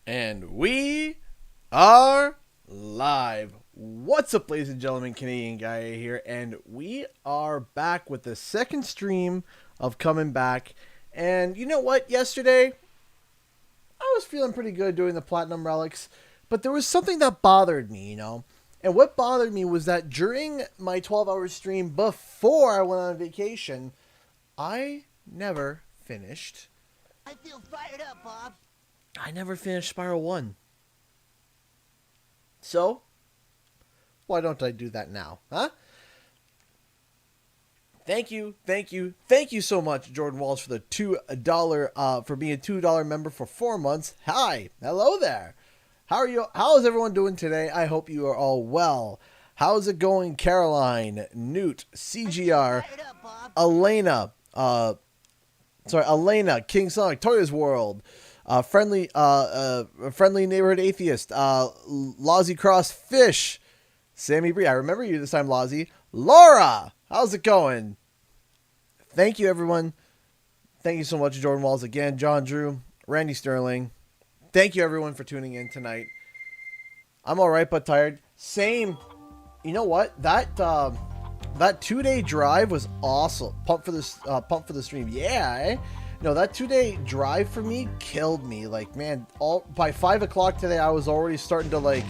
And we are live. What's up, ladies and gentlemen? Canadian Guy here, and we are back with the second stream of coming back. And you know what? Yesterday, I was feeling pretty good doing the Platinum Relics, but there was something that bothered me, And what bothered me was that during my 12-hour stream before I went on vacation, I never finished. I feel fired up, Bob. I never finished Spyro 1. So, why don't I do that now, huh? Thank you so much, Jordan Walsh, for the $2, for being a $2 member for 4 months. Hi, hello there. How are you? How is everyone doing today? I hope you are all well. How's it going, Caroline, Newt, CGR, Elena, King Sonic, Toya's World, friendly neighborhood atheist, Lozzie Cross Fish, Sammy Bree. I remember you this time, Lozzie. Laura, how's it going? Thank you, everyone. Thank you so much, Jordan Walls again, John Drew, Randy Sterling. Thank you, everyone, for tuning in tonight. I'm all right, but tired. Same. You know what? That 2-day drive was awesome. Pump for the stream. Yeah. Eh? No, that 2-day drive for me killed me. Like, man, by 5 o'clock today, I was already starting to like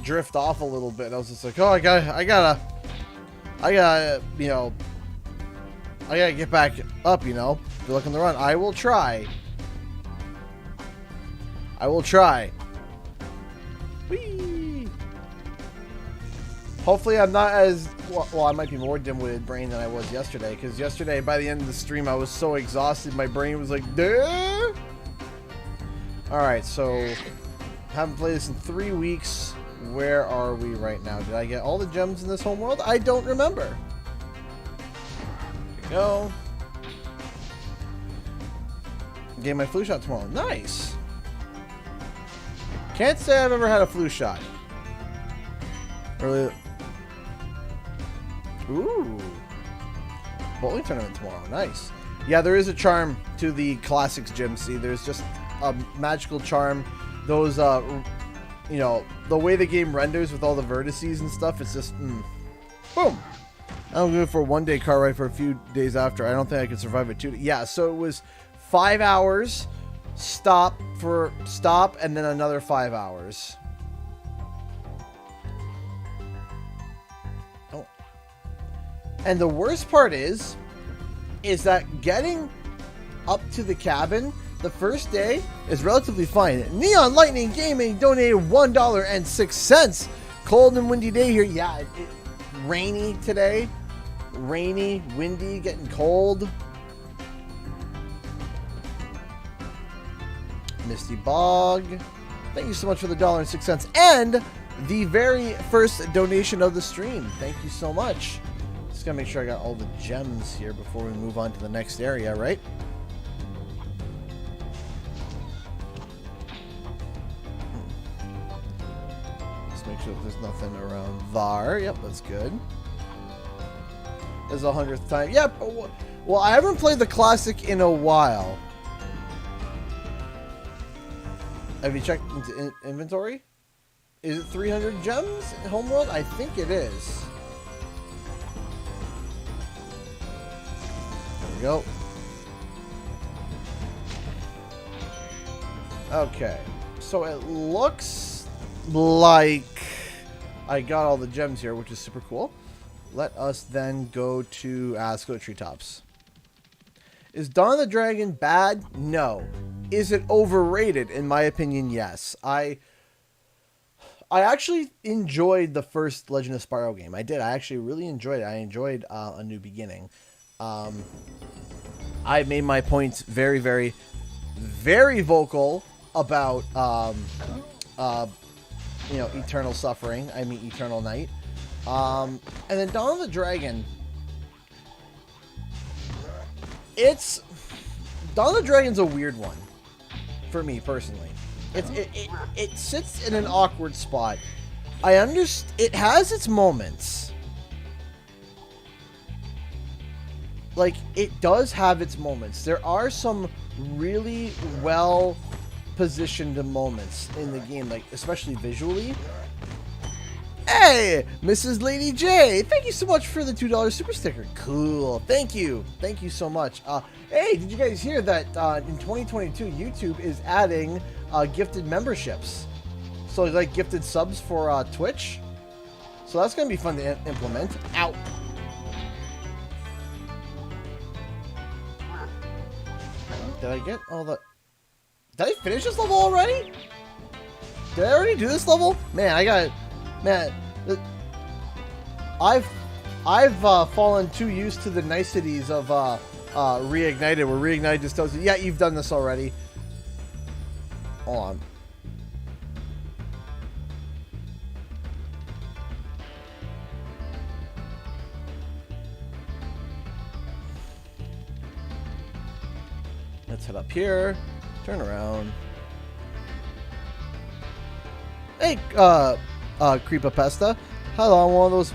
drift off a little bit. I was just like, oh, I gotta, get back up. Good luck on the run. I will try. Whee! Hopefully I'm not as... Well, I might be more dim-witted brain than I was yesterday. Because yesterday, by the end of the stream, I was so exhausted. My brain was like, duh! Alright, so... Haven't played this in 3 weeks. Where are we right now? Did I get all the gems in this homeworld? I don't remember. There we go. Get my flu shot tomorrow. Nice! Can't say I've ever had a flu shot. Really? Ooh. Bowling tournament tomorrow. Nice. Yeah, there is a charm to the classics gym. See, there's just a magical charm. Those, the way the game renders with all the vertices and stuff, it's just, boom. I'm good for a 1-day car ride for a few days after. I don't think I could survive it 2 days. Yeah, so it was 5 hours. Stop, and then another 5 hours. Oh. And the worst part is that getting up to the cabin the first day is relatively fine. Neon Lightning Gaming donated $1.06. Cold and windy day here. Yeah, rainy today. Rainy, windy, getting cold. Misty Bog, thank you so much for the $1.06 and the very first donation of the stream. Thank you so much. Just gotta make sure I got all the gems here before we move on to the next area, right? Just make sure there's nothing around there. Yep, that's good. This is the 100th time. Yep. Well, I haven't played the classic in a while. Have you checked into inventory? Is it 300 gems in Homeworld? I think it is. There we go. Okay. So it looks like I got all the gems here, which is super cool. Let us then go to... let's go to Treetops. Is Dawn of the Dragon bad? No. Is it overrated? In my opinion, yes. I actually enjoyed the first Legend of Spyro game. I did. I actually really enjoyed it. I enjoyed A New Beginning. I made my points very, very, very vocal about, eternal suffering. I mean, eternal night. And then Dawn of the Dragon... Dawn of the Dragon's a weird one for me personally. It sits in an awkward spot. It has its moments. Like, it does have its moments. There are some really well positioned moments in the game, like especially visually. Hey, Mrs. Lady J, thank you so much for the $2 super sticker. Cool, thank you so much. Hey, did you guys hear that in 2022 YouTube is adding gifted memberships? So like gifted subs for Twitch. So that's gonna be fun to implement. Ow. Did I get all the... Did I finish this level already? Did I already do this level? Man, I got... Man, I've fallen too used to the niceties of Reignited, where Reignited just tells you, yeah, you've done this already. Hold on. Let's head up here. Turn around. Hey, Creepapesta. Hello, I'm one of those.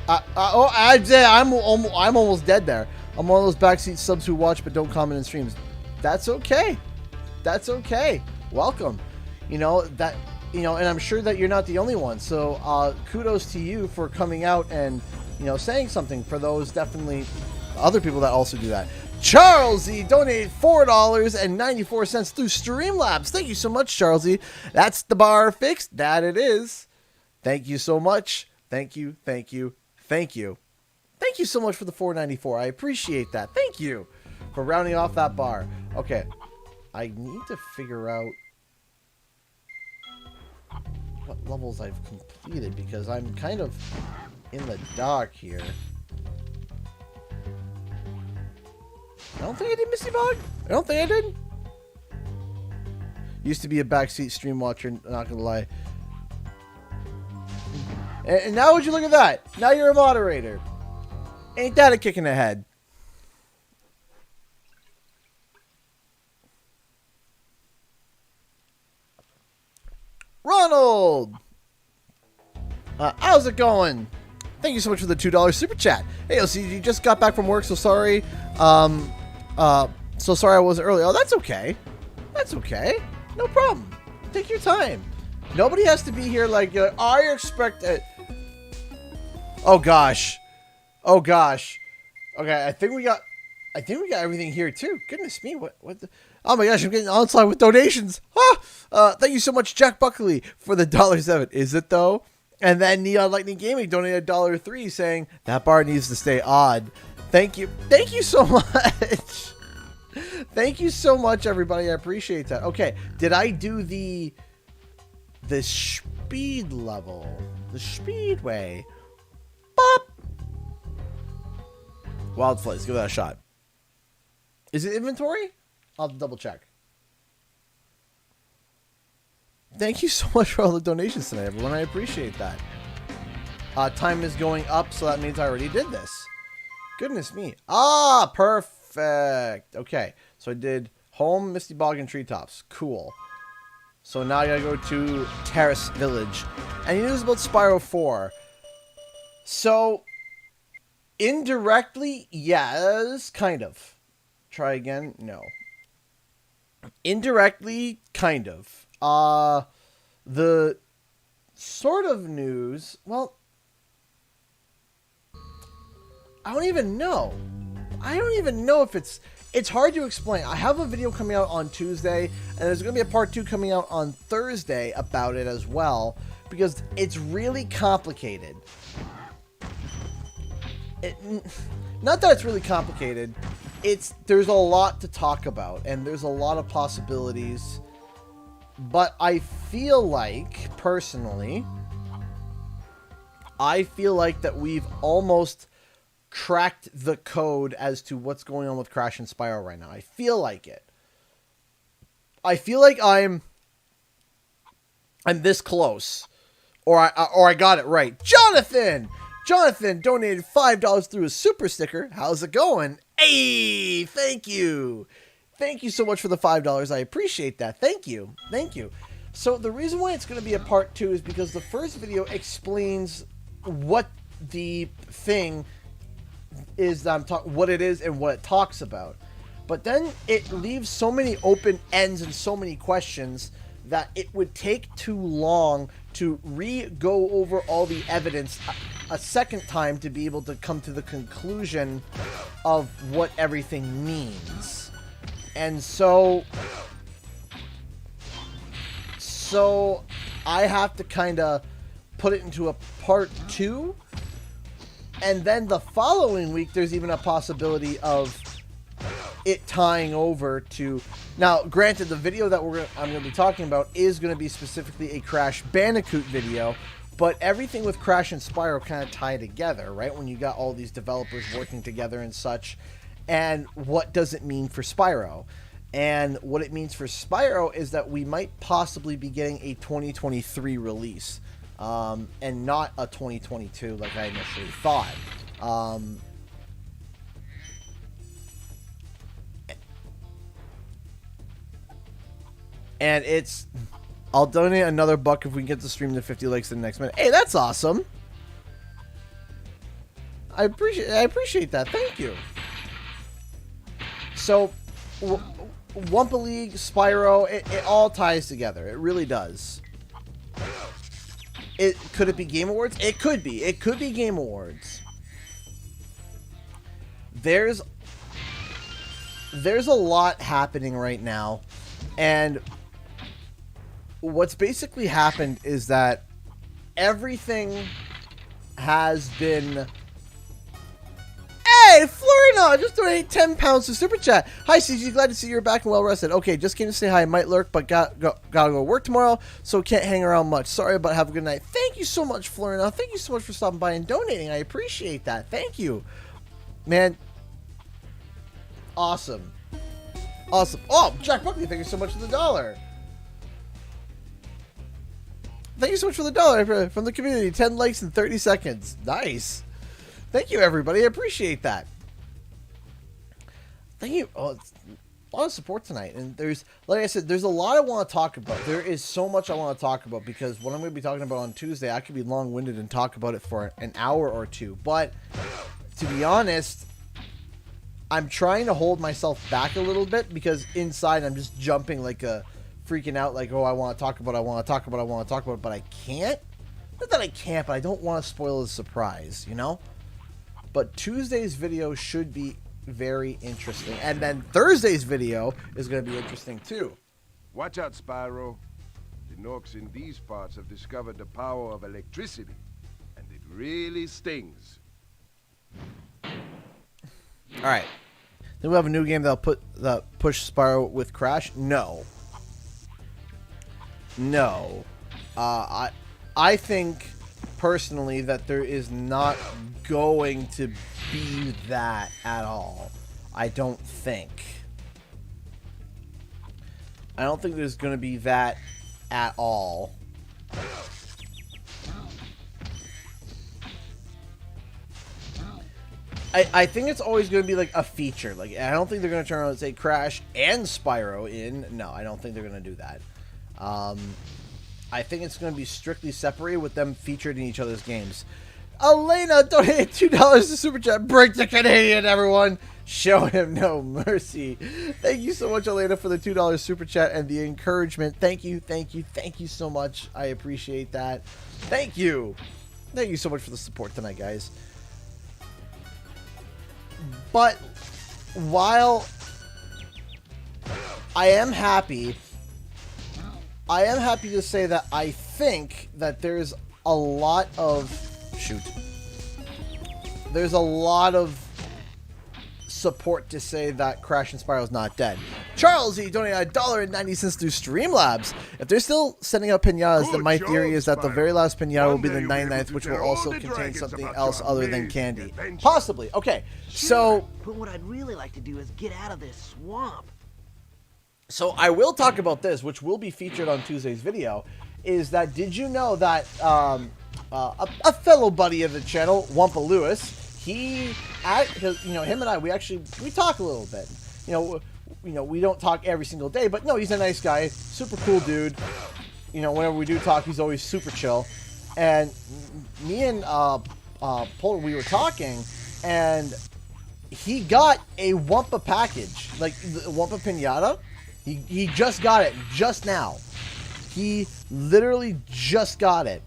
I'm almost dead there. I'm one of those backseat subs who watch but don't comment in streams. That's okay. That's okay. Welcome. You know that. You know, and I'm sure that you're not the only one. So kudos to you for coming out and saying something. For those definitely other people that also do that. Charlesy donated $4.94 through Streamlabs. Thank you so much, Charlesy. That's the bar fixed. That it is. Thank you so much. Thank you. Thank you. Thank you. Thank you so much for the $4.94. I appreciate that. Thank you for rounding off that bar. Okay. I need to figure out what levels I've completed because I'm kind of in the dark here. I don't think I did Misty Bog. I don't think I did. Used to be a backseat stream watcher, not gonna lie. And now would you look at that? Now you're a moderator. Ain't that a kick in the head? Ronald! How's it going? Thank you so much for the $2 super chat. Hey, OCG, just got back from work, so sorry. So sorry I wasn't early. Oh, that's okay. That's okay. No problem. Take your time. Nobody has to be here like I expect it. Oh gosh. Oh gosh. Okay, I think we got everything here too. Goodness me, what the... Oh my gosh, I'm getting onslaught with donations. Thank you so much, Jack Buckley, for the $7. Is it though? And then Neon Lightning Gaming donated $3 saying that bar needs to stay odd. Thank you. Thank you so much. Thank you so much, everybody. I appreciate that. Okay, did I do the speed level? The speedway. Bop. Wild Flights. Give that a shot. Is it inventory? I'll double check. Thank you so much for all the donations tonight, everyone. I appreciate that. Time is going up, so that means I already did this. Goodness me. Ah, perfect. Okay, so I did Home, Misty Bog, and Treetops. Cool. So now I gotta go to Terrace Village. And news about Spyro 4. So, indirectly, yes, kind of. Try again? No. Indirectly, kind of. The sort of news, well, I don't even know. I don't even know if it's hard to explain. I have a video coming out on Tuesday, and there's going to be a part 2 coming out on Thursday about it as well, because it's really complicated. Not that it's really complicated. There's a lot to talk about, and there's a lot of possibilities. But I feel like, personally, that we've almost cracked the code as to what's going on with Crash and Spyro right now. I feel like it. I feel like I'm this close. Or I got it right. Jonathan donated $5 through a super sticker. How's it going? Hey, thank you. Thank you so much for the $5. I appreciate that. Thank you. Thank you. So the reason why it's going to be a part 2 is because the first video explains what the thing is that what it is and what it talks about. But then it leaves so many open ends and so many questions that it would take too long to go over all the evidence a second time to be able to come to the conclusion of what everything means. And so I have to kind of put it into a part 2, and then the following week there's even a possibility of it tying over to... Now, granted, the video that I'm going to be talking about is going to be specifically a Crash Bandicoot video, but everything with Crash and Spyro kind of tie together, right? When you got all these developers working together and such, and what does it mean for Spyro? And what it means for Spyro is that we might possibly be getting a 2023 release, and not a 2022 like I initially thought. And it's... I'll donate another $1 if we can get the stream to 50 likes in the next minute. Hey, that's awesome. I appreciate that. Thank you. So, Wumpa League, Spyro, it all ties together. It really does. Could it be Game Awards? It could be. It could be Game Awards. There's a lot happening right now, and what's basically happened is that everything has been... Hey, Florina, just donated 10 pounds to Super Chat. Hi, CG, glad to see you're back and well rested. Okay, just came to say hi. I might lurk, but gotta go work tomorrow, so can't hang around much. Sorry, but have a good night. Thank you so much, Florina. Thank you so much for stopping by and donating. I appreciate that. Thank you. Man. Awesome. Awesome. Oh, Jack Buckley, thank you so much for the $1. Thank you so much for the $1 from the community. 10 likes in 30 seconds. Nice. Thank you, everybody. I appreciate that. Thank you. Oh, it's a lot of support tonight. And there's, like I said, there's a lot I want to talk about. There is so much I want to talk about because what I'm going to be talking about on Tuesday, I could be long-winded and talk about it for an hour or two. But to be honest, I'm trying to hold myself back a little bit because inside I'm just jumping like a... freaking out like, oh, I want to talk about it, but I can't. Not that I can't, but I don't want to spoil the surprise, you know? But Tuesday's video should be very interesting. And then Thursday's video is going to be interesting too. Watch out, Spyro. The Norks in these parts have discovered the power of electricity, and it really stings. Alright. Then we have a new game that'll push Spyro with Crash? No. No. I think personally that there is not going to be that at all. I don't think there's going to be that at all. I think it's always going to be like a feature. Like, I don't think they're going to turn around and say Crash and Spyro in. No, I don't think they're going to do that. I think it's going to be strictly separated with them featured in each other's games. Elena donated $2 to Super Chat. Break the Canadian, everyone. Show him no mercy. Thank you so much, Elena, for the $2 Super Chat and the encouragement. Thank you, thank you, thank you so much. I appreciate that. Thank you. Thank you so much for the support tonight, guys. But while I am happy to say that I think that there's a lot of... Shoot. There's a lot of support to say that Crash and Spyro's not dead. Charles, he donated $1.90 through Streamlabs. If they're still sending out pinatas, then my theory is that the very last pinata will be the 99th, which will also contain something else other than candy. Possibly. Okay, so... But what I'd really like to do is get out of this swamp. So I will talk about this, which will be featured on Tuesday's video, is that did you know that a fellow buddy of the channel, Wumpa Lewis, him and I, we talk a little bit. You know, we don't talk every single day, but no, he's a nice guy, super cool dude. You know, whenever we do talk, he's always super chill. And me and Polar, we were talking, and he got a Wumpa package, like the Wumpa Pinata. He just got it just now. He literally just got it.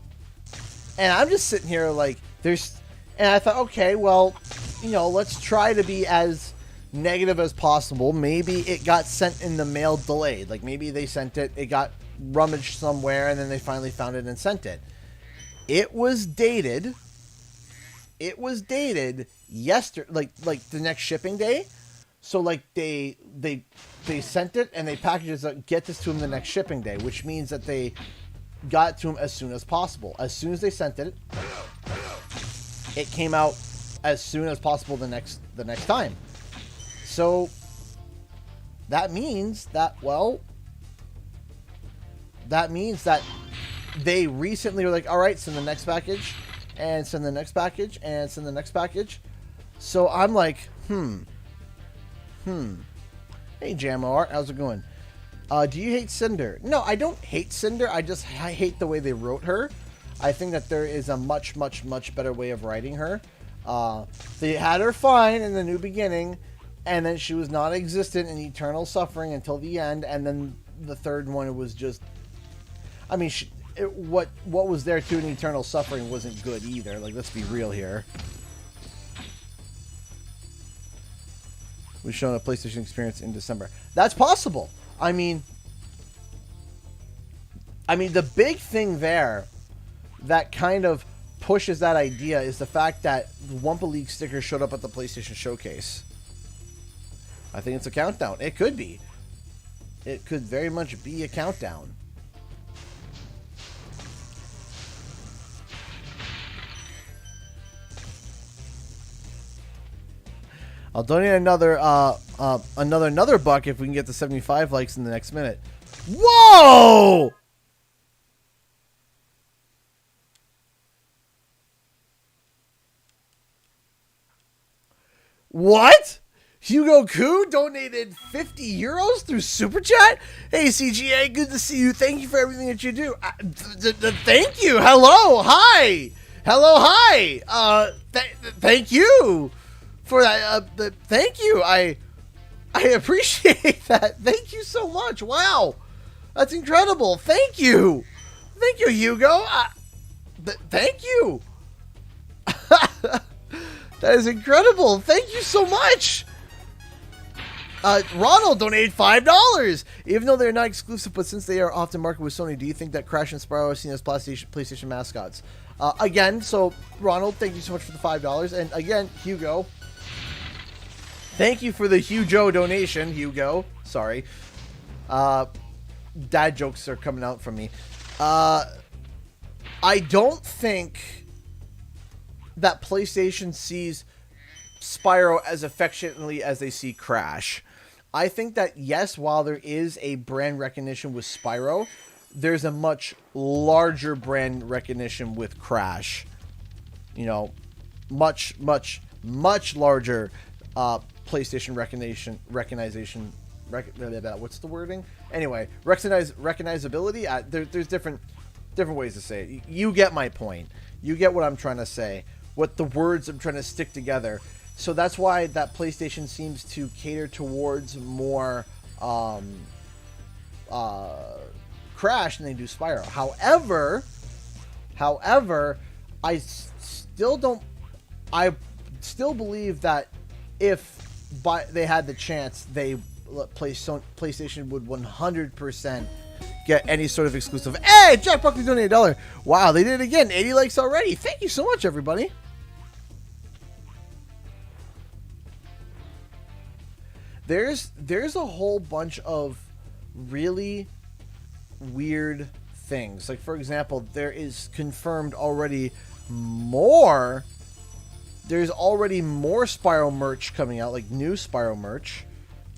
And I'm just sitting here like, and I thought, okay, well, you know, let's try to be as negative as possible. Maybe it got sent in the mail delayed. Like maybe they sent it, it got rummaged somewhere, and then they finally found it and sent it. It was dated yesterday, like the next shipping day. So like they sent it and they packaged it, get this to him the next shipping day, which means that they got it to him as soon as possible. As soon as they sent it, it came out as soon as possible the next time. So that means that, well, that means that they recently were like, all right, send the next package, and send the next package, and send the next package. So I'm like, Hey, Jamar, how's it going? Do you hate Cinder? No, I don't hate Cinder. I hate the way they wrote her. I think that there is a much, much, much better way of writing her. They had her fine in the New Beginning, and then she was non-existent in Eternal Suffering until the end, and then the third one was just... I mean, what was there too in Eternal Suffering wasn't good either. Like, let's be real here. Was shown a PlayStation experience in December. That's possible. I mean, the big thing there that kind of pushes that idea is the fact that the Wumpa League sticker showed up at the PlayStation Showcase. I think it's a countdown. It could be. It could very much be a countdown. I'll donate another buck if we can get to 75 likes in the next minute. Whoa! What? Hugo Koo donated 50 euros through Super Chat? Hey, CGA, good to see you. Thank you for everything that you do. Thank you. Hello. Hi. Hello. Hi. Thank you for that. Thank you. I appreciate that. Thank you so much. Wow. That's incredible. Thank you. Thank you, Hugo. Thank you. That is incredible. Thank you so much. Ronald donated $5. Even though they're not exclusive, but since they are often marketed with Sony, do you think that Crash and Spyro are seen as PlayStation mascots? Again, so Ronald, thank you so much for the $5. And again, Hugo, thank you for the Hugo donation, Hugo. Sorry. Dad jokes are coming out from me. I don't think that PlayStation sees Spyro as affectionately as they see Crash. I think that, yes, while there is a brand recognition with Spyro, there's a much larger brand recognition with Crash. You know, much larger PlayStation recognition. What's the wording? Anyway, recognizability. There's different ways to say it. You get my point. You get what I'm trying to say. What the words I'm trying to stick together. So that's why that PlayStation seems to cater towards more Crash than they do Spyro. However, I still believe that if they had the chance, PlayStation would 100% get any sort of exclusive. Hey, Jack Buckley donated $1. Wow, they did it again. 80 likes already. Thank you so much, everybody. There's a whole bunch of really weird things. Like, for example, there is confirmed already more. There's already more Spyro merch coming out, like new Spyro merch,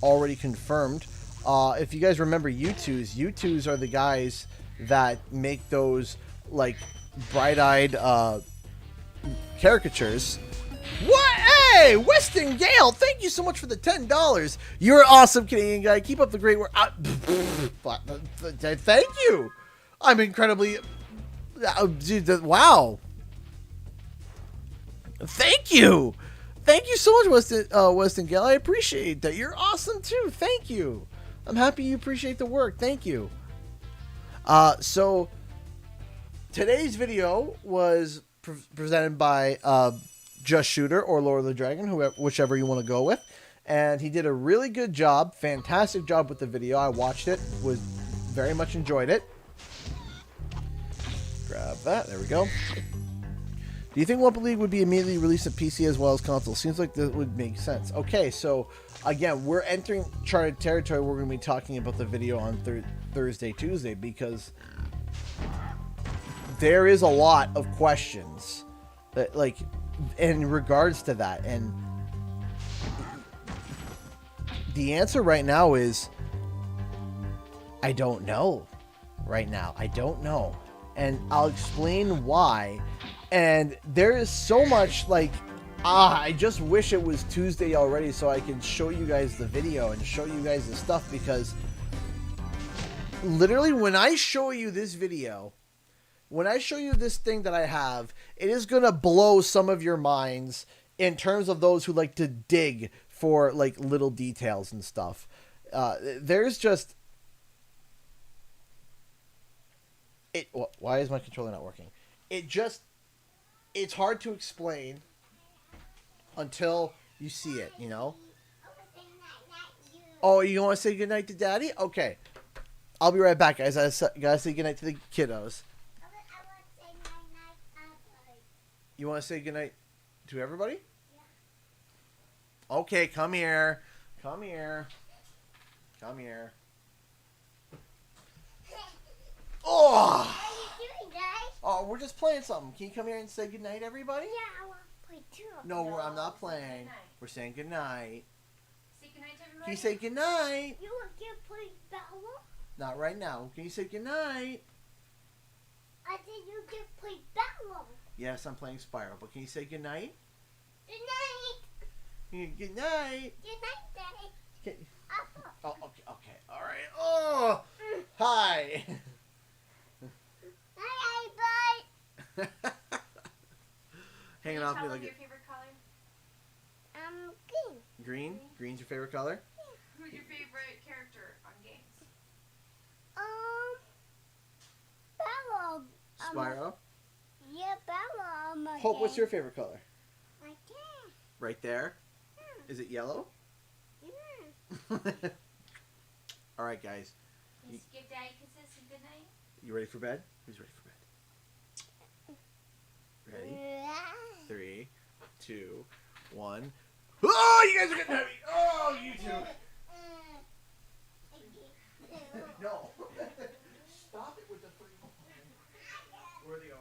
already confirmed. If you guys remember U2s are the guys that make those, like, bright-eyed caricatures. What? Hey, Weston Gale, thank you so much for the $10. You're an awesome Canadian guy. Keep up the great work. Thank you. I'm incredibly... wow. Thank you. thank you so much, Weston Gale. I appreciate that. You're awesome too. Thank you. I'm happy you appreciate the work. Thank you. So today's video was presented by Just Shooter or Lord of the Dragon, whichever you want to go with. And he did a really good job, fantastic job with the video. I watched it, was very much enjoyed it. Grab that, there we go. Do you think Wumpa League would be immediately released at PC as well as console? Seems like that would make sense. Okay, so again, we're entering charted territory. We're going to be talking about the video on Thursday, Tuesday, because there is a lot of questions that, like, in regards to that, and the answer right now is I don't know. Right now, I don't know, and I'll explain why. And there is so much, like, I just wish it was Tuesday already so I can show you guys the video and show you guys the stuff, because literally when I show you this video, when I show you this thing that I have, it is going to blow some of your minds in terms of those who like to dig for, like, little details and stuff. There's just... Why is my controller not working? It's hard to explain until you see it, you know? Oh, you want to say goodnight to Daddy? Okay. I'll be right back, guys. I gotta say goodnight to the kiddos. You want to say goodnight to everybody? Yeah. Okay, come here. Come here. Come here. Oh! Oh, we're just playing something. Can you come here and say goodnight, everybody? Yeah, I want to play too. No, I'm not playing. We're saying goodnight. Say goodnight to everybody. Can you say goodnight? You want to play Battle? Not right now. Can you say goodnight? I think you can play Battle. Yes, I'm playing Spyro, but can you say goodnight? Good night. Good night. Good night, Daddy. Can... Oh, okay, okay. All right. Oh, hi. Hi, bud. Hanging off me like your favorite color? Green. Green? Green's your favorite color? Yeah. Who's your favorite character on games? Battle. Spyro? Yeah, Battle. Hope, what's your favorite color? Right there. Right there? Yeah. Is it yellow? Yeah. All right, guys. Just give Daddy kisses and good night. You ready for bed? Who's ready for bed? Ready? 3, 2, 1. Oh, you guys are getting heavy. Oh, you two. No. Stop it with the free. Where are they going?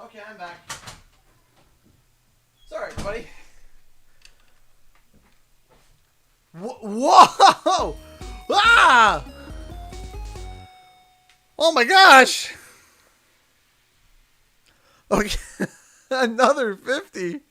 Okay, I'm back. Sorry, everybody. Whoa! Ah! Oh my gosh! Okay, another 50.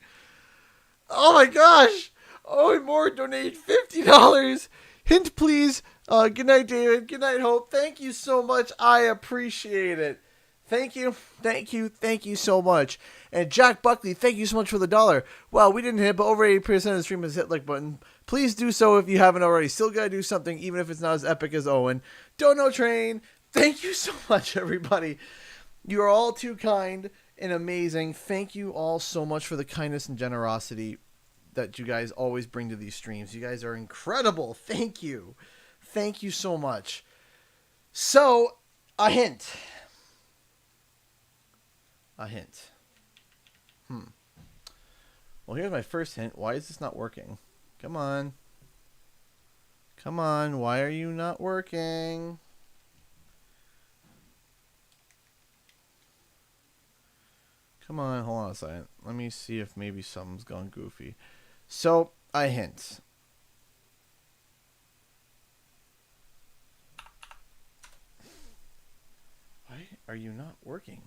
Oh my gosh! Oh, and more, donate $50. Hint, please. Good night, David. Good night, Hope. Thank you so much. I appreciate it. Thank you, thank you, thank you so much. And Jack Buckley, thank you so much for the $1. Well, we didn't hit, but over 80% of the stream has hit like button. Please do so if you haven't already. Still gotta do something, even if it's not as epic as Owen. Dono Train, thank you so much, everybody. You are all too kind and amazing. Thank you all so much for the kindness and generosity that you guys always bring to these streams. You guys are incredible. Thank you. Thank you so much. So, a hint. Well, here's my first hint. Why is this not working? Come on. Why are you not working? Come on, hold on a second. Let me see if maybe something's gone goofy. So, a hint. Why are you not working?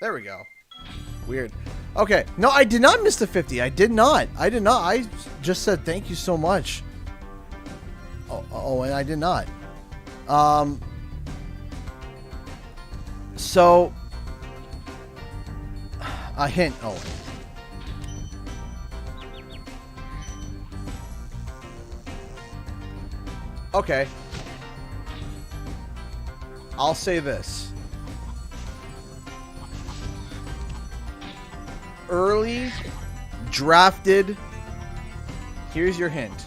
There we go. Weird. Okay. No, I did not miss the 50. I did not. I just said thank you so much. Oh, and I did not. So, a hint. Oh. Okay. I'll say this. Early drafted. Here's your hint.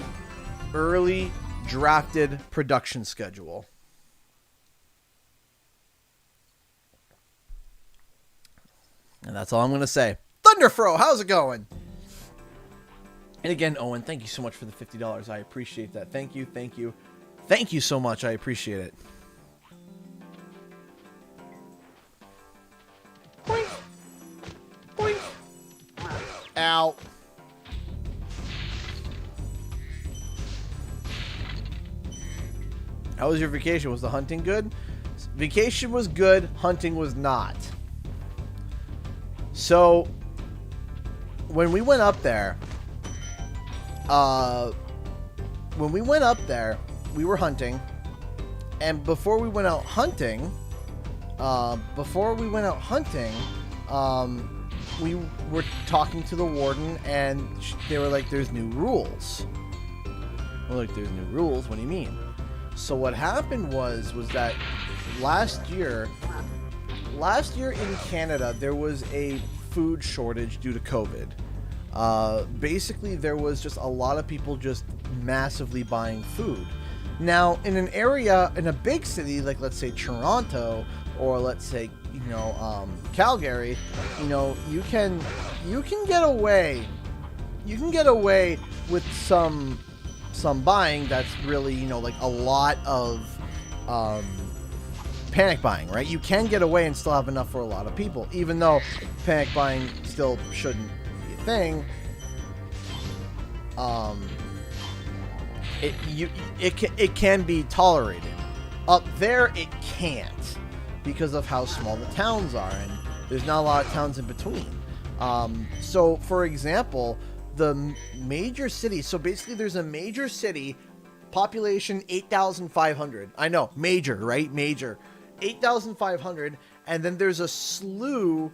Early drafted production schedule. And that's all I'm going to say. Thunderfro, how's it going? And again, Owen, thank you so much for the $50. I appreciate that. Thank you. Thank you so much. I appreciate it. Boink. Boink. Ow. How was your vacation? Was the hunting good? Vacation was good. Hunting was not. So, when we went up there, we were hunting, and before we went out hunting, we were talking to the warden, and they were like, "There's new rules." We're like, "There's new rules? What do you mean?" So what happened was that last year in Canada, there was a food shortage due to COVID. Basically, there was just a lot of people just massively buying food. Now, in an area, in a big city, like let's say Toronto, or let's say, Calgary, you can get away with some buying that's really, like a lot of panic buying, right? You can get away and still have enough for a lot of people, even though panic buying still shouldn't be a thing. It can be tolerated. Up there, it can't, because of how small the towns are, and there's not a lot of towns in between. So, for example, the major city. So basically, there's a major city, population 8,500. I know, major, right? Major. 8,500, and then there's a slew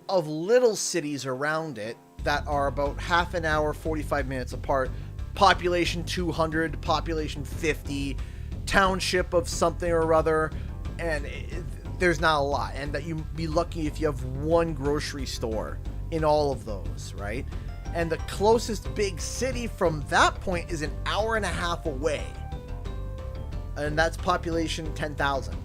of little cities around it that are about half an hour, 45 minutes apart. Population 200, population 50, township of something or other, and there's not a lot. And that you'd be lucky if you have one grocery store in all of those, right? And the closest big city from that point is an hour and a half away, and that's population 10,000.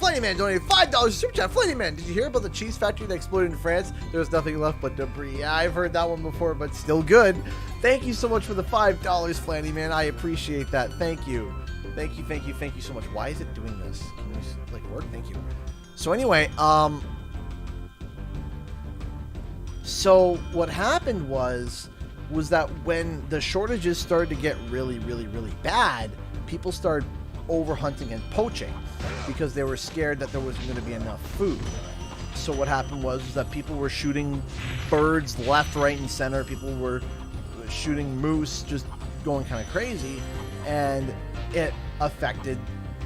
Flannyman donated $5 super chat. Flannyman, did you hear about the cheese factory that exploded in France? There was nothing left but debris. Yeah, I've heard that one before, but still good. Thank you so much for the $5, Flannyman. I appreciate that. Thank you. Thank you so much. Why is it doing this? Can you work? Thank you. So anyway, so what happened was that when the shortages started to get really, really, really bad, people started overhunting and poaching because they were scared that there wasn't going to be enough food. So what happened was that people were shooting birds left, right, and center. People were shooting moose, just going kind of crazy, and it affected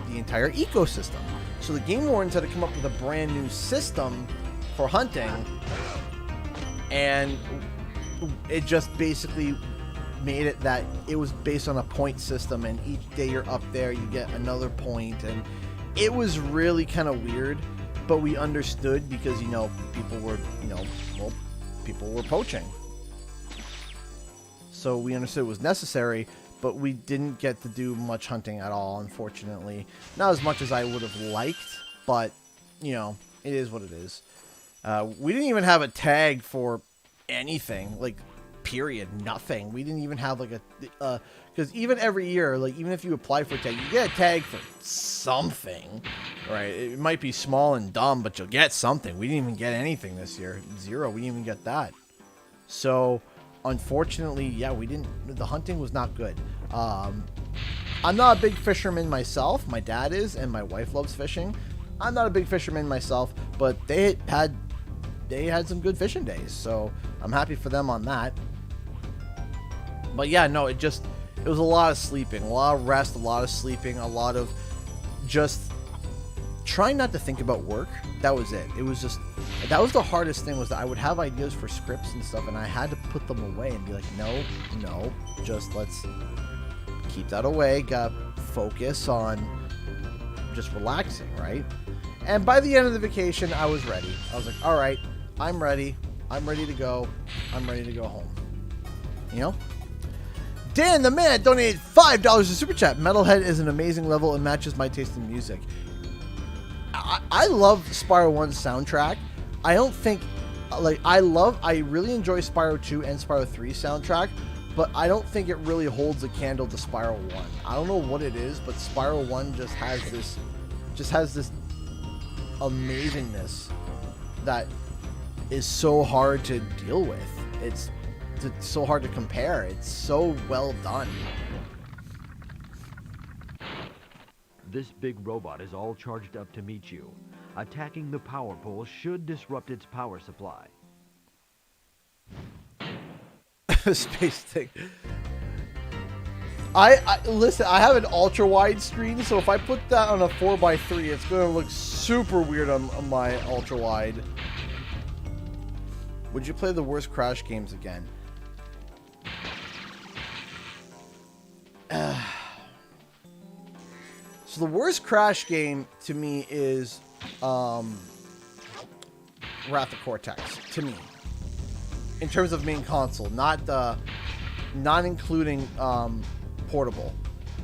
the entire ecosystem. So the game wardens had to come up with a brand new system for hunting, and it just basically made it that it was based on a point system, and each day you're up there you get another point, and it was really kind of weird, but we understood because people were people were poaching. So we understood it was necessary, but we didn't get to do much hunting at all, unfortunately. Not as much as I would have liked, but, you know, it is what it is. We didn't even have a tag for anything, like, period, nothing. We didn't even have, like, a, because even every year, like, even if you apply for a tag, you get a tag for something, right? It might be small and dumb, but you'll get something. We didn't even get anything this year. 0. We didn't even get that. So, unfortunately, yeah, the hunting was not good. I'm not a big fisherman myself. My dad is, and my wife loves fishing. I'm not a big fisherman myself, but they had some good fishing days, so I'm happy for them on that. But yeah, no, it was a lot of sleeping, a lot of rest, a lot of sleeping, a lot of just trying not to think about work. That was it. It was just, that was the hardest thing, was that I would have ideas for scripts and stuff, and I had to put them away and be like, no, just let's keep that away. Gotta focus on just relaxing, right? And by the end of the vacation, I was ready. I was like, all right, I'm ready. I'm ready to go. I'm ready to go home. You know? Dan the Man donated $5 to Super Chat. Metalhead is an amazing level and matches my taste in music. I love Spyro 1's soundtrack. I don't think, like, I really enjoy Spyro 2 and Spyro 3 soundtrack, but I don't think it really holds a candle to Spyro 1. I don't know what it is, but Spyro 1 just has this amazingness that is so hard to deal with. It's so hard to compare. It's so well done. This big robot is all charged up to meet you. Attacking the power pole should disrupt its power supply. Space thing. I listen, I have an ultra wide screen, so if I put that on a 4x3, it's gonna look super weird on my ultra wide. Would you play the worst Crash games again? So the worst Crash game to me is Wrath of Cortex, to me, in terms of main console, not including portable.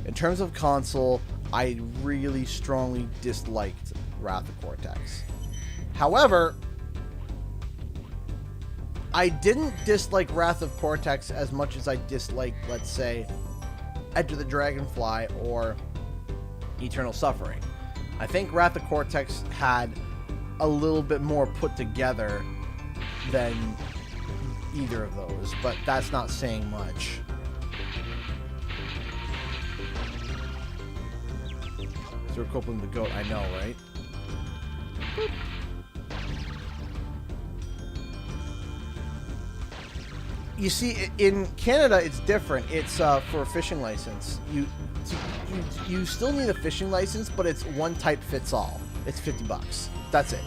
In terms of console, I really strongly disliked Wrath of Cortex. However, I didn't dislike Wrath of Cortex as much as I disliked, let's say, Enter the Dragonfly or Eternal Suffering. I think Wrath of Cortex had a little bit more put together than either of those, but that's not saying much. So we're coping the goat, I know, right? Boop. You see, in Canada, it's different. It's for a fishing license. You still need a fishing license, but it's one type fits all. It's $50. That's it.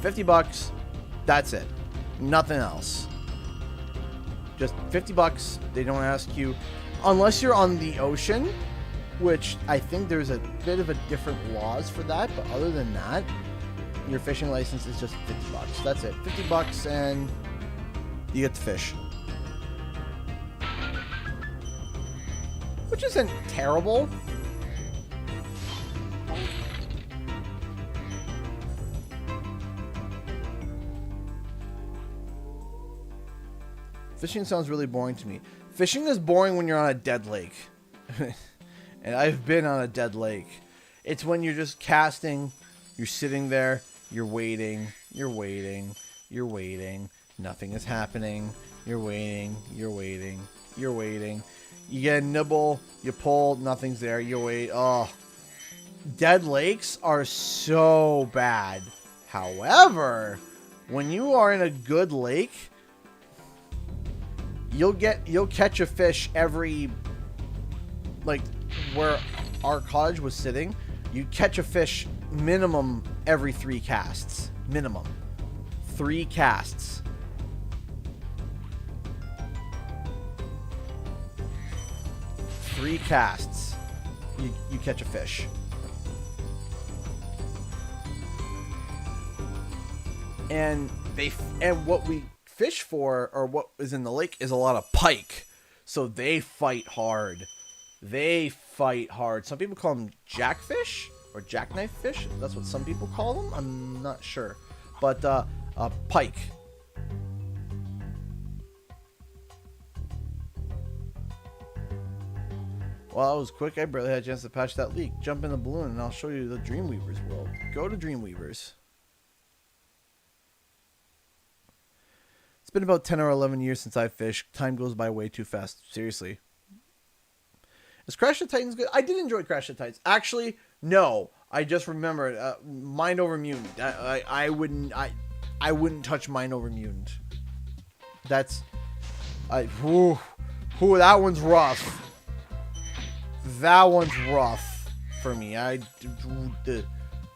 $50. That's it. Nothing else. Just $50. They don't ask you, unless you're on the ocean, which I think there's a bit of a different laws for that. But other than that, your fishing license is just $50. That's it. $50, and you get to fish. Which isn't terrible. Fishing sounds really boring to me. Fishing is boring when you're on a dead lake. And I've been on a dead lake. It's when you're just casting, you're sitting there, you're waiting, you're waiting, you're waiting. Nothing is happening. You're waiting, you're waiting, you're waiting. You get a nibble, you pull, nothing's there, you wait. Oh, dead lakes are so bad. However, when you are in a good lake, you'll catch a fish every, like where our cottage was sitting, you catch a fish minimum every 3 casts. Minimum 3 casts. Three casts, you catch a fish. And what we fish for, or what is in the lake, is a lot of pike. So they fight hard. They fight hard. Some people call them jackfish or jackknife fish. That's what some people call them. I'm not sure. But pike. Well, that was quick. I barely had a chance to patch that leak. Jump in the balloon and I'll show you the Dreamweaver's world. Go to Dreamweaver's. It's been about 10 or 11 years since I fished. Time goes by way too fast. Seriously. Is Crash the Titans good? I did enjoy Crash the Titans. Actually, no. I just remembered. Mind Over Mutant. I wouldn't touch Mind Over Mutant. That's... Whew, that one's rough. That one's rough for me.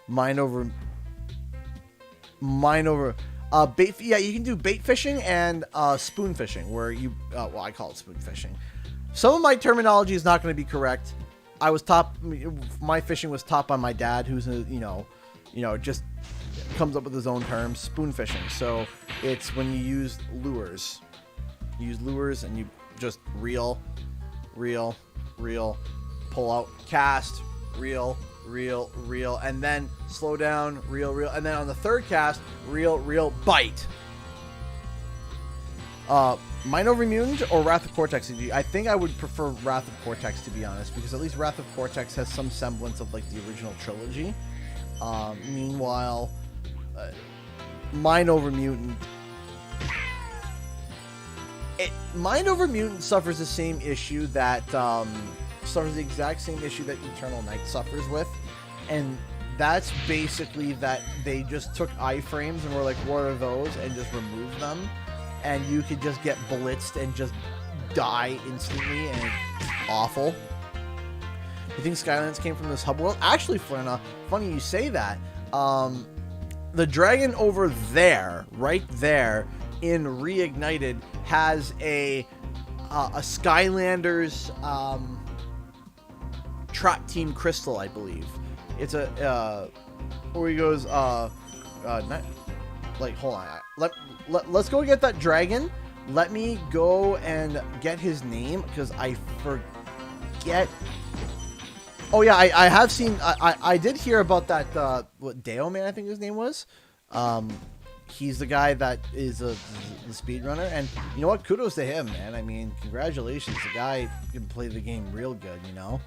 Mind over bait. Yeah, you can do bait fishing and spoon fishing, where you well, I call it spoon fishing. Some of my terminology is not going to be correct. My fishing was taught by my dad, who's just comes up with his own terms. Spoon fishing. So it's when you use lures. You use lures and you just reel, pull out, cast, reel, and then slow down, reel, and then on the third cast, reel, bite. Mind Over Mutant or Wrath of Cortex? I think I would prefer Wrath of Cortex, to be honest, because at least Wrath of Cortex has some semblance of like the original trilogy. Meanwhile, Mind Over Mutant. Mind Over Mutant suffers the same issue that suffers the exact same issue that Eternal Night suffers with, and that's basically that they just took iframes and were like, what are those, and just removed them, and you could just get blitzed and just die instantly, and it's awful. You think Skylanders came from this hub world? Actually, Flerna, funny you say that. The dragon over there, right there, in Reignited, has a Skylanders Trap Team Crystal, I believe. It's a where he goes not, like, hold on. Let's go get that dragon. Let me go and get his name, because I forget. Oh yeah, I have seen. I did hear about that. What, Deo Man, I think his name was. He's the guy that is the speedrunner, and you know what? Kudos to him, man. I mean, congratulations. The guy can play the game real good, you know?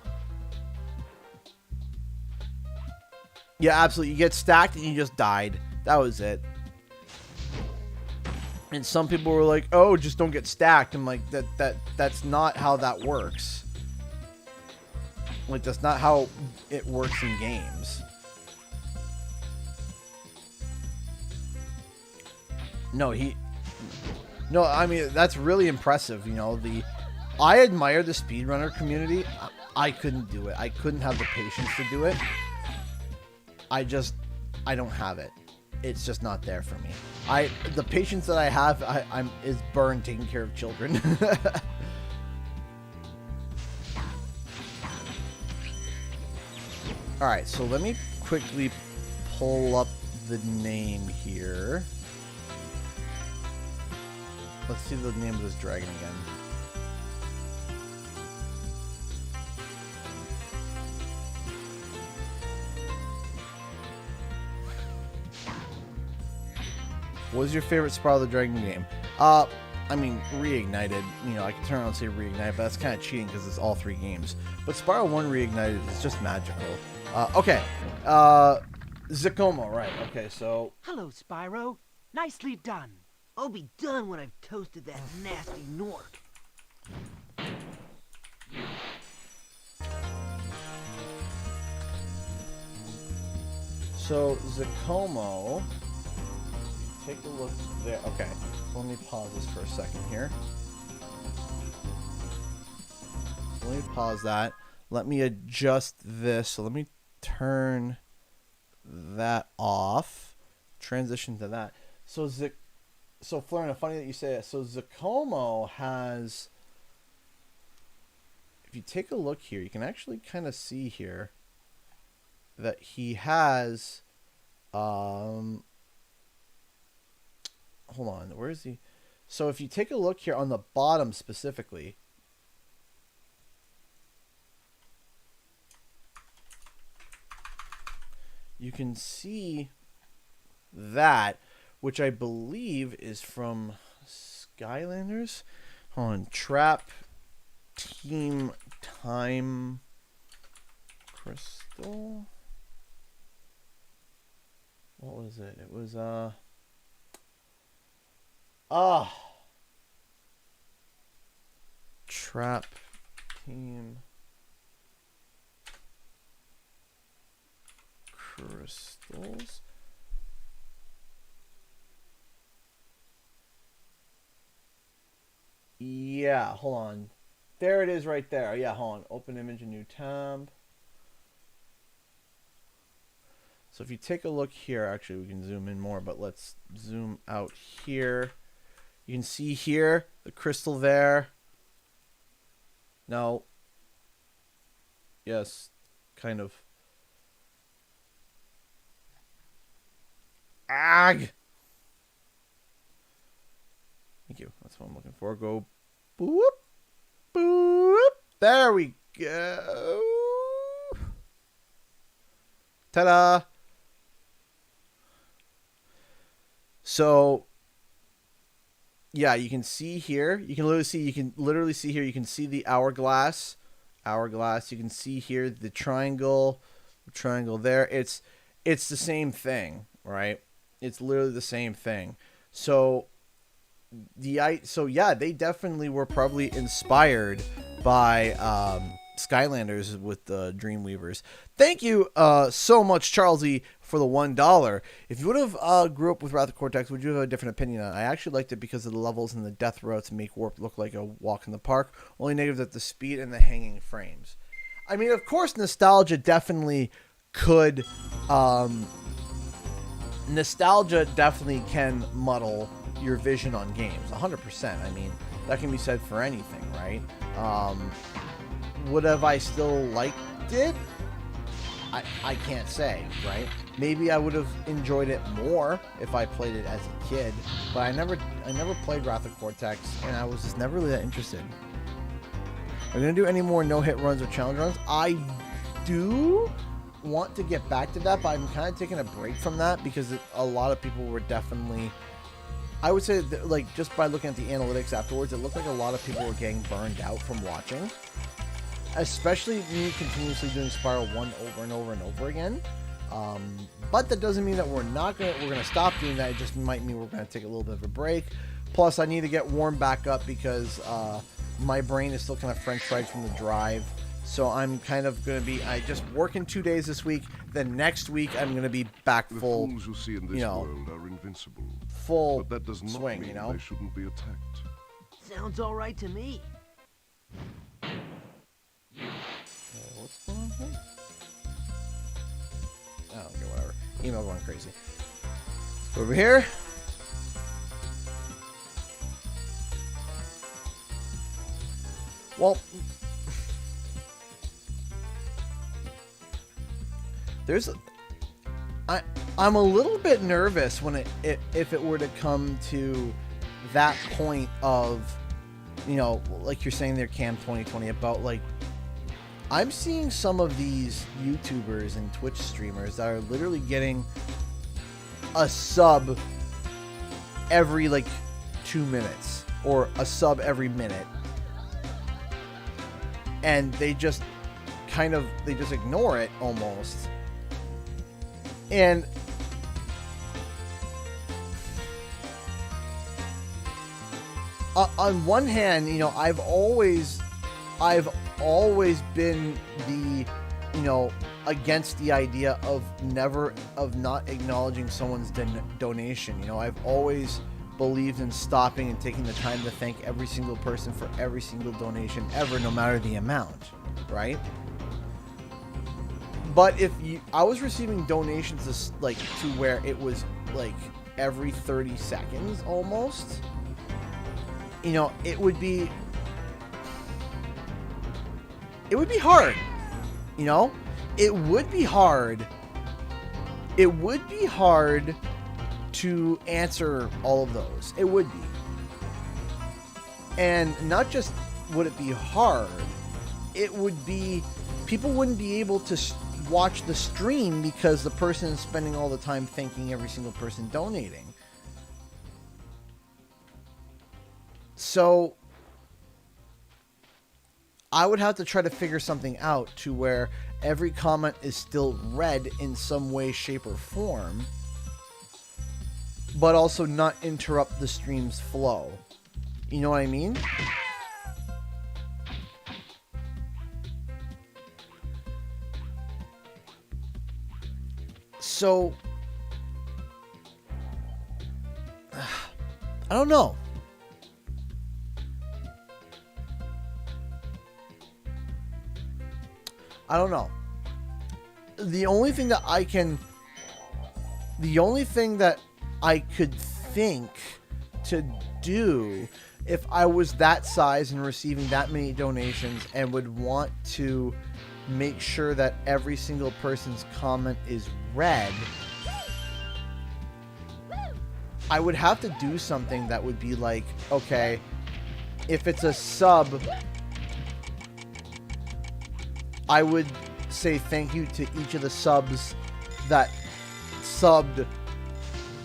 Yeah, absolutely. You get stacked and you just died. That was it. And some people were like, oh, just don't get stacked. I'm like, that's not how that works. Like, that's not how it works in games. No, I mean, that's really impressive. You know, I admire the speedrunner community. I couldn't do it. I couldn't have the patience to do it. I don't have it. It's just not there for me. The patience that I have, is burned taking care of children. All right, so let me quickly pull up the name here. Let's see the name of this dragon again. What was your favorite Spyro the Dragon game? I mean, Reignited. You know, I can turn around and say Reignited, but that's kind of cheating because it's all 3 games. But Spyro 1 Reignited is just magical. Okay. Zakomo, right. Okay, so... Hello, Spyro. Nicely done. I'll be done when I've toasted that nasty Nork. So, Zakomo... Take a look there. Okay, so let me pause this for a second here. So let me pause that. Let me adjust this. So let me turn that off. Transition to that. So Florina, funny that you say that. So Zakomo has, if you take a look here, you can actually kind of see here that he has, hold on, where is he? So if you take a look here on the bottom specifically, you can see that, which I believe is from Skylanders. Hold on, Trap Team Time Crystal. What was it? It was Trap Team Crystals. Yeah, hold on. There it is right there. Yeah, hold on. Open image, a new tab. So if you take a look here, actually we can zoom in more, but let's zoom out here. You can see here the crystal there. No. Yes, kind of. Ag! Thank you. That's what I'm looking for. Go boop, boop. There we go. Ta-da! So, yeah, you can see here. You can literally see here. You can see the hourglass. You can see here the triangle there. It's the same thing, right? It's literally the same thing. So yeah, they definitely were probably inspired by Skylanders with the Dreamweavers. Thank you so much, Charlesy, for the $1. If you would have grew up with Wrath of Cortex, would you have a different opinion on it? I actually liked it because of the levels and the death routes make Warp look like a walk in the park. Only negatives at the speed and the hanging frames. I mean, of course, nostalgia definitely could... nostalgia definitely can muddle your vision on games. 100%. I mean, that can be said for anything, right? Would have I still liked it? I can't say, right? Maybe I would have enjoyed it more if I played it as a kid, but I never played Wrath of Cortex, and I was just never really that interested. Are we gonna do any more no-hit runs or challenge runs? I do want to get back to that, but I'm kind of taking a break from that because a lot of people were definitely... I would say, that, like, just by looking at the analytics afterwards, it looked like a lot of people were getting burned out from watching. Especially me continuously doing Spyro 1 over and over and over again. But that doesn't mean that we're gonna stop doing that. It just might mean we're gonna take a little bit of a break. Plus, I need to get warmed back up because my brain is still kind of french fried from the drive. So I'm kind of gonna be just working 2 days this week. Then next week I'm gonna be back full. The fools you see in this world are invincible. Full but that does not swing, mean you know. they shouldn't be attacked. Sounds all right to me. What's going on here? Oh, okay, whatever. Email going crazy. Let's go over here. Well, I'm a little bit nervous when if it were to come to that point of, you know, like you're saying there, Cam 2020, about like, I'm seeing some of these YouTubers and Twitch streamers that are literally getting a sub every like 2 minutes or a sub every minute, and they just ignore it almost. And on one hand, you know, I've always been the, you know, against the idea of not acknowledging someone's donation. You know, I've always believed in stopping and taking the time to thank every single person for every single donation ever, no matter the amount, right? But I was receiving donations to where it was like every 30 seconds almost. You know, it would be hard. You know, it would be hard. It would be hard to answer all of those. It would be. And not just would it be hard, it would be, people wouldn't be able to watch the stream because the person is spending all the time thanking every single person donating. So I would have to try to figure something out to where every comment is still read in some way, shape, or form, but also not interrupt the stream's flow. You know what I mean? So I don't know. I don't know. The only thing that I could think to do if I was that size and receiving that many donations and would want to make sure that every single person's comment is read, I would have to do something that would be like, okay, if it's a sub, I would say thank you to each of the subs that subbed,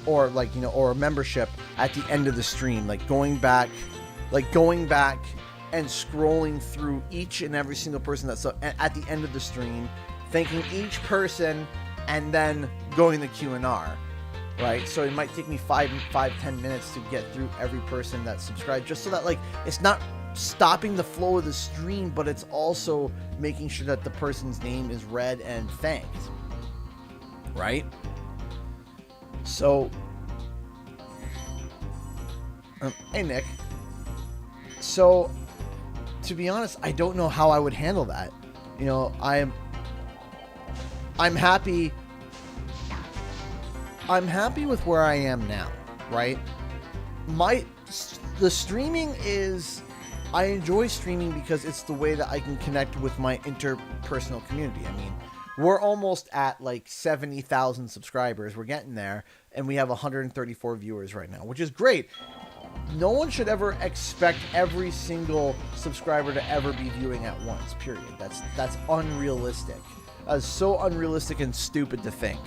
or like, you know, or a membership at the end of the stream, like going back and scrolling through each and every single person that's at the end of the stream, thanking each person, and then going to Q&R, right? So it might take me 5-10 minutes to get through every person that's subscribed, just so that, like, it's not stopping the flow of the stream, but it's also making sure that the person's name is read and thanked, right? So hey Nick. So to be honest, I don't know how I would handle that. You know, I'm happy with where I am now, right? The streaming is, I enjoy streaming because it's the way that I can connect with my interpersonal community. I mean, we're almost at like 70,000 subscribers. We're getting there, and we have 134 viewers right now, which is great. No one should ever expect every single subscriber to ever be viewing at once, period. That's unrealistic. So unrealistic and stupid to think.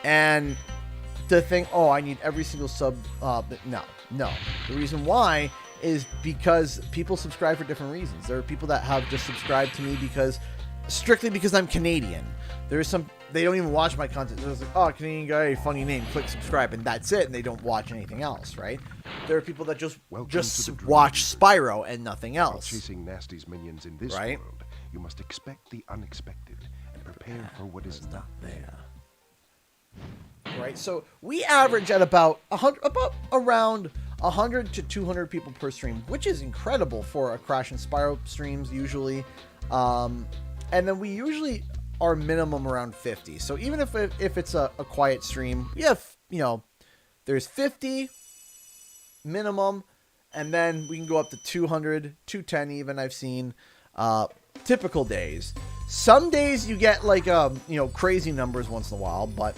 And to think, oh, I need every single sub, no. The reason why is because people subscribe for different reasons. There are people that have just subscribed to me strictly because I'm Canadian. There's some, they don't even watch my content. They're just like, oh, Canadian guy, funny name, click subscribe, and that's it, and they don't watch anything else, right? There are people that just watch Spyro and nothing else. While chasing Nasty's minions in this right? world, you must expect the unexpected and prepare for what is not there. Right, so we average at about around 100 to 200 people per stream, which is incredible for a Crash and Spyro streams usually. And then we usually are minimum around 50. So even if it's a quiet stream, we have, you know, there's 50 minimum, and then we can go up to 200, 210 even, I've seen. Typical days. Some days you get like, you know, crazy numbers once in a while, but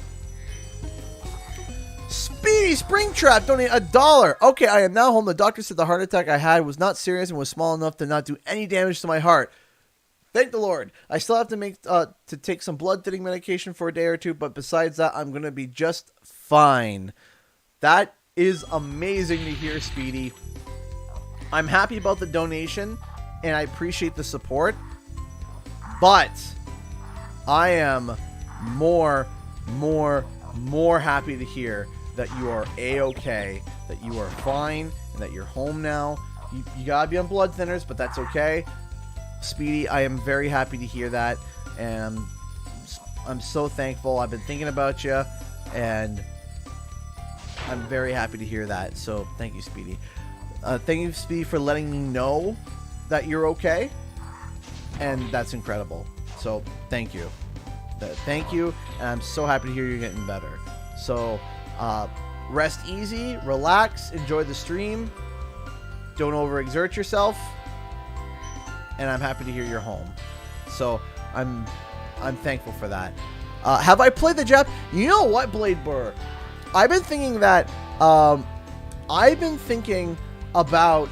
Speedy Springtrap donate $1. Okay, I am now home. The doctor said the heart attack I had was not serious and was small enough to not do any damage to my heart. Thank the Lord. I still have to take some blood thinning medication for a day or two, but besides that, I'm going to be just fine. That is amazing to hear, Speedy. I'm happy about the donation, and I appreciate the support, but I am more happy to hear that you are A-okay, that you are fine, and that you're home now. You gotta be on blood thinners, but that's okay. Speedy, I am very happy to hear that, and I'm so thankful. I've been thinking about you, and I'm very happy to hear that. So thank you, Speedy. Thank you, Speedy, for letting me know that you're okay, and that's incredible. So thank you. Thank you, and I'm so happy to hear you're getting better. So rest easy, relax, enjoy the stream, don't overexert yourself, and I'm happy to hear you're home. So I'm thankful for that. Have I played the Jap? You know what, Blade Burr? I've been thinking that I've been thinking about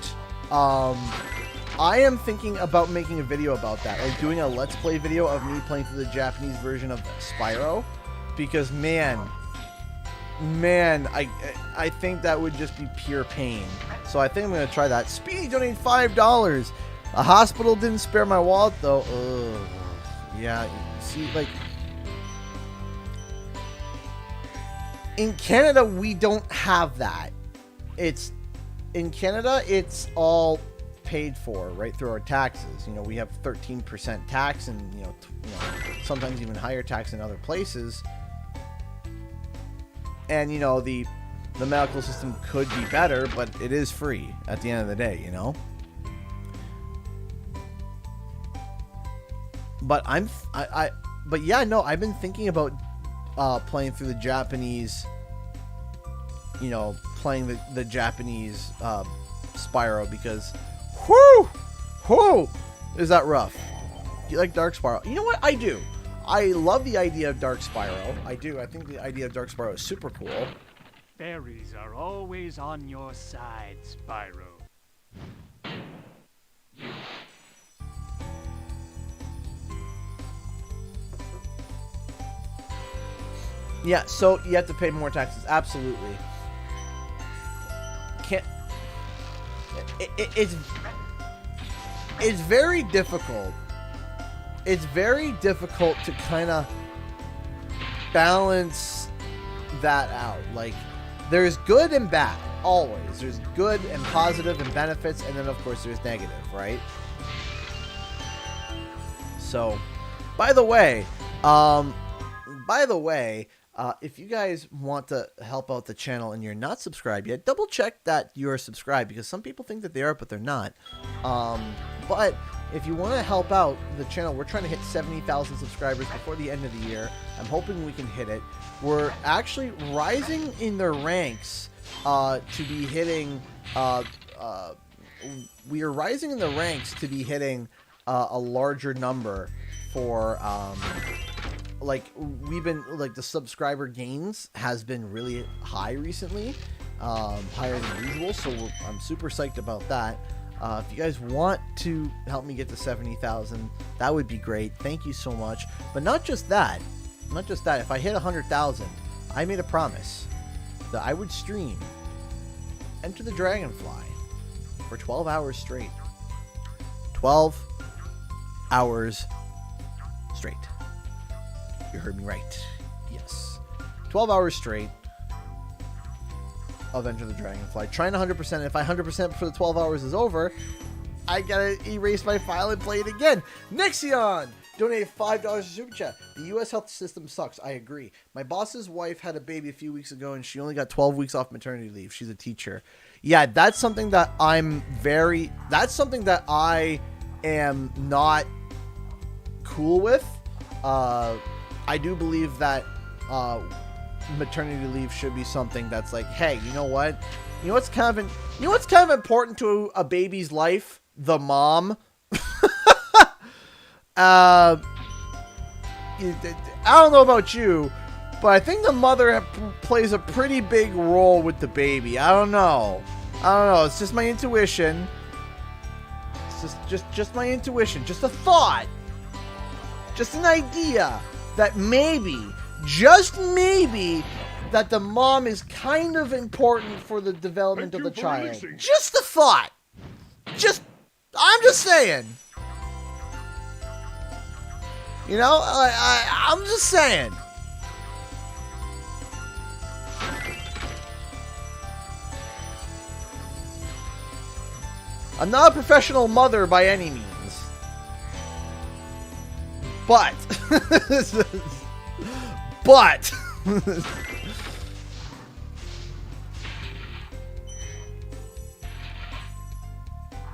I am thinking about making a video about that, like doing a Let's Play video of me playing through the Japanese version of Spyro, because man, I think that would just be pure pain. So I think I'm gonna try that. Speedy donated $5. A hospital didn't spare my wallet though. Ugh. Yeah, see, like in Canada we don't have that. In Canada it's all paid for right through our taxes. You know, we have 13% tax, and you know, sometimes even higher tax in other places. And you know, the medical system could be better, but it is free at the end of the day, you know. But but yeah, no, I've been thinking about playing through the Japanese, you know, playing the Japanese Spyro, because whoo, is that rough? Do you like Dark Spyro? You know what? I do. I love the idea of Dark Spyro. I do. I think the idea of Dark Spyro is super cool. Fairies are always on your side, Spyro. Yeah, so you have to pay more taxes. Absolutely. Can't. It's very difficult. It's very difficult to kind of balance that out. Like, there's good and bad, always. There's good and positive and benefits, and then of course there's negative, right? So, by the way, if you guys want to help out the channel and you're not subscribed yet, double check that you're subscribed, because some people think that they are, but they're not. But if you want to help out the channel, we're trying to hit 70,000 subscribers before the end of the year. I'm hoping we can hit it. We're actually rising in the ranks to be hitting. We are rising in the ranks to be hitting a larger number for. Like, we've been, like, the subscriber gains has been really high recently, higher than usual, so I'm super psyched about that. If you guys want to help me get to 70,000, that would be great. Thank you so much. But not just that, if I hit 100,000, I made a promise that I would stream Enter the Dragonfly for 12 hours straight. 12 hours straight. You heard me right. Yes. 12 hours straight of Enter the Dragonfly. Trying 100%. And if I 100% before the 12 hours is over, I gotta erase my file and play it again. Nexion donated $5 to Super Chat. The U.S. health system sucks. I agree. My boss's wife had a baby a few weeks ago, and she only got 12 weeks off maternity leave. She's a teacher. Yeah, that's something that that's something that I am not cool with. I do believe that maternity leave should be something that's like, hey, you know what? You know what's kind of important to a baby's life? The mom. I don't know about you, but I think the mother plays a pretty big role with the baby. I don't know. It's just my intuition. It's just my intuition. Just a thought. Just an idea. That maybe, just maybe, that the mom is kind of important for the development of the child. Just a thought. I'm just saying. You know, I'm just saying. I'm not a professional mother by any means. But boop.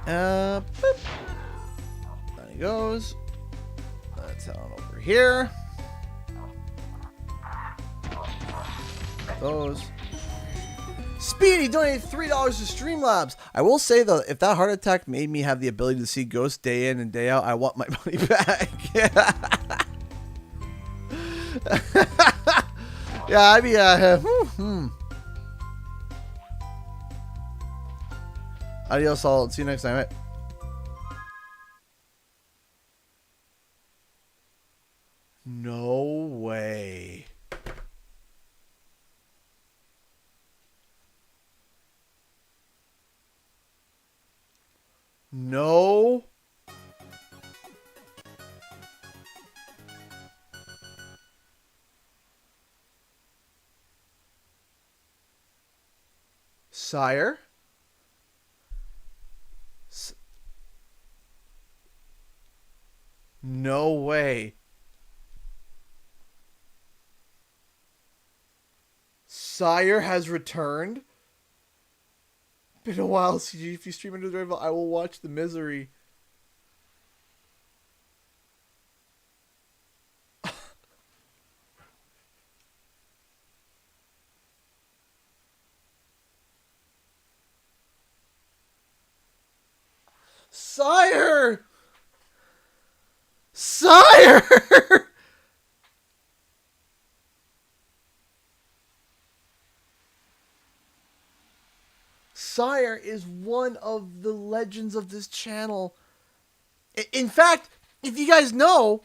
There he goes. Let's head on over here. Those. Speedy donated $3 to Streamlabs. I will say though, if that heart attack made me have the ability to see ghosts day in and day out, I want my money back. Yeah, I'd be Adios all. See you next time. No way. No. Sire? No way. Sire has returned? Been a while, CG. If you stream into the rival, I will watch the misery. Sire! Sire! Sire is one of the legends of this channel. In fact, if you guys know,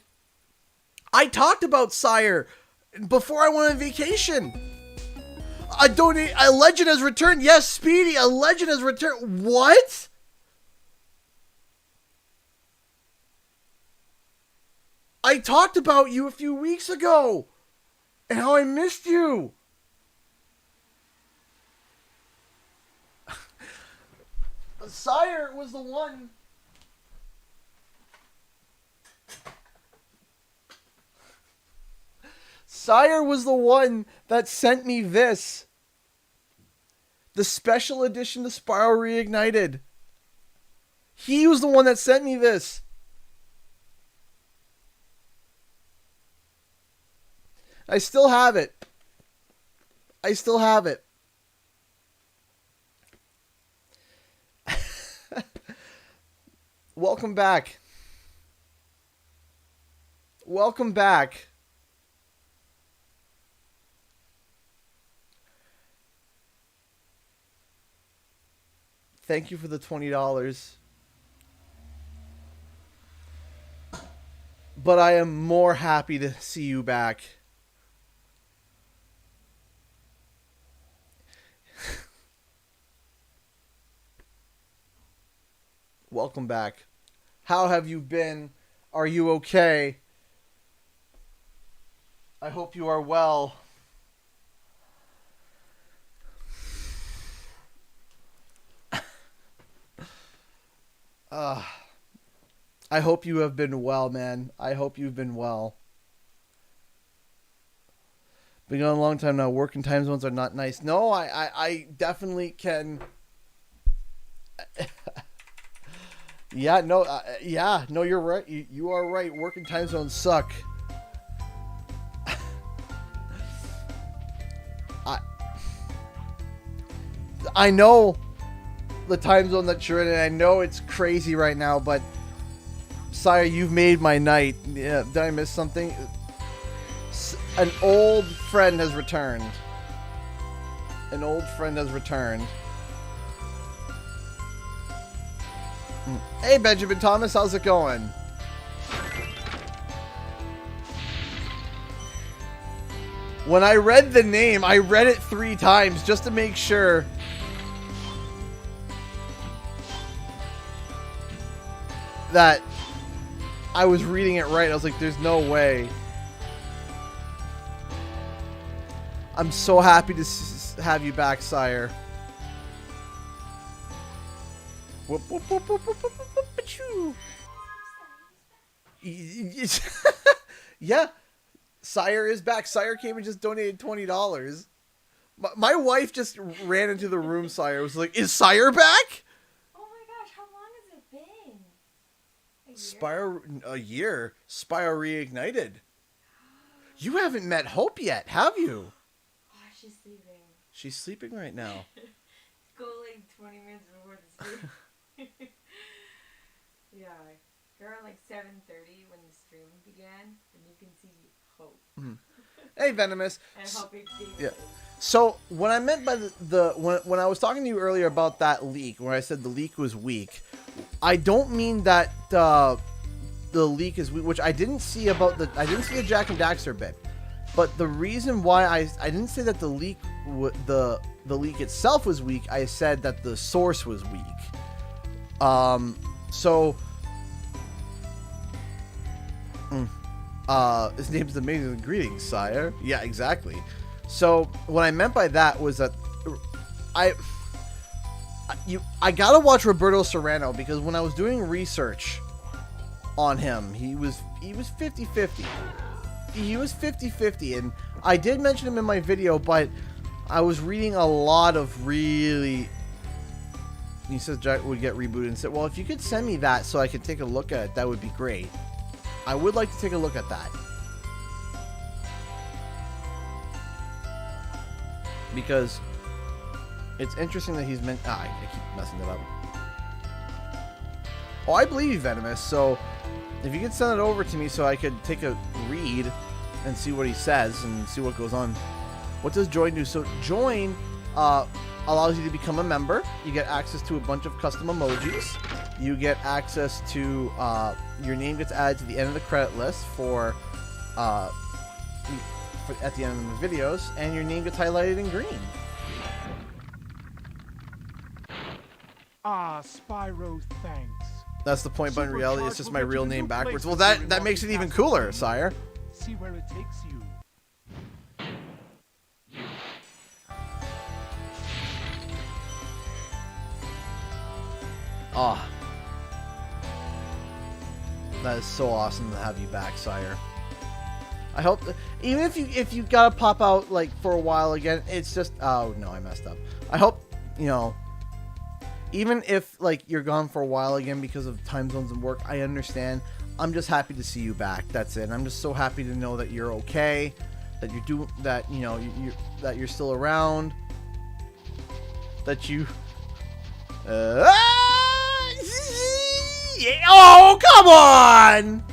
I talked about Sire before I went on vacation. A legend has returned. Yes, Speedy, a legend has returned. What? I talked about you a few weeks ago and how I missed you. Sire was the one. Sire was the one that sent me this. The special edition to Spyro Reignited. He was the one that sent me this. I still have it. I still have it. Welcome back. Welcome back. Thank you for the $20. But I am more happy to see you back. Welcome back. How have you been? Are you okay? I hope you are well. I hope you have been well, man. I hope you've been well. Been gone a long time now. Working time zones are not nice. No, I definitely can. Yeah, no, no, you're right. You are right. Working time zones suck. I know the time zone that you're in, and I know it's crazy right now, but Sire, you've made my night. Yeah, did I miss something? An old friend has returned. An old friend has returned. Hey, Benjamin Thomas, how's it going? When I read the name, I read it 3 times just to make sure. That I was reading it right. I was like, there's no way. I'm so happy to have you back, Sire. Whoop, whoop, whoop, whoop, whoop, whoop, whoop, achoo. Yeah, Sire is back. Sire came and just donated $20. My wife just ran into the room. Sire was like, "Is Sire back?" Oh my gosh, how long has it been? A year. Spyro Reignited. You haven't met Hope yet, have you? Oh, she's sleeping. She's sleeping right now. Go like 20 minutes before the stream. Yeah, around like 7:30 when the stream began, and you can see Hope. Hey, Venomous. And how big David Yeah. is. So what I meant by when I was talking to you earlier about that leak, where I said the leak was weak, I don't mean that the leak is weak, which I didn't see the Jack and Daxter bit. But the reason why I didn't say that the leak the leak itself was weak, I said that the source was weak. His name's Amazing. Greetings, sire. Yeah, exactly. So what I meant by that was that I gotta watch Roberto Serrano, because when I was doing research on him, he was 50-50. He was 50-50, and I did mention him in my video, but I was reading a lot of really... He says Jack would get rebooted, and said, well, if you could send me that so I could take a look at it, that would be great. I would like to take a look at that. Because it's interesting that he's meant... I keep messing it up. Oh, I believe you, Venomous, so if you could send it over to me so I could take a read and see what he says and see what goes on. What does join do? So join allows you to become a member. You get access to a bunch of custom emojis. You get access to your name gets added to the end of the credit list for at the end of the videos, and your name gets highlighted in green. Ah, Spyro, thanks. That's the point, but in reality, it's just my real name backwards. Well, that makes it even cooler, sire. See where it takes you. Ah, that is so awesome to have you back, sire. I hope that, even if you gotta pop out like for a while again, it's just, oh no, I messed up. I hope, you know, even if like you're gone for a while again because of time zones and work, I understand. I'm just happy to see you back. That's it. I'm just so happy to know that you're okay, that you're doing that. You know, that you're still around. That you. Oh, come on!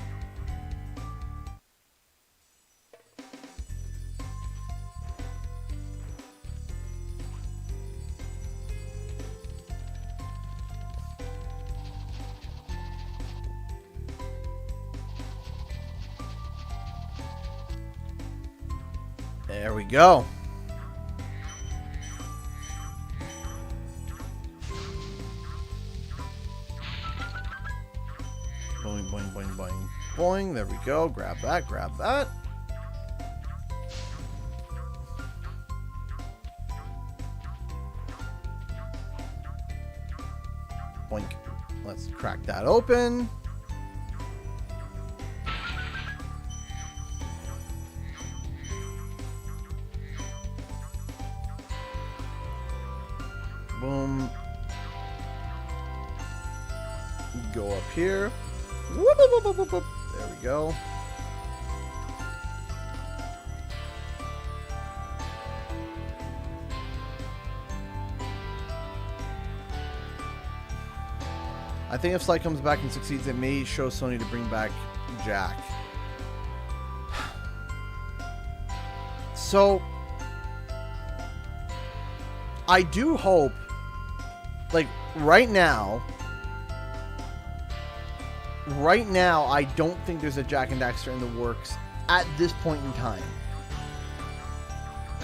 There we go. Boing, boing, boing, boing, boing. There we go. Grab that, grab that. Boink. Let's crack that open. Boom. Go up here. Whoop, whoop, whoop, whoop, whoop. There we go. I think if Sly comes back and succeeds, it may show Sony to bring back Jack. So, I do hope, like, right now, I don't think there's a Jack and Daxter in the works at this point in time.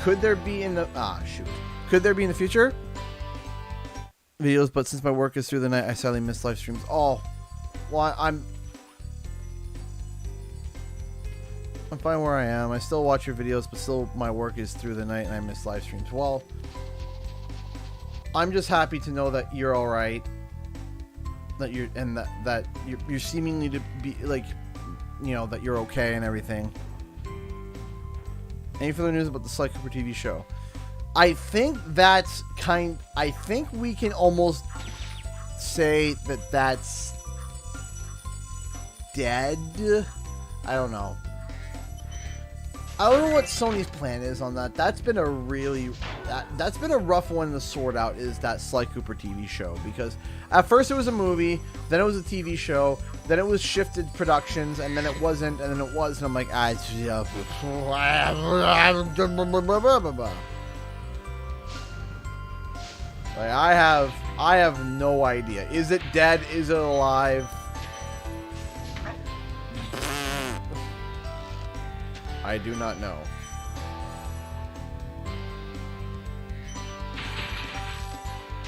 Could there be in the... Could there be in the future? Videos, but since my work is through the night, I sadly miss live streams. Oh, well, I'm fine where I am. I still watch your videos, but still my work is through the night and I miss live streams. Well, I'm just happy to know that you're all right. That you're and that you're seemingly to be like, you know, that you're okay and everything. Any further news about the Sly Cooper TV show? I think that's I think we can almost say that that's dead. I don't know. I don't know what Sony's plan is on that. That's been a really... That's been a rough one to sort out, is that Sly Cooper TV show. Because at first it was a movie, then it was a TV show, then it was shifted productions, and then it wasn't, and then it was, and I'm like, Like, I have no idea. Is it dead? Is it alive? I do not know.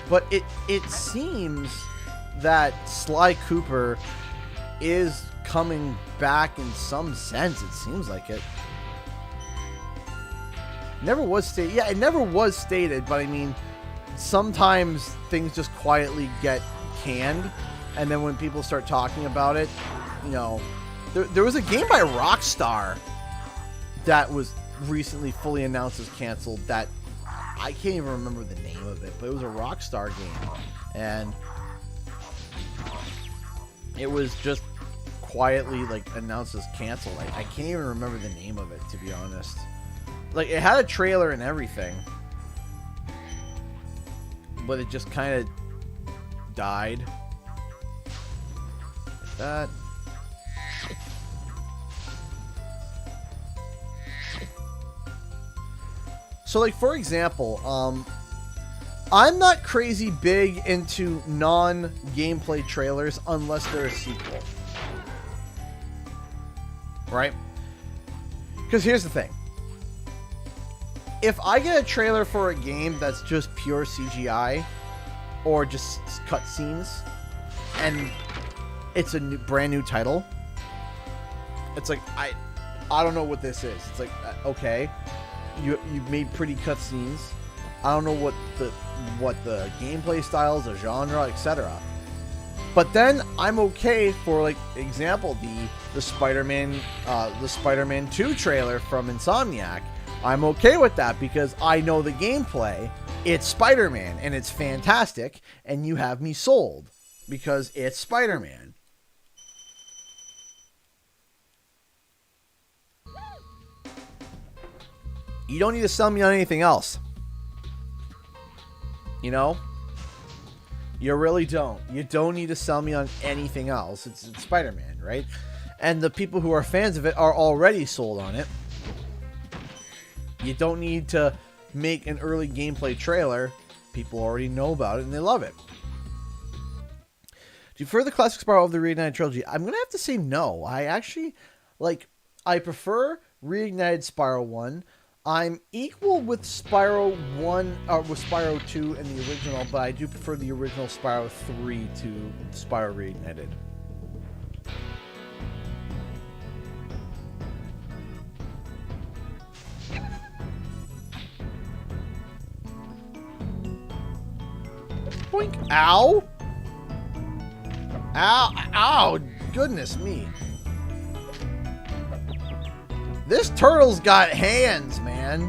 But it seems that Sly Cooper is coming back in some sense. It seems like it. Never was stated. Yeah, it never was stated, but I mean, sometimes things just quietly get canned, and then when people start talking about it, you know, there was a game by Rockstar that was recently fully announced as canceled that I can't even remember the name of it, but it was a Rockstar game, and it was just quietly like announced as canceled. I can't even remember the name of it, to be honest. Like, it had a trailer and everything, but it just kind of died. Like that. So, like, for example, I'm not crazy big into non-gameplay trailers unless they're a sequel. Right? Because here's the thing. If I get a trailer for a game that's just pure CGI or just cutscenes and it's a brand new title, it's like, I don't know what this is. It's like, okay, you've made pretty cutscenes. I don't know what the gameplay style is, the genre, etc. But then I'm okay for, like, example, the Spider-Man 2 trailer from Insomniac. I'm okay with that because I know the gameplay. It's Spider-Man and it's fantastic, and you have me sold because it's Spider-Man. You don't need to sell me on anything else. You know? You really don't. You don't need to sell me on anything else. It's Spider-Man, right? And the people who are fans of it are already sold on it. You don't need to make an early gameplay trailer. People already know about it and they love it. Do you prefer the classic Spyro of the Reignited trilogy? I'm going to have to say no. I actually, I prefer Reignited Spyro 1. I'm equal with Spyro 1, or with Spyro 2 and the original, but I do prefer the original Spyro 3 to Spyro Reignited. Boink. Ow! Ow! Ow! Goodness me. This turtle's got hands, man.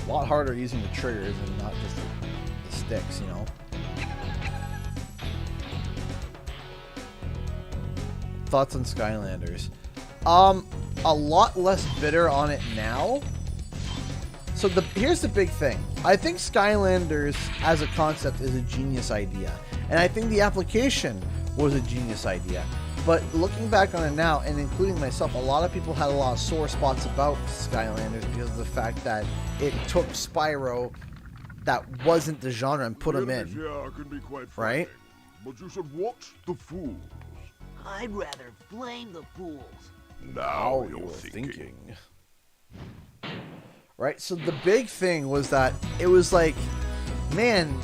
A lot harder using the triggers and not just the sticks, you know. Thoughts on Skylanders? A lot less bitter on it now. So here's the big thing. I think Skylanders as a concept is a genius idea. And I think the application was a genius idea. But looking back on it now, and including myself, a lot of people had a lot of sore spots about Skylanders because of the fact that it took Spyro that wasn't the genre and put him in. Can be quite right? But you should watch the fools. I'd rather blame the fools. Now you're thinking. Right? So the big thing was that it was like, man,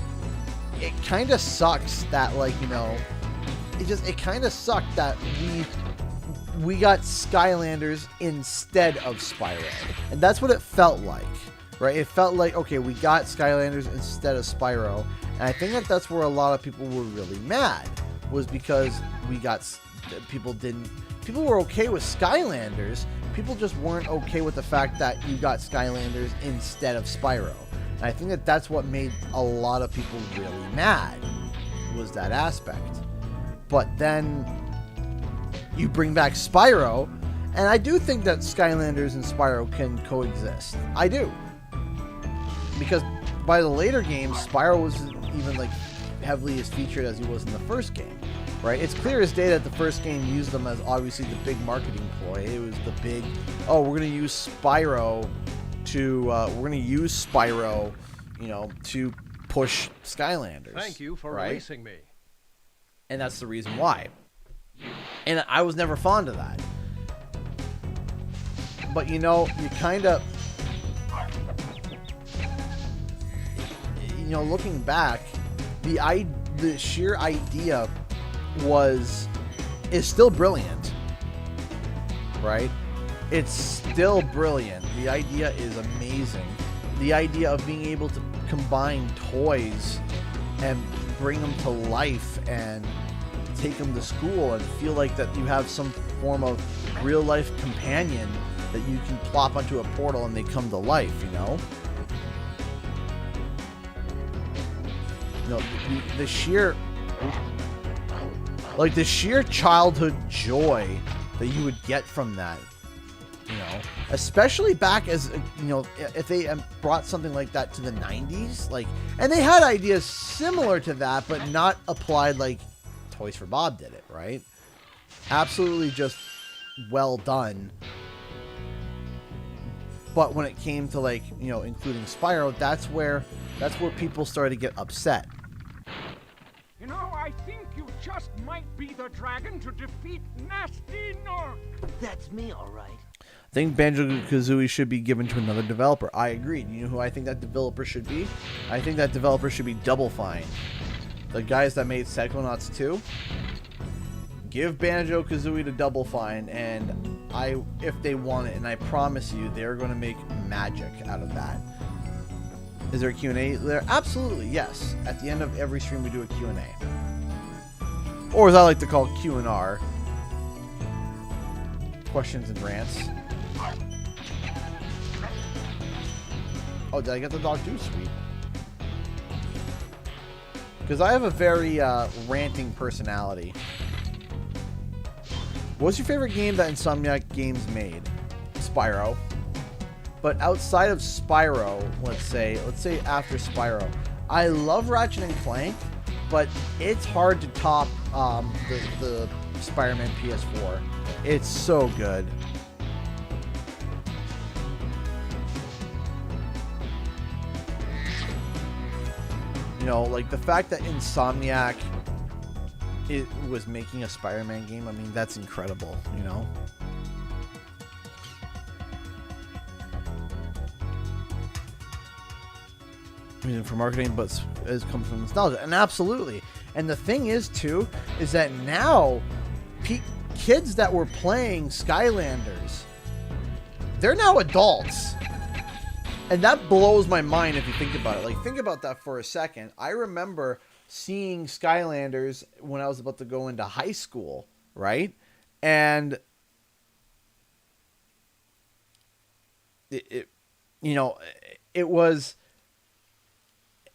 it kind of sucks that, like, you know, it kind of sucked that we got Skylanders instead of Spyro. And that's what it felt like, right? It felt like, okay, we got Skylanders instead of Spyro. And I think that that's where a lot of people were really mad, was because people were okay with Skylanders. People just weren't okay with the fact that you got Skylanders instead of Spyro. And I think that that's what made a lot of people really mad, was that aspect. But then you bring back Spyro, and I do think that Skylanders and Spyro can coexist. I do. Because by the later games, Spyro wasn't even like heavily as featured as he was in the first game. Right? It's clear as day that the first game used them as obviously the big marketing ploy. It was the big, oh, we're going to use Spyro to use Spyro, you know, to push Skylanders. Thank you for right? releasing me. And that's the reason why. And I was never fond of that. But you know, you kind of, you know, looking back, the sheer idea is still brilliant, right? It's still brilliant. The idea is amazing. The idea of being able to combine toys and bring them to life and take them to school and feel like that you have some form of real life companion that you can plop onto a portal and they come to life, you know? You know, the sheer, like the sheer childhood joy that you would get from that, you know, especially back as, you know, if they brought something like that to the 90s, like, and they had ideas similar to that, but not applied like Toys for Bob did it, right? Absolutely just well done. But when it came to, like, you know, including Spyro, that's where people started to get upset. You know, I think you just might be the dragon to defeat Nasty Nork. That's me, all right. I think Banjo-Kazooie should be given to another developer. I agree. You know who I think that developer should be? I think that developer should be Double Fine. The guys that made Psychonauts 2. Give Banjo-Kazooie to Double Fine, and if they want it, and I promise you, they're going to make magic out of that. Is there a Q&A there? Absolutely, yes. At the end of every stream, we do a Q&A. Or as I like to call Q&R. Questions and rants. Oh, did I get the dog too? Sweet. Because I have a very ranting personality. What's your favorite game that Insomniac Games made? Spyro. But outside of Spyro, let's say after Spyro, I love Ratchet and Clank, but it's hard to top the Spider-Man PS4. It's so good. You know, like the fact that Insomniac was making a Spider-Man game, I mean, that's incredible, you know? I mean, for marketing, but it comes from nostalgia. And absolutely. And the thing is, too, is that now kids that were playing Skylanders, they're now adults. And that blows my mind if you think about it. Like, think about that for a second. I remember seeing Skylanders when I was about to go into high school, right? And it you know, it was,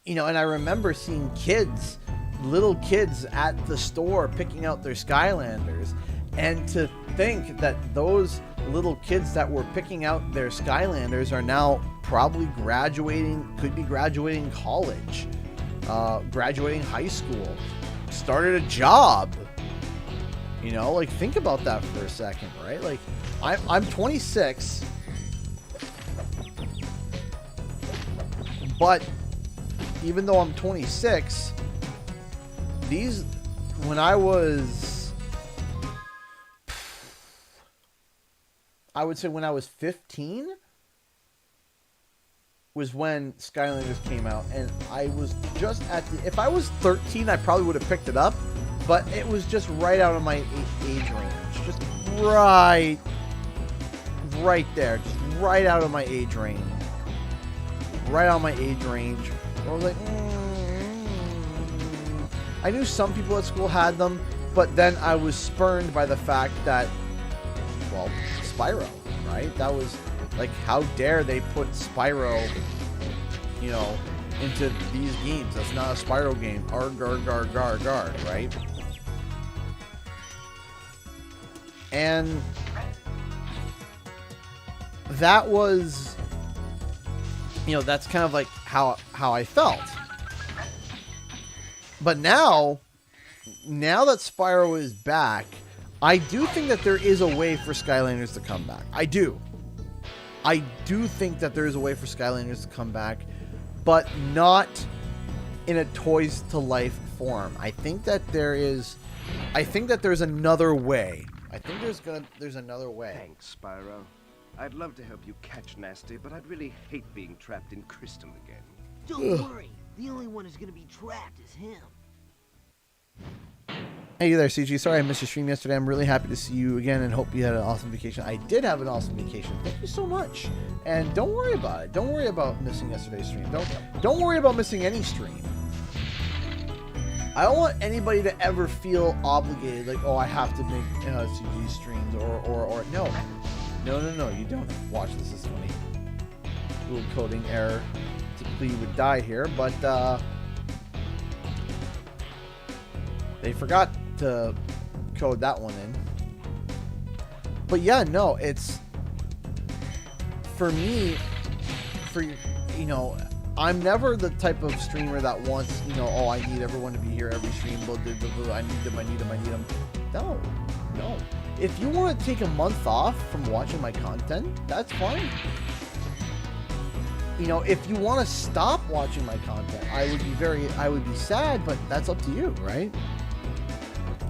you know, and I remember seeing little kids at the store picking out their Skylanders. And to think that those little kids that were picking out their Skylanders are now probably could be graduating college, graduating high school, started a job. You know, like, think about that for a second, right? Like, I'm 26, but even though I'm 26, when I would say when I was 15 was when Skylanders came out, and I was just if I was 13, I probably would have picked it up, but it was just right out of my age range, just right there, just right out of my age range, I was like, I knew some people at school had them, but then I was spurned by the fact that, well, Spyro, right? That was like, how dare they put Spyro, you know, into these games? That's not a Spyro game. Arg, right? And that was, you know, that's kind of like how I felt. But now that Spyro is back, I do think that there is a way for Skylanders to come back. I do. I do think that there is a way for Skylanders to come back, but not in a Toys to Life form. I think that there's another way. I think there's another way. Thanks, Spyro. I'd love to help you catch Nasty, but I'd really hate being trapped in Crystal again. Don't worry. The only one who's gonna be trapped is him. Hey there, CG. Sorry I missed your stream yesterday. I'm really happy to see you again and hope you had an awesome vacation. I did have an awesome vacation. Thank you so much. And don't worry about it. Don't worry about missing yesterday's stream. Don't worry about missing any stream. I don't want anybody to ever feel obligated, like, oh, I have to make CG streams or no. No, you don't. Watch, this is funny. Little coding error. Typically you would die here, but they forgot to code that one in. But yeah, no, it's for me, I'm never the type of streamer that wants, oh, I need everyone to be here every stream, blah, blah, blah, blah, I need them. No. If you want to take a month off from watching my content, that's fine. If you want to stop watching my content, I would be sad, but that's up to you, right?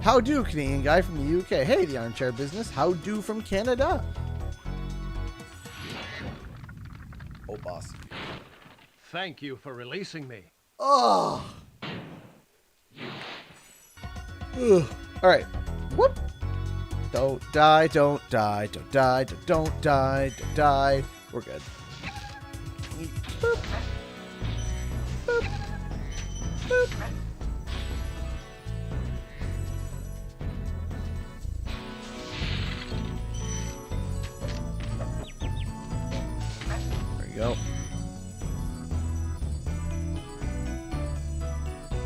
How do, Canadian guy from the UK? Hey, the armchair business. How do from Canada? Oh, boss. Thank you for releasing me. Oh. Ugh. All right. Whoop. Don't die. Don't die. Don't die. Don't die. Don't die. We're good. Boop. Boop. Boop. There you go.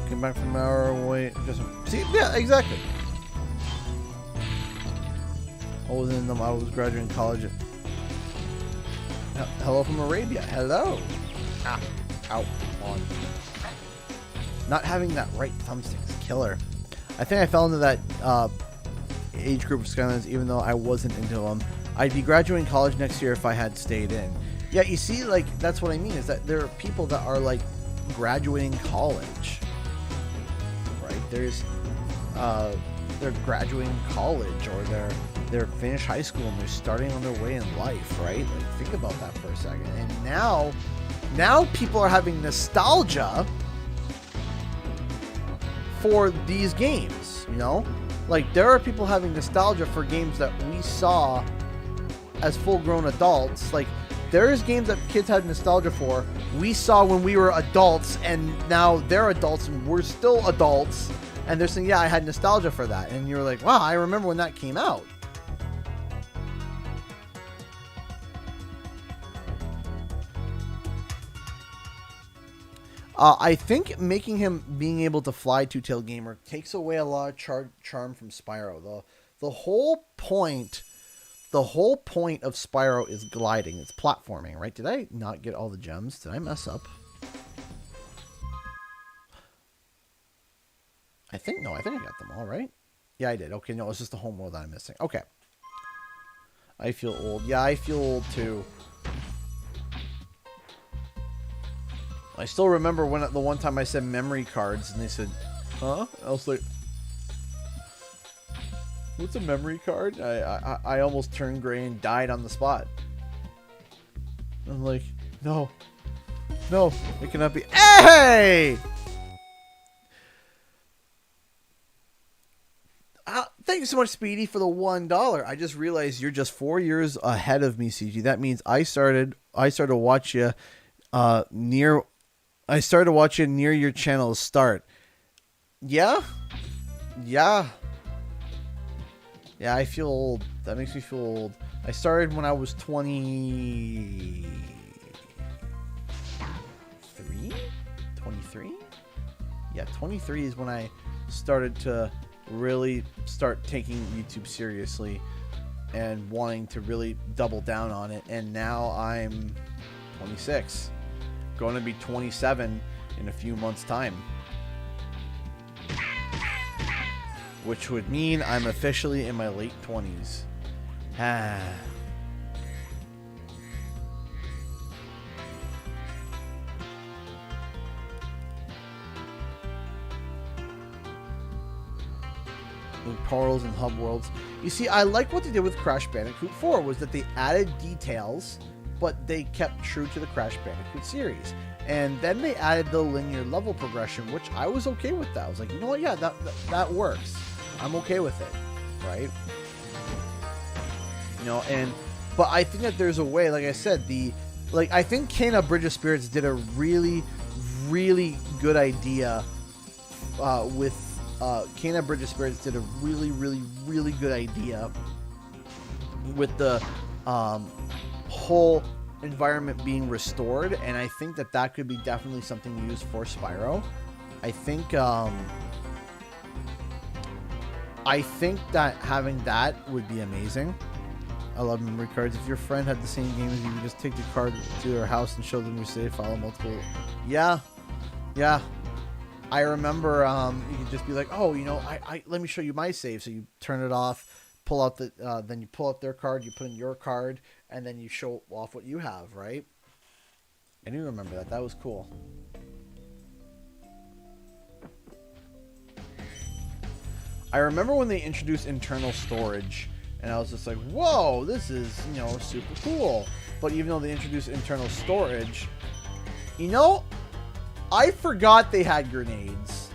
Came back from an hour away. Just see, yeah, exactly. I was in them. I was graduating college. Hello from Arabia. Hello. Ah, out on. Not having that right thumbstick is killer. I think I fell into that age group of Skylanders, even though I wasn't into them. I'd be graduating college next year if I had stayed in. Yeah, you see, like, that's what I mean, is that there are people that are, like, graduating college. Right? There's, they're graduating college, or they're finished high school and they're starting on their way in life, right? Like, think about that for a second. And now people are having nostalgia for these games, Like, there are people having nostalgia for games that we saw as full-grown adults. Like, there's games that kids had nostalgia for we saw when we were adults, and now they're adults and we're still adults, and they're saying, yeah, I had nostalgia for that. And you're like, wow, I remember when that came out. I think making him being able to fly Two-Tail Gamer takes away a lot of charm from Spyro. The whole point of Spyro is gliding. It's platforming, right? Did I not get all the gems? Did I mess up? I think I got them all, right? Yeah, I did. Okay, no, it's just the home world that I'm missing. Okay. I feel old. Yeah, I feel old too. I still remember when the one time I said memory cards and they said, huh? I was like, what's a memory card? I almost turned gray and died on the spot. I'm like, no, it cannot be. Hey! Thank you so much, Speedy, for the $1. I just realized you're just 4 years ahead of me, CG. That means I started to watch you near your channel's start. Yeah, I feel old. That makes me feel old. I started when I was 23? 23? Yeah, 23 is when I started to really start taking YouTube seriously and wanting to really double down on it. And now I'm 26. Going to be 27 in a few months' time. Which would mean I'm officially in my late 20s. portals and hub worlds. You see, I like what they did with Crash Bandicoot 4 was that they added details, but they kept true to the Crash Bandicoot series. And then they added the linear level progression, which I was okay with that. I was like, you know what? Yeah, that works. I'm okay with it, right? You know, but I think that there's a way, like I said, I think Kena Bridge of Spirits did a really, really good idea with Kena Bridge of Spirits did a really, really, really good idea with the whole environment being restored, and I think that could be definitely something used for Spyro. I think that having that would be amazing. I love memory cards. If your friend had the same game as you, you just take the card to their house and show them your save file multiple. Yeah. I remember you could just be like, oh, you know, let me show you my save. So you turn it off, pull out then you pull out their card, you put in your card, and then you show off what you have, right? I do remember that. That was cool. I remember when they introduced internal storage, and I was just like, whoa, this is, you know, super cool. But even though they introduced internal storage, you know, I forgot they had grenades.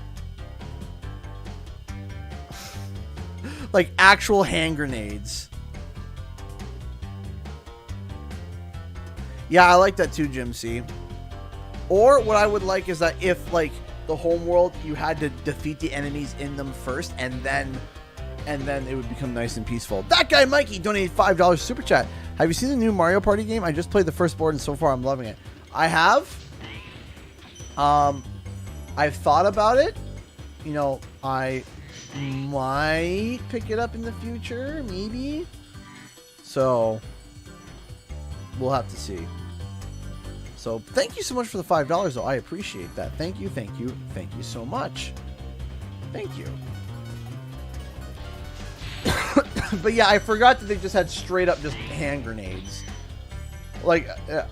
Like actual hand grenades. Yeah, I like that too, Jim C. Or what I would like is that if, like, the home world, you had to defeat the enemies in them first, and then it would become nice and peaceful. That guy Mikey donated $5 super chat. Have you seen the new Mario Party game? I just played the first board, and so far I'm loving it. I have. I've thought about it. You know, I might pick it up in the future, maybe. So we'll have to see. So thank you so much for the $5, though. I appreciate that. Thank you so much. Thank you. But yeah, I forgot that they just had straight up just hand grenades. Like, it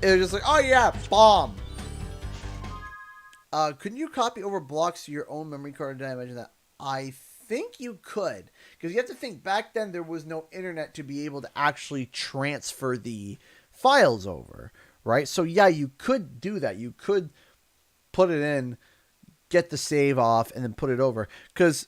was just like, oh yeah, bomb. Couldn't you copy over blocks to your own memory card? Did I imagine that? I think you could. Because you have to think, back then there was no internet to be able to actually transfer the files over. Right? So yeah, you could do that. You could put it in, get the save off, and then put it over. Because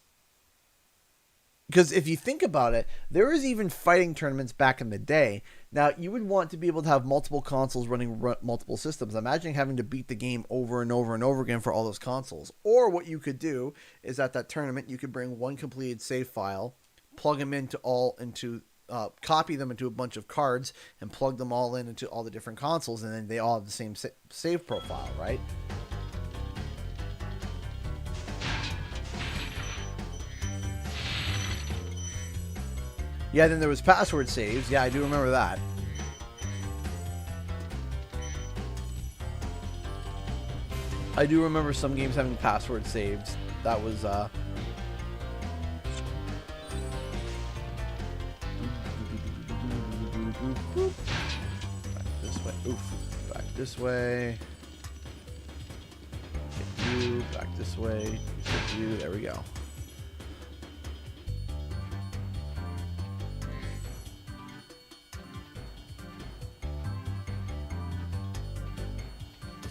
if you think about it, there was even fighting tournaments back in the day. Now, you would want to be able to have multiple consoles running multiple systems. Imagine having to beat the game over and over and over again for all those consoles. Or what you could do is at that tournament, you could bring one completed save file, plug them copy them into a bunch of cards, and plug them all into all the different consoles, and then they all have the same save profile, right? Yeah, then there was password saves. Yeah, I do remember that. I do remember some games having password saves. That was, back this way. Oof. Back this way. Get you. Back this way. Get you. There we go.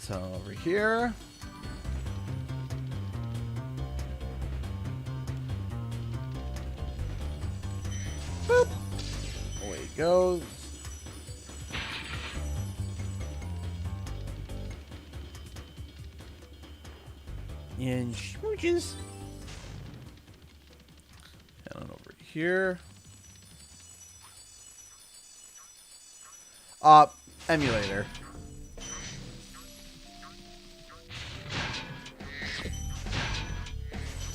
So over here. Boop. Away it goes. And smooches. And on over here. Emulator.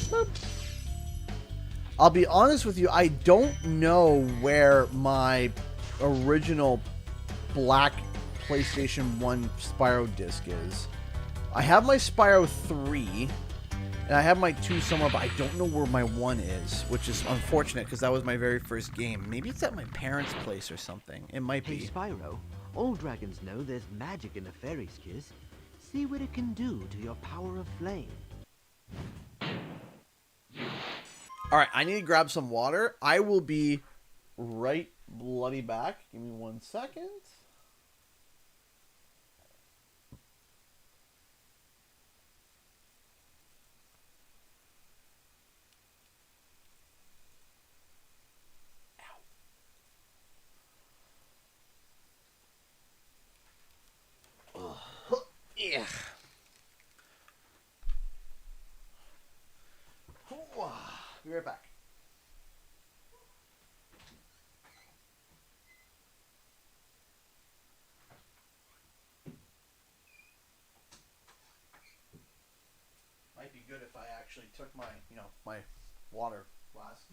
Boop. I'll be honest with you, I don't know where my original black PlayStation 1 Spyro disc is. I have my Spyro 3, and I have my 2 somewhere, but I don't know where my 1 is, which is unfortunate because that was my very first game. Maybe it's at my parents' place or something. It might be. Hey, Spyro, all dragons know there's magic in a fairy's kiss. See what it can do to your power of flame. All right, I need to grab some water. I will be right bloody back. Give me 1 second. Yeah. Be right back. Might be good if I actually took my, my water glass.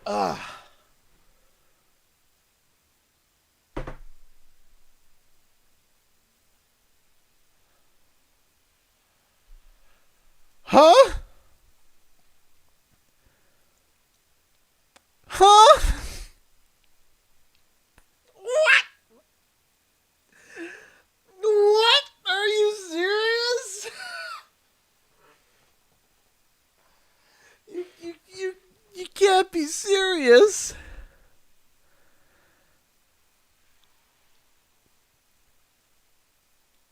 Huh? Huh? What? What? Are you serious? You can't be serious.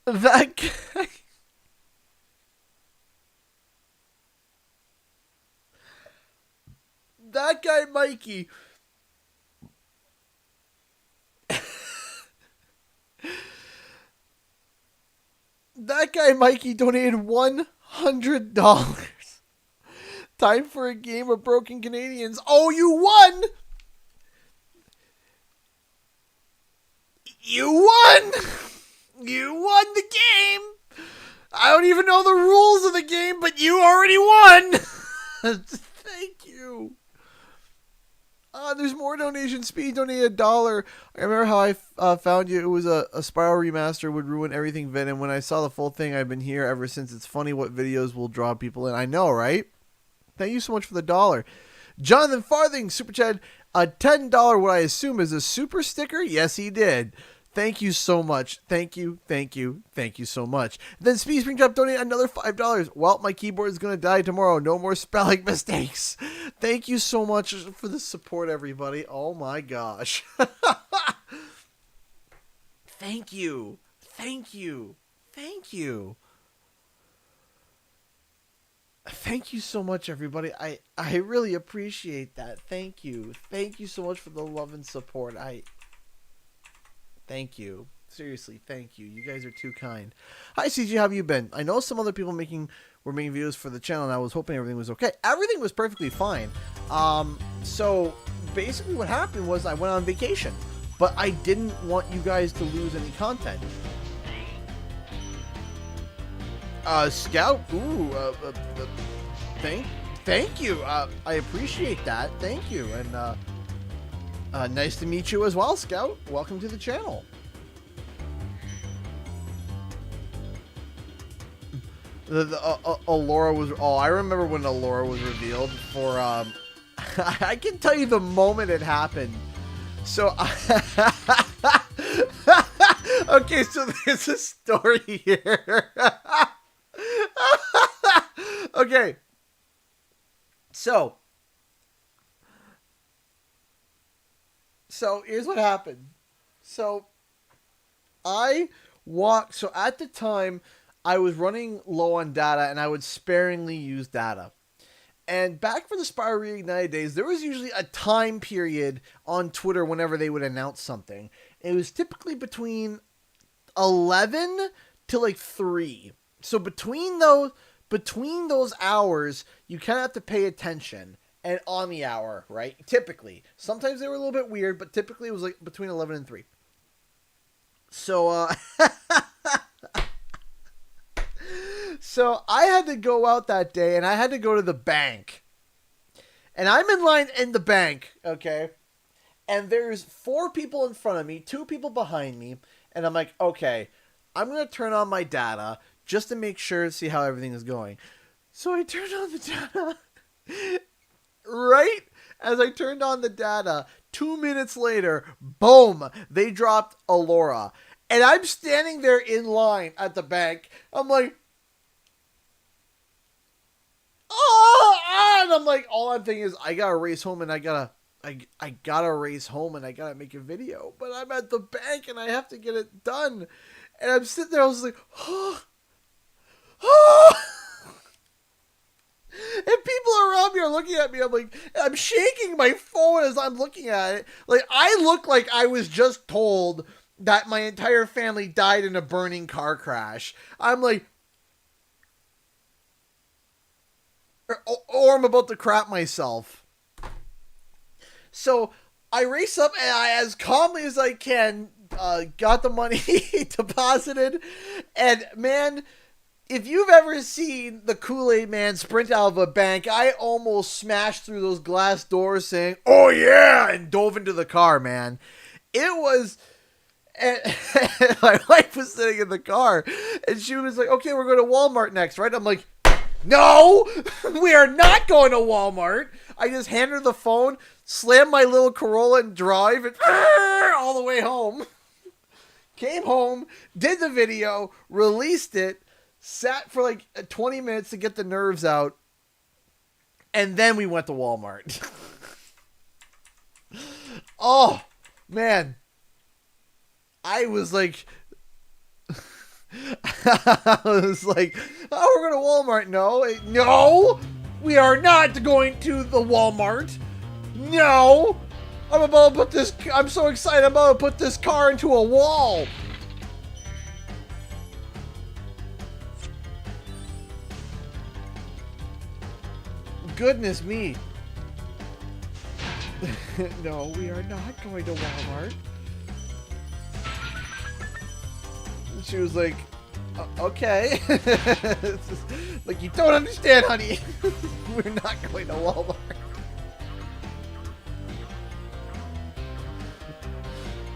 That guy. That guy, Mikey. That guy, Mikey, donated $100. Time for a game of Broken Canadians. Oh, you won! You won! You won the game! I don't even know the rules of the game, but you already won! Thank you. There's more donations. Speed donated $1. I remember how I found you. It was a Spyro remaster would ruin everything Vid, and when I saw the full thing, I've been here ever since. It's funny what videos will draw people in. I know, right? Thank you so much for the $1. Jonathan Farthing, Super Chat, a $10, what I assume is a super sticker? Yes, he did. Thank you so much. Thank you, thank you, thank you so much. Then Speed Springtrap donated another $5. Well, my keyboard is going to die tomorrow. No more spelling mistakes. Thank you so much for the support, everybody. Oh my gosh. Thank you. Thank you. Thank you. Thank you so much, everybody. I really appreciate that. Thank you. Thank you so much for the love and support. Thank you. Seriously, thank you. You guys are too kind. Hi, CG. How have you been? I know some other people were making videos for the channel, and I was hoping everything was okay. Everything was perfectly fine. So basically what happened was I went on vacation, but I didn't want you guys to lose any content. Scout. Ooh. Thank you. I appreciate that. Thank you. And nice to meet you as well, Scout. Welcome to the channel. Allura was. Oh, I remember when Allura was revealed for. I can tell you the moment it happened. So. Okay, so there's a story here. Okay. So here's what happened. So at the time I was running low on data and I would sparingly use data. And back for the Spyro Reignited days, there was usually a time period on Twitter whenever they would announce something. It was typically between 11 to like 3. So between those hours, you kind of have to pay attention. And on the hour, right? Typically. Sometimes they were a little bit weird, but typically it was like between 11 and 3. So, so I had to go out that day, and I had to go to the bank. And I'm in line in the bank, okay? And there's 4 people in front of me, 2 people behind me, and I'm like, okay, I'm going to turn on my data just to make sure to see how everything is going. So I turned on the data. Right as I turned on the data, 2 minutes later, boom, they dropped Allura. And I'm standing there in line at the bank. I'm like, and I'm like, all I'm thinking is I gotta race home and I gotta race home and I gotta make a video. But I'm at the bank and I have to get it done. And I'm sitting there, I was like, and people around me are looking at me. I'm like, I'm shaking my phone as I'm looking at it. Like, I look like I was just told that my entire family died in a burning car crash. I'm like, or I'm about to crap myself. So I race up and I, as calmly as I can, got the money deposited. And man, if you've ever seen the Kool-Aid Man sprint out of a bank, I almost smashed through those glass doors saying, "Oh yeah," and dove into the car, man. It was, and my wife was sitting in the car and she was like, "Okay, we're going to Walmart next, right?" I'm like, "No, we are not going to Walmart." I just handed her the phone, slammed my little Corolla and drive and all the way home. Came home, did the video, released it, sat for like 20 minutes to get the nerves out, and then we went to Walmart. Oh, man. I was like... I was like, "Oh, we're going to Walmart." No, we are not going to the Walmart. No. I'm so excited. I'm about to put this car into a wall. Goodness me. No, we are not going to Walmart. She was like, "Okay." It's just, like, you don't understand, honey. We're not going to Walmart.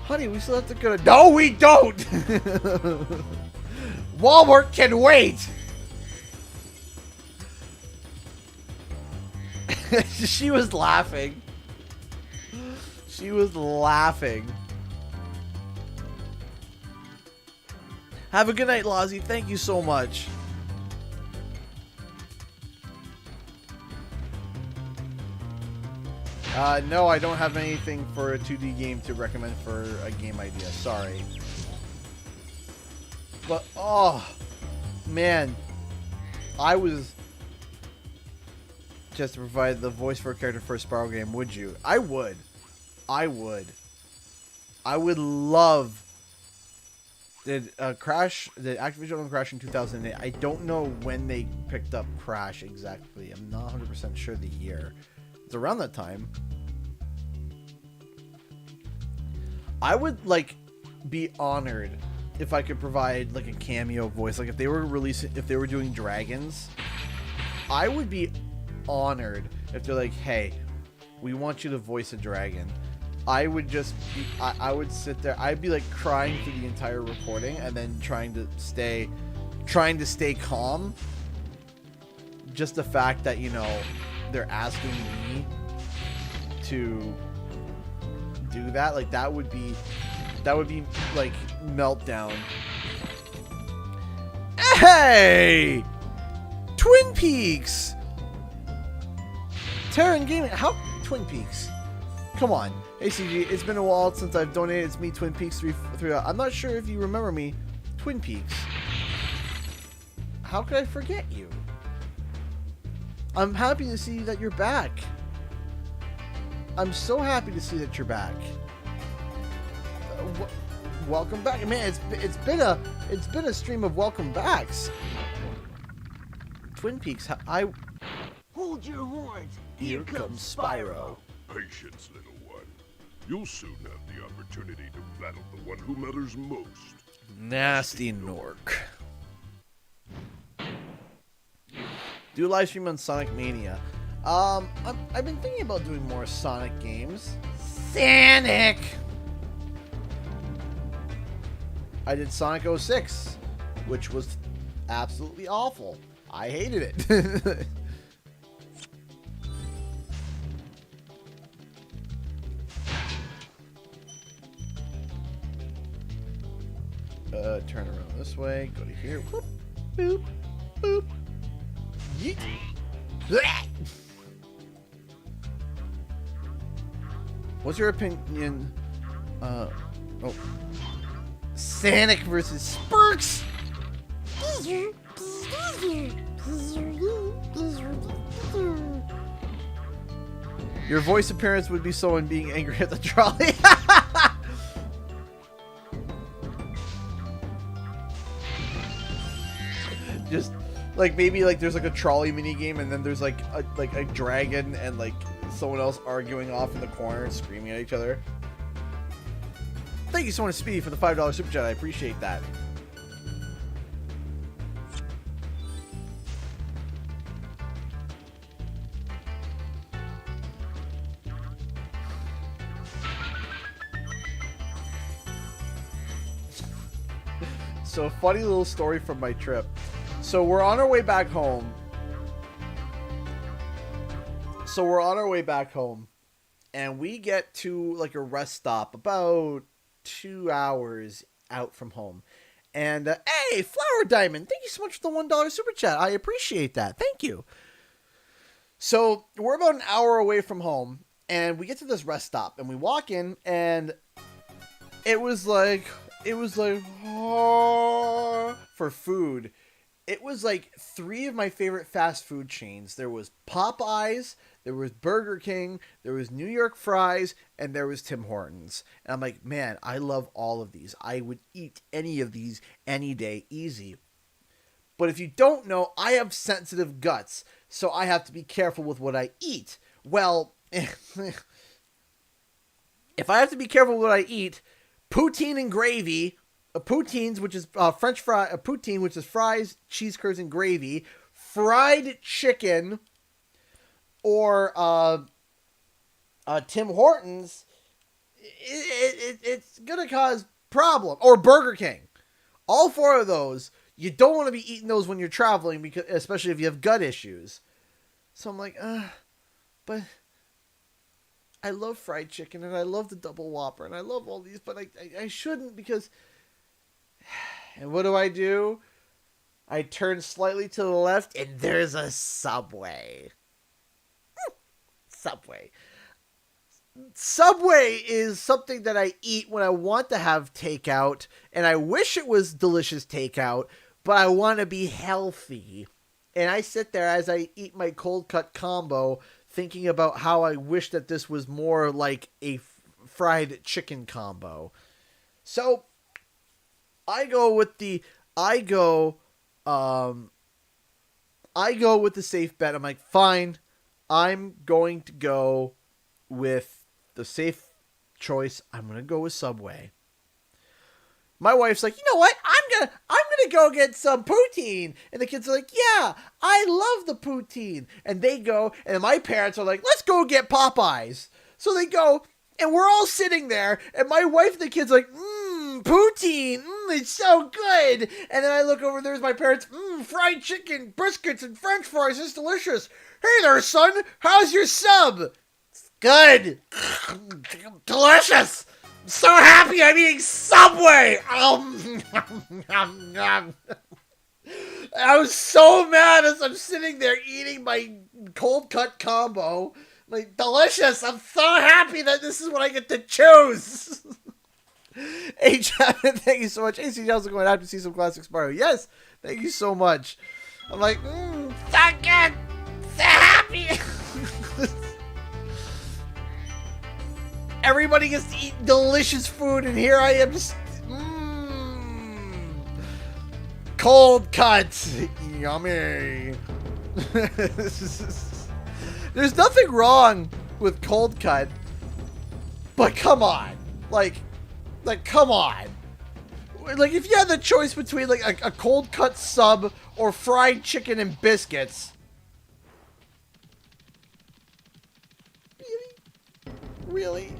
Honey, we still have to go to... No, we don't! Walmart can wait! She was laughing. She was laughing. Have a good night, Lozzie. Thank you so much. No, I don't have anything for a 2D game to recommend for a game idea. Sorry. But, oh, man. I was... Just to provide the voice for a character for a Spyro game, would you? I would. I would. I would love... Did Activision own Crash in 2008? I don't know when they picked up Crash exactly. I'm not 100% sure the year. It's around that time. I would, like, be honored if I could provide, like, a cameo voice. Like, if they were doing dragons, I would be honored if they're like, "Hey, we want you to voice a dragon." I would just be, I would sit there. I'd be, like, crying through the entire recording and then trying to stay calm. Just the fact that, you know, they're asking me to do that, like, that would be like meltdown. Hey, Twin Peaks, Terran Gaming. How Twin Peaks? Come on, ACG. It's been a while since I've donated. It's me, Twin Peaks 3. I'm not sure if you remember me, Twin Peaks. How could I forget you? I'm happy to see that you're back. I'm so happy to see that you're back. Welcome back, man. It's been a stream of welcome backs. Twin Peaks. Hold your horns. Here comes Spyro. Patience, little one. You'll soon have the opportunity to battle the one who matters most. Nasty Nork. Do a live stream on Sonic Mania. I've been thinking about doing more Sonic games. Sonic! I did Sonic 06, which was absolutely awful. I hated it. Turn around this way. Go to here. Whoop, boop, boop. Yeet. What's your opinion? Sonic versus Spurks. Your voice appearance would be someone being angry at the trolley. Just like maybe like there's like a trolley mini game, and then there's like a dragon and like someone else arguing off in the corner and screaming at each other. Thank you so much, Speedy, for the $5 super chat. I appreciate that. So funny little story from my trip. So we're on our way back home. And we get to like a rest stop about 2 hours out from home. And hey, Flower Diamond, thank you so much for the $1 super chat. I appreciate that. Thank you. So we're about an hour away from home, and we get to this rest stop, and we walk in, and it was like for food. It was like 3 of my favorite fast food chains. There was Popeyes, there was Burger King, there was New York Fries, and there was Tim Hortons. And I'm like, man, I love all of these. I would eat any of these any day, easy. But if you don't know, I have sensitive guts, so I have to be careful with what I eat. Well, if I have to be careful with what I eat, poutine and gravy, poutines, which is French fry, poutine, which is fries, cheese curds, and gravy, fried chicken, or Tim Hortons, it's gonna cause problem. Or Burger King. All 4 of those, you don't want to be eating those when you're traveling, because especially if you have gut issues. So I'm like, but I love fried chicken, and I love the double Whopper, and I love all these, but I shouldn't, because... And what do? I turn slightly to the left, and there's a Subway. Subway is something that I eat when I want to have takeout, and I wish it was delicious takeout, but I want to be healthy. And I sit there as I eat my cold cut combo, thinking about how I wish that this was more like a fried chicken combo. So I go with the safe bet. I'm like, fine, I'm going to go with the safe choice. I'm going to go with Subway. My wife's like, you know what? I'm gonna go get some poutine. And the kids are like, yeah, I love the poutine. And they go, and my parents are like, let's go get Popeyes. So they go, and we're all sitting there, and my wife and the kids are like, poutine, it's so good. And then I look over, there's my parents, fried chicken, briskets, and French fries, it's delicious. Hey there, son, how's your sub? It's good. Delicious. I'm so happy I'm eating Subway. I was so mad as I'm sitting there eating my cold cut combo. Like, delicious. I'm so happy that this is what I get to choose. Hey, Chapman, thank you so much. Hey, CJ, how's it going? I have to see some classic Spyro. Yes, thank you so much. I'm like, so good. So happy. Everybody gets to eat delicious food, and here I am just, cold cuts. Yummy. There's nothing wrong with cold cut, but come on. Like, come on. Like, if you had the choice between, like, a cold cut sub or fried chicken and biscuits. Really?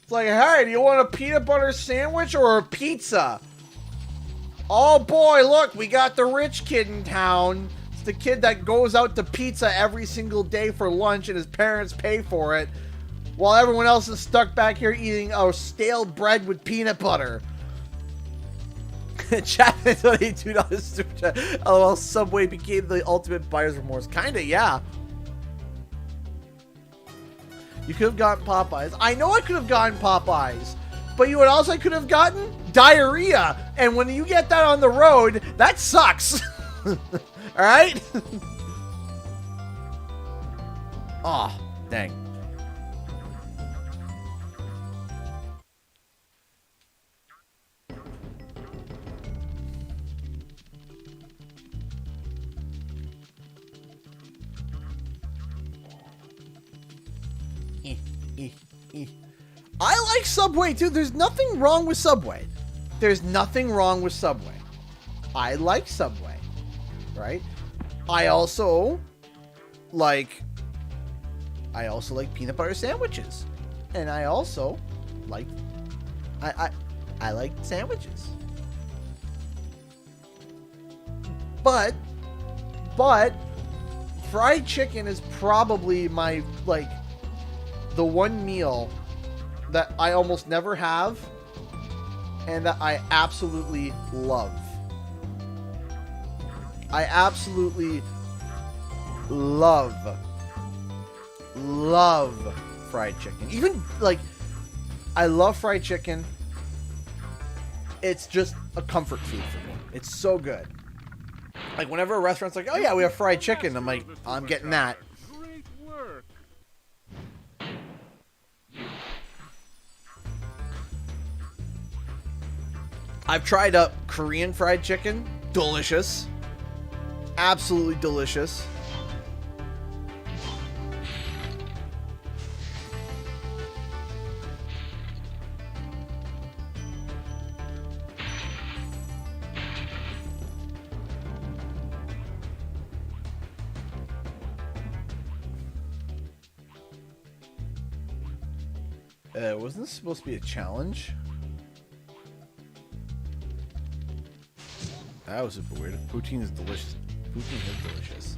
It's like, hey, do you want a peanut butter sandwich or a pizza? Oh boy, look, we got the rich kid in town. It's the kid that goes out to pizza every single day for lunch and his parents pay for it, while everyone else is stuck back here eating stale bread with peanut butter. Chapman, $22 super chat. LOL, Subway became the ultimate buyer's remorse. Kinda, yeah. You could have gotten Popeyes. I know I could have gotten Popeyes. But you know what else I could have gotten? Diarrhea. And when you get that on the road, that sucks. Alright? Aw, dang. I like Subway too. There's nothing wrong with Subway. There's nothing wrong with Subway. I like Subway, right? I also like peanut butter sandwiches, and I also like I like sandwiches. But fried chicken is probably my, like, the one meal that I almost never have and that I absolutely love. I absolutely love fried chicken. Even, like, I love fried chicken. It's just a comfort food for me. It's so good. Like, whenever a restaurant's like, oh yeah, we have fried chicken, I'm like, I'm getting that. Great work. I've tried Korean fried chicken. Delicious. Absolutely delicious. Wasn't this supposed to be a challenge? That was super weird. Poutine is delicious. Poutine is delicious.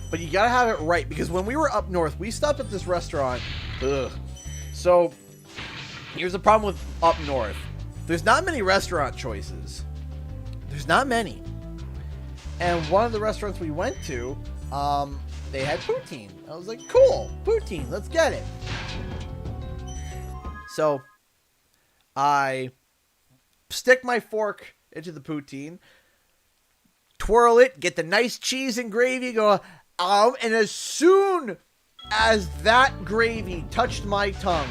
But you gotta have it right, because when we were up north, we stopped at this restaurant. Ugh. So, here's the problem with up north. There's not many restaurant choices. There's not many. And one of the restaurants we went to, they had poutine. I was like, cool, poutine, let's get it. So, I stick my fork into the poutine, twirl it, get the nice cheese and gravy, go, and as soon as that gravy touched my tongue,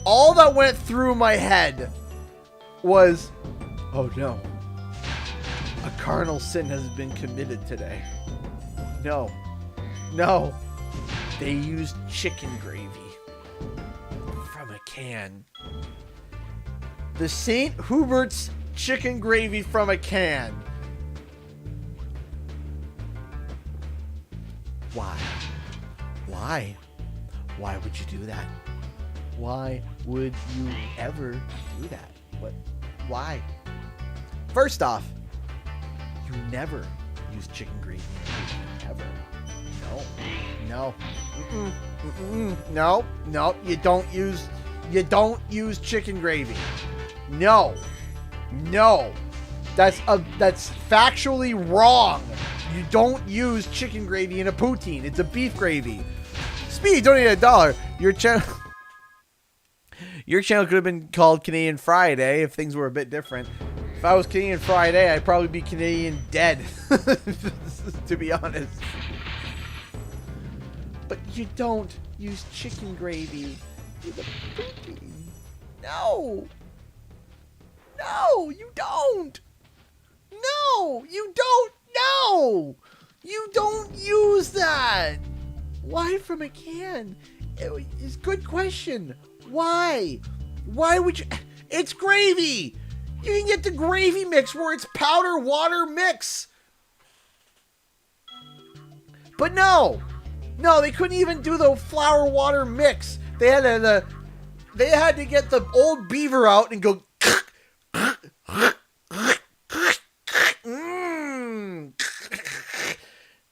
all that went through my head was, oh no, a carnal sin has been committed today. No, they used chicken gravy from a can. The St. Hubert's chicken gravy from a can. Why? Why would you do that? Why would you ever do that? What? Why? First off, you never use chicken gravy in a poutine, ever. No. No, you don't use chicken gravy. No. That's factually wrong. You don't use chicken gravy in a poutine. It's a beef gravy. Speedy, donate $1. Your channel could have been called Canadian Friday if things were a bit different. If I was Canadian Friday, I'd probably be Canadian dead, to be honest. But you don't use chicken gravy with a poutine. No, you don't. No, you don't. No, you don't use that. Why from a can? It's a good question. Why? Why would you? It's gravy. You can get the gravy mix where it's powder water mix. But no, they couldn't even do the flour water mix. They had to get the old beaver out and go.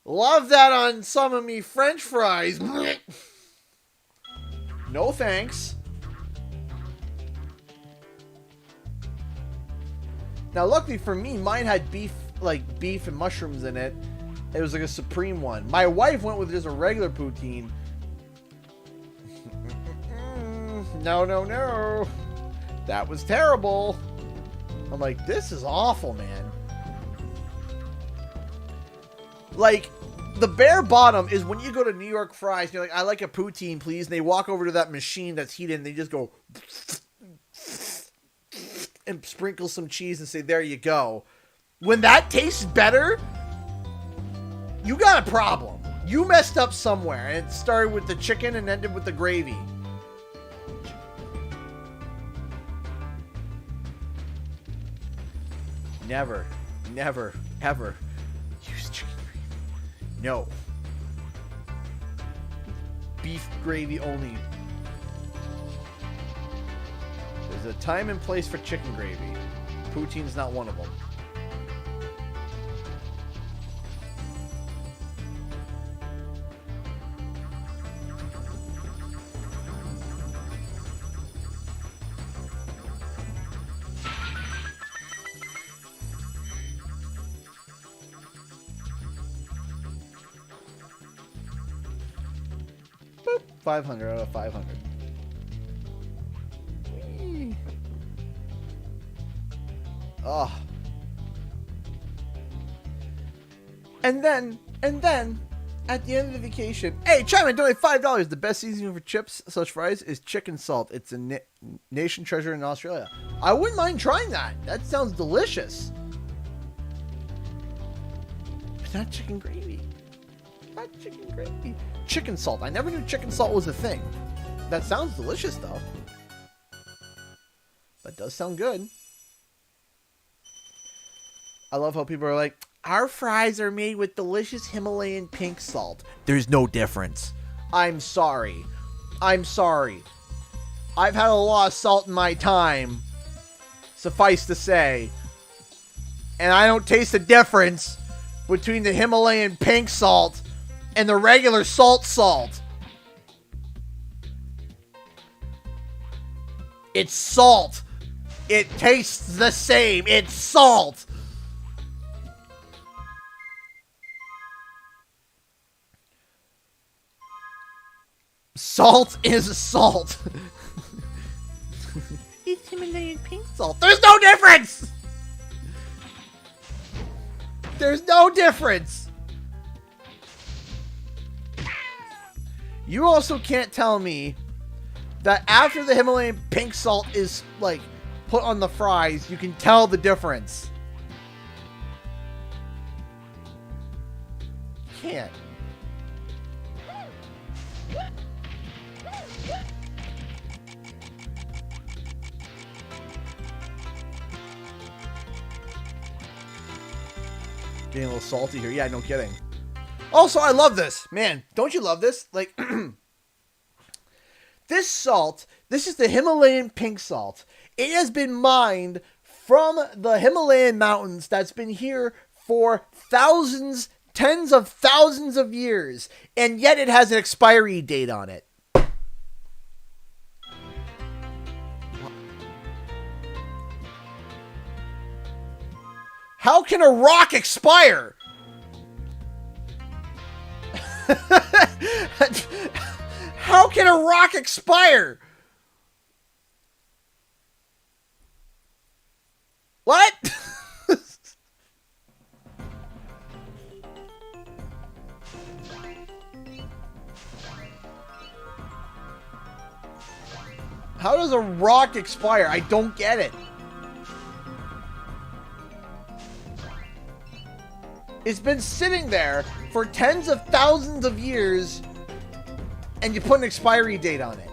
Love that on some of me French fries. No thanks. Now, luckily for me, mine had beef and mushrooms in it. It was like a supreme one. My wife went with just a regular poutine. No. That was terrible. I'm like, this is awful, man. Like, the bare bottom is when you go to New York Fries, you're like, I like a poutine, please. And they walk over to that machine that's heated and they just go and sprinkle some cheese and say, there you go. When that tastes better, you got a problem. You messed up somewhere. And it started with the chicken and ended with the gravy. Never, ever use chicken gravy. No. Beef gravy only. There's a time and place for chicken gravy. Poutine's not one of them. Boop. 500 out of 500. Whee. Oh. And then, at the end of the vacation, hey, Chime, donate $5. The best seasoning for chips / fries is chicken salt. It's a nation treasure in Australia. I wouldn't mind trying that. That sounds delicious. But not chicken gravy. Not chicken gravy. Chicken salt. I never knew chicken salt was a thing. That sounds delicious, though. That does sound good. I love how people are like, our fries are made with delicious Himalayan pink salt. There's no difference. I'm sorry. I'm sorry. I've had a lot of salt in my time. Suffice to say. And I don't taste the difference between the Himalayan pink salt and the regular salt. It's salt. It tastes the same. It's salt. Salt is salt. It's Himalayan pink salt. There's no difference. There's no difference. You also can't tell me that after the Himalayan pink salt is like put on the fries, you can tell the difference. You can't. Getting a little salty here. Yeah, no kidding. Also, I love this. Man, don't you love this? Like, this salt, this is the Himalayan pink salt. It has been mined from the Himalayan mountains that's been here for thousands, tens of thousands of years. And yet it has an expiry date on it. How can a rock expire? How can a rock expire? What? How does a rock expire? I don't get it. It's been sitting there for tens of thousands of years, and you put an expiry date on it.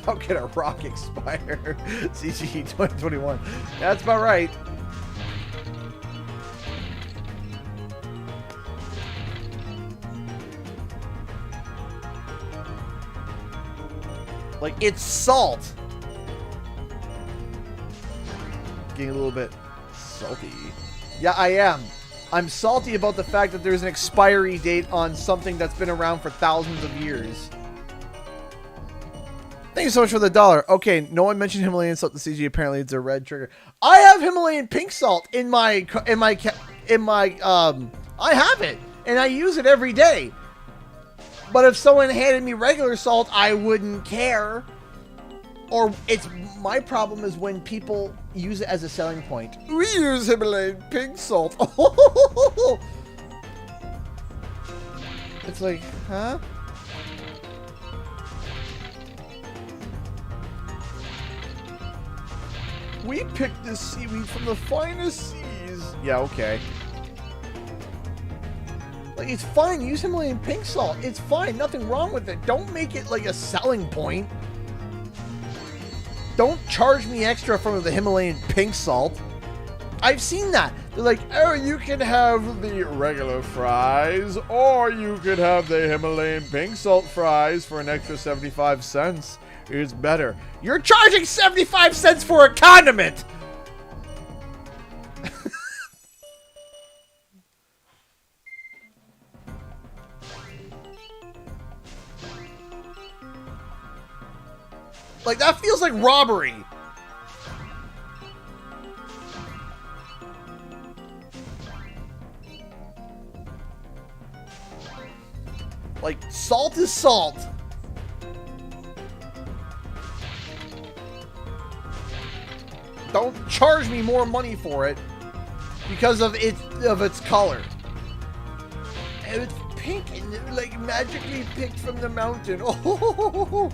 How can a rock expire? CGE 2021. That's about right. Like, it's salt. Getting a little bit salty. Yeah, I am. I'm salty about the fact that there's an expiry date on something that's been around for thousands of years. Thank you so much for the $1. Okay, no one mentioned Himalayan salt. The CG apparently it's a red trigger. I have Himalayan pink salt in my I have it and I use it every day. But if someone handed me regular salt, I wouldn't care. Or it's my problem is when people use it as a selling point. We use Himalayan pink salt. It's like, huh? We picked this seaweed from the finest seas. Yeah, okay. Like, it's fine. Use Himalayan pink salt. It's fine. Nothing wrong with it. Don't make it like a selling point. Don't charge me extra for the Himalayan pink salt. I've seen that. They're like, oh, you can have the regular fries, or you could have the Himalayan pink salt fries for an extra 75 cents. It's better. You're charging 75 cents for a condiment! Like, that feels like robbery. Like, salt is salt. Don't charge me more money for it because of its color. And it's pink and like magically picked from the mountain. Oh.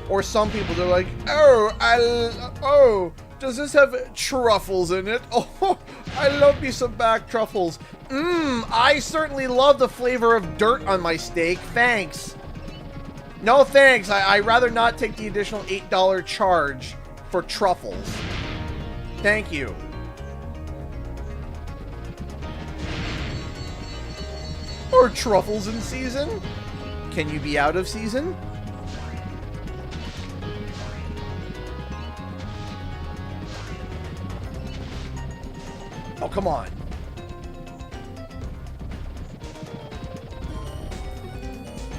Or some people, they're like, oh, does this have truffles in it? Oh, I love me some back truffles. I certainly love the flavor of dirt on my steak. Thanks. No thanks. I'd rather not take the additional $8 charge for truffles. Thank you. Are truffles in season? Can you be out of season? Oh, come on.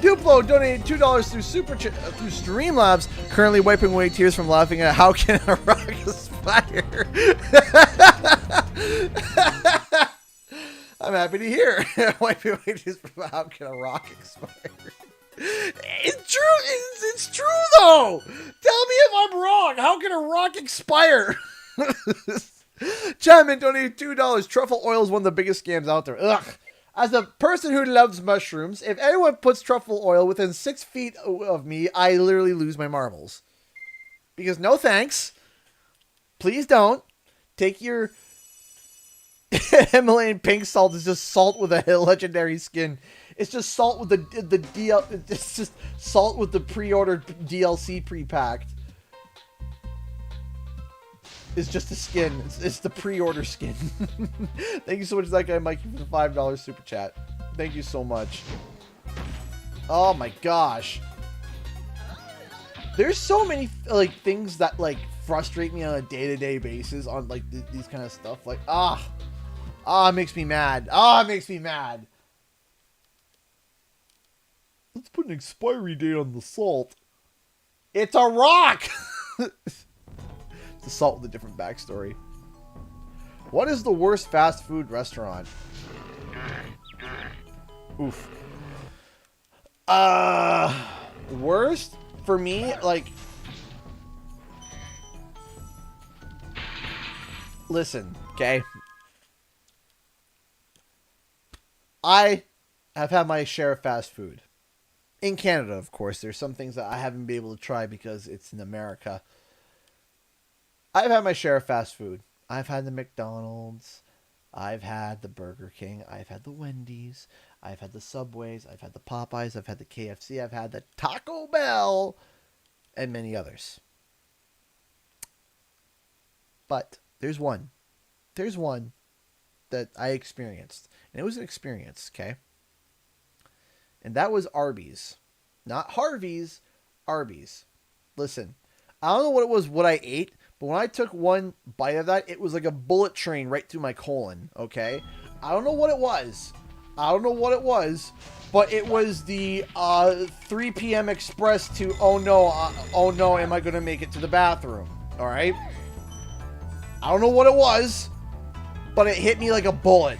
Duplo donated $2 through through Streamlabs, currently wiping away tears from laughing at how can a rock aspire. I'm happy to hear. Wiping away tears from how can a rock aspire. It's true. It's true though. Tell me if I'm wrong. How can a rock expire? Chapman donated $2. Truffle oil is one of the biggest scams out there. Ugh. As a person who loves mushrooms, if anyone puts truffle oil within 6 feet of me, I literally lose my marbles. Because no thanks. Please don't. Take your Himalayan pink salt. Is just salt with a legendary skin. It's just salt with it's just salt with the pre-ordered DLC pre-packed. It's just the skin. It's the pre-order skin. Thank you so much, that guy Mikey, for the $5 super chat. Thank you so much. Oh my gosh. There's so many like things that like frustrate me on a day-to-day basis on like these kind of stuff. Like it makes me mad. It makes me mad. Let's put an expiry date on the salt. It's a rock. The salt with a different backstory. What is the worst fast food restaurant? Oof. Worst for me, like, listen, okay. I have had my share of fast food. In Canada, of course. There's some things that I haven't been able to try because it's in America. I've had my share of fast food. I've had the McDonald's. I've had the Burger King. I've had the Wendy's. I've had the Subways. I've had the Popeyes. I've had the KFC. I've had the Taco Bell. And many others. But there's one. There's one that I experienced. And it was an experience, okay? And that was Arby's. Not Harvey's. Arby's. Listen. I don't know what it was, what I ate. But when I took one bite of that, it was like a bullet train right through my colon, okay? I don't know what it was. But it was the 3 p.m. express to, oh no, am I going to make it to the bathroom, all right? I don't know what it was, but it hit me like a bullet.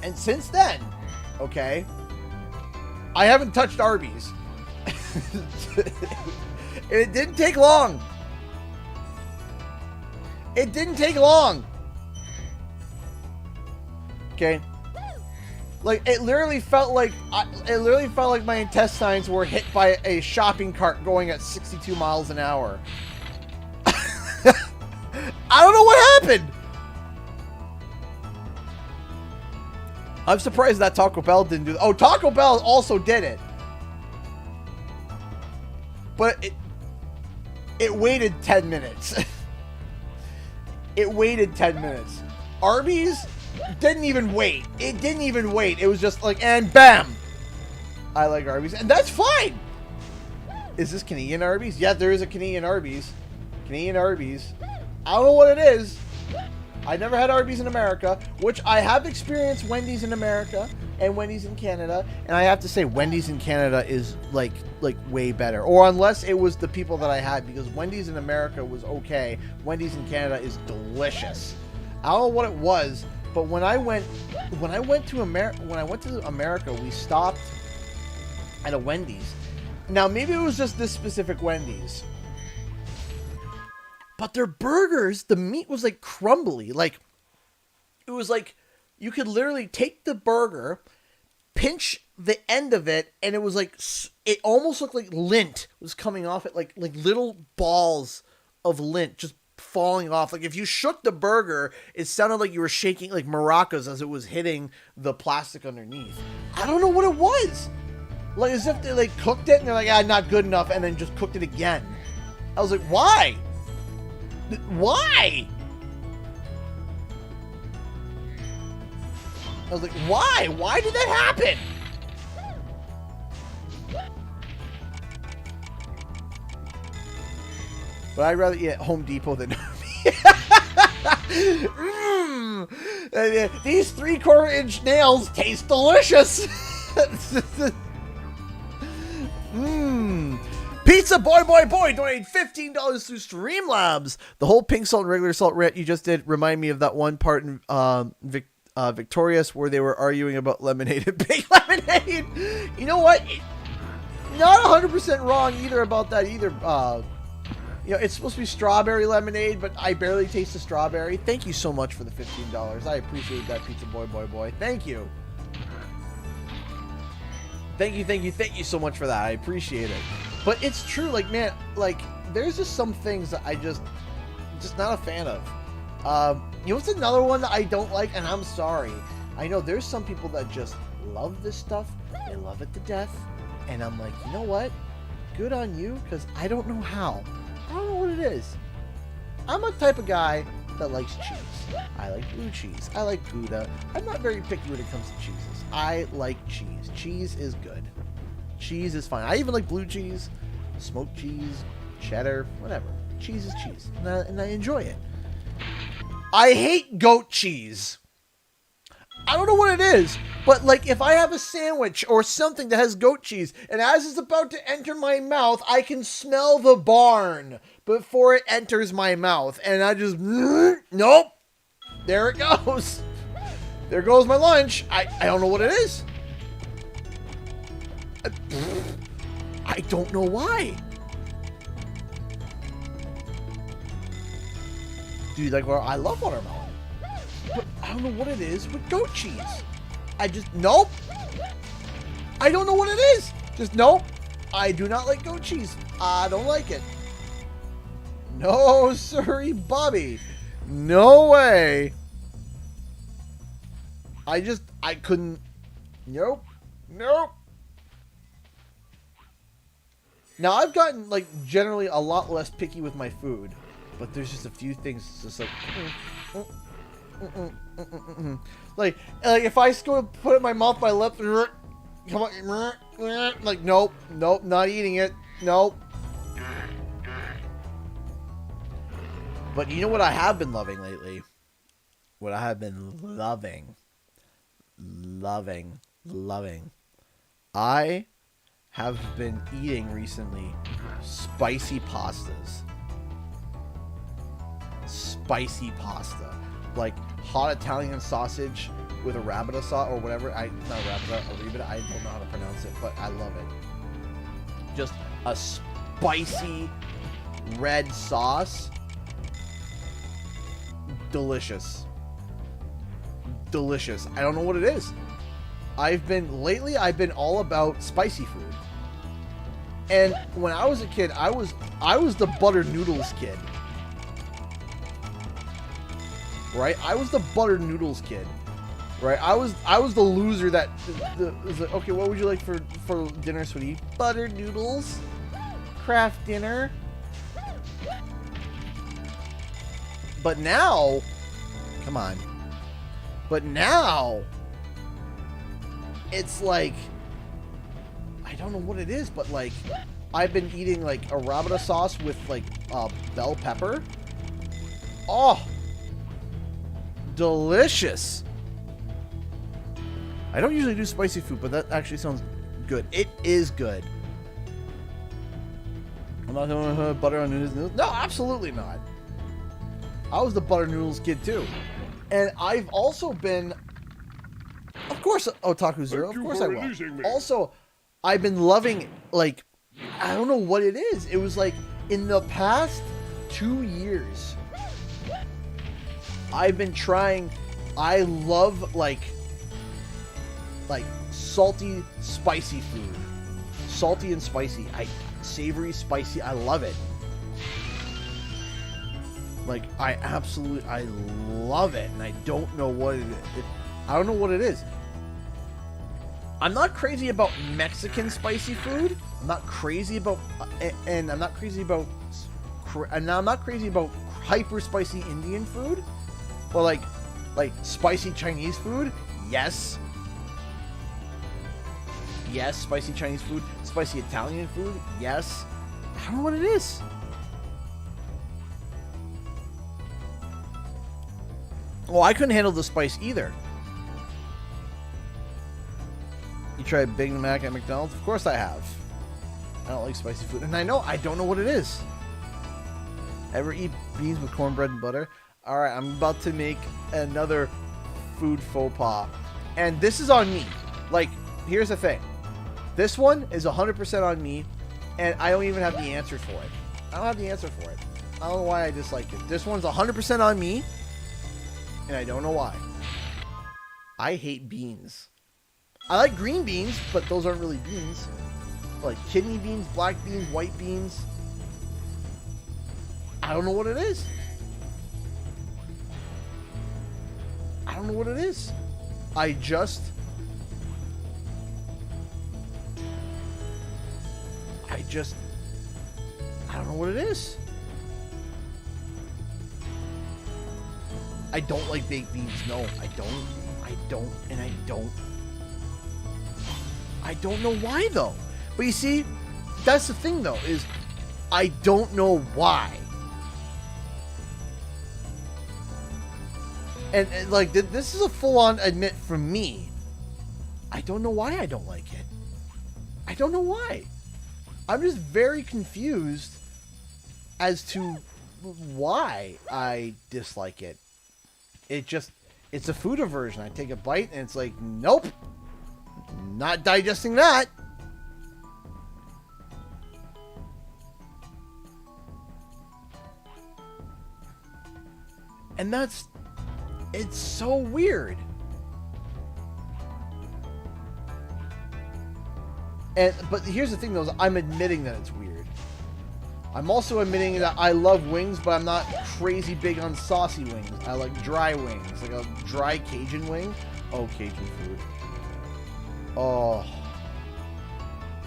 And since then, okay, I haven't touched Arby's. And it didn't take long. It didn't take long. Okay. Like it literally felt like my intestines were hit by a shopping cart going at 62 miles an hour. I don't know what happened. I'm surprised that Taco Bell didn't do. Oh, Taco Bell also did it, but it waited 10 minutes. It waited 10 minutes. Arby's didn't even wait. It didn't even wait. It was just like, and bam. I like Arby's, and that's fine. Is this Canadian Arby's? Yeah, there is a Canadian Arby's. Canadian Arby's. I don't know what it is. I never had Arby's in America, which I have experienced Wendy's in America and Wendy's in Canada, and I have to say Wendy's in Canada is like way better. Or unless it was the people that I had, because Wendy's in America was okay. Wendy's in Canada is delicious. I don't know what it was, but when I went to America, we stopped at a Wendy's. Now maybe it was just this specific Wendy's. But their burgers, the meat was like crumbly. Like, it was like you could literally take the burger, pinch the end of it, and it was like, it almost looked like lint was coming off it, like little balls of lint just falling off. Like if you shook the burger, it sounded like you were shaking like maracas as it was hitting the plastic underneath. I don't know what it was. Like as if they like cooked it and they're like, ah, not good enough, and then just cooked it again. I was like, why? Why? I was like, why? Why did that happen? But I'd rather eat at Home Depot than These 3/4-inch nails taste delicious. Pizza Boy donated $15 through Streamlabs. The whole pink salt and regular salt rant you just did remind me of that one part in Victorious where they were arguing about lemonade and pink lemonade. You know what? Not 100% wrong either about that either. You know, it's supposed to be strawberry lemonade, but I barely taste the strawberry. Thank you so much for the $15. I appreciate that, Pizza Boy. Thank you. Thank you so much for that. I appreciate it. But it's true, like, man, like, there's just some things that I just not a fan of. You know what's another one that I don't like, and I'm sorry. I know there's some people that just love this stuff. They love it to death. And I'm like, you know what? Good on you, because I don't know how. I don't know what it is. I'm a type of guy that likes cheese. I like blue cheese. I like Gouda. I'm not very picky when it comes to cheeses. I like cheese. Cheese is good. Cheese is fine. I even like blue cheese, smoked cheese, cheddar, whatever. Cheese is cheese, and I enjoy it. I hate goat cheese. I don't know what it is, but like if I have a sandwich or something that has goat cheese, and as it's about to enter my mouth, I can smell the barn before it enters my mouth, and I just, nope, there it goes. There goes my lunch. I don't know what it is. I don't know why. Dude, like, well, I love watermelon, but I don't know what it is with goat cheese. Nope. I don't know what it is. Just nope. I do not like goat cheese. I don't like it. No, sorry, Bobby. No way. I couldn't. Nope. Now, I've gotten, like, generally a lot less picky with my food, but there's just a few things just like, like if I go to put it in my mouth, my lips, come on, like, nope, not eating it, nope. But you know what I have been loving lately? What I have been loving. I have been eating recently spicy pastas. Spicy pasta. Like hot Italian sausage with a rabbit sauce or whatever. Not rabbit, arrabbiata. I don't know how to pronounce it, but I love it. Just a spicy red sauce. Delicious. I don't know what it is. Lately I've been all about spicy food. And when I was a kid, I was the buttered noodles kid. Right? I was the buttered noodles kid. right? I was the loser that was like, okay, what would you like for dinner, sweetie? Buttered noodles, craft dinner. But now, come on. But now, it's like, I don't know what it is, but like, I've been eating like arrabbiata sauce with like bell pepper. Oh, delicious. I don't usually do spicy food, but that actually sounds good. It is good. I'm not going to butter on noodles. No, absolutely not. I was the butter noodles kid too. And I've also been, of course, Otaku Zero. Of course I will. Also, I've been loving, like, I don't know what it is. It was like in the past 2 years, I've been trying. I love like salty, spicy food. Salty and spicy. Savory, spicy. I love it. Like, I love it, and I don't know what it is. I don't know what it is. I'm not crazy about Mexican spicy food. I'm not crazy about, and I'm not crazy about, and I'm not crazy about hyper spicy Indian food, but like spicy Chinese food. Yes. Yes, spicy Chinese food. Spicy Italian food. Yes. I don't know what it is. Oh, I couldn't handle the spice either. You tried Big Mac at McDonald's? Of course I have. I don't like spicy food. And I don't know what it is. Ever eat beans with cornbread and butter? Alright, I'm about to make another food faux pas. And this is on me. Like, here's the thing. This one is 100% on me, and I don't even have the answer for it. I don't have the answer for it. I don't know why I dislike it. This one's 100% on me, and I don't know why. I hate beans. I like green beans, but those aren't really beans. Like kidney beans, black beans, white beans. I don't know what it is. I don't know what it is. I don't know what it is. I don't like baked beans. No, I don't, and I don't. I don't know why, though. But you see, that's the thing, though, is I don't know why. And like, this is a full-on admit from me. I don't know why I don't like it. I don't know why. I'm just very confused as to why I dislike it. It's a food aversion. I take a bite and it's like, nope, not digesting that. And it's so weird. But here's the thing, though, is I'm admitting that it's weird. I'm also admitting that I love wings, but I'm not crazy big on saucy wings. I like dry wings, like a dry Cajun wing. Oh, Cajun food. Oh.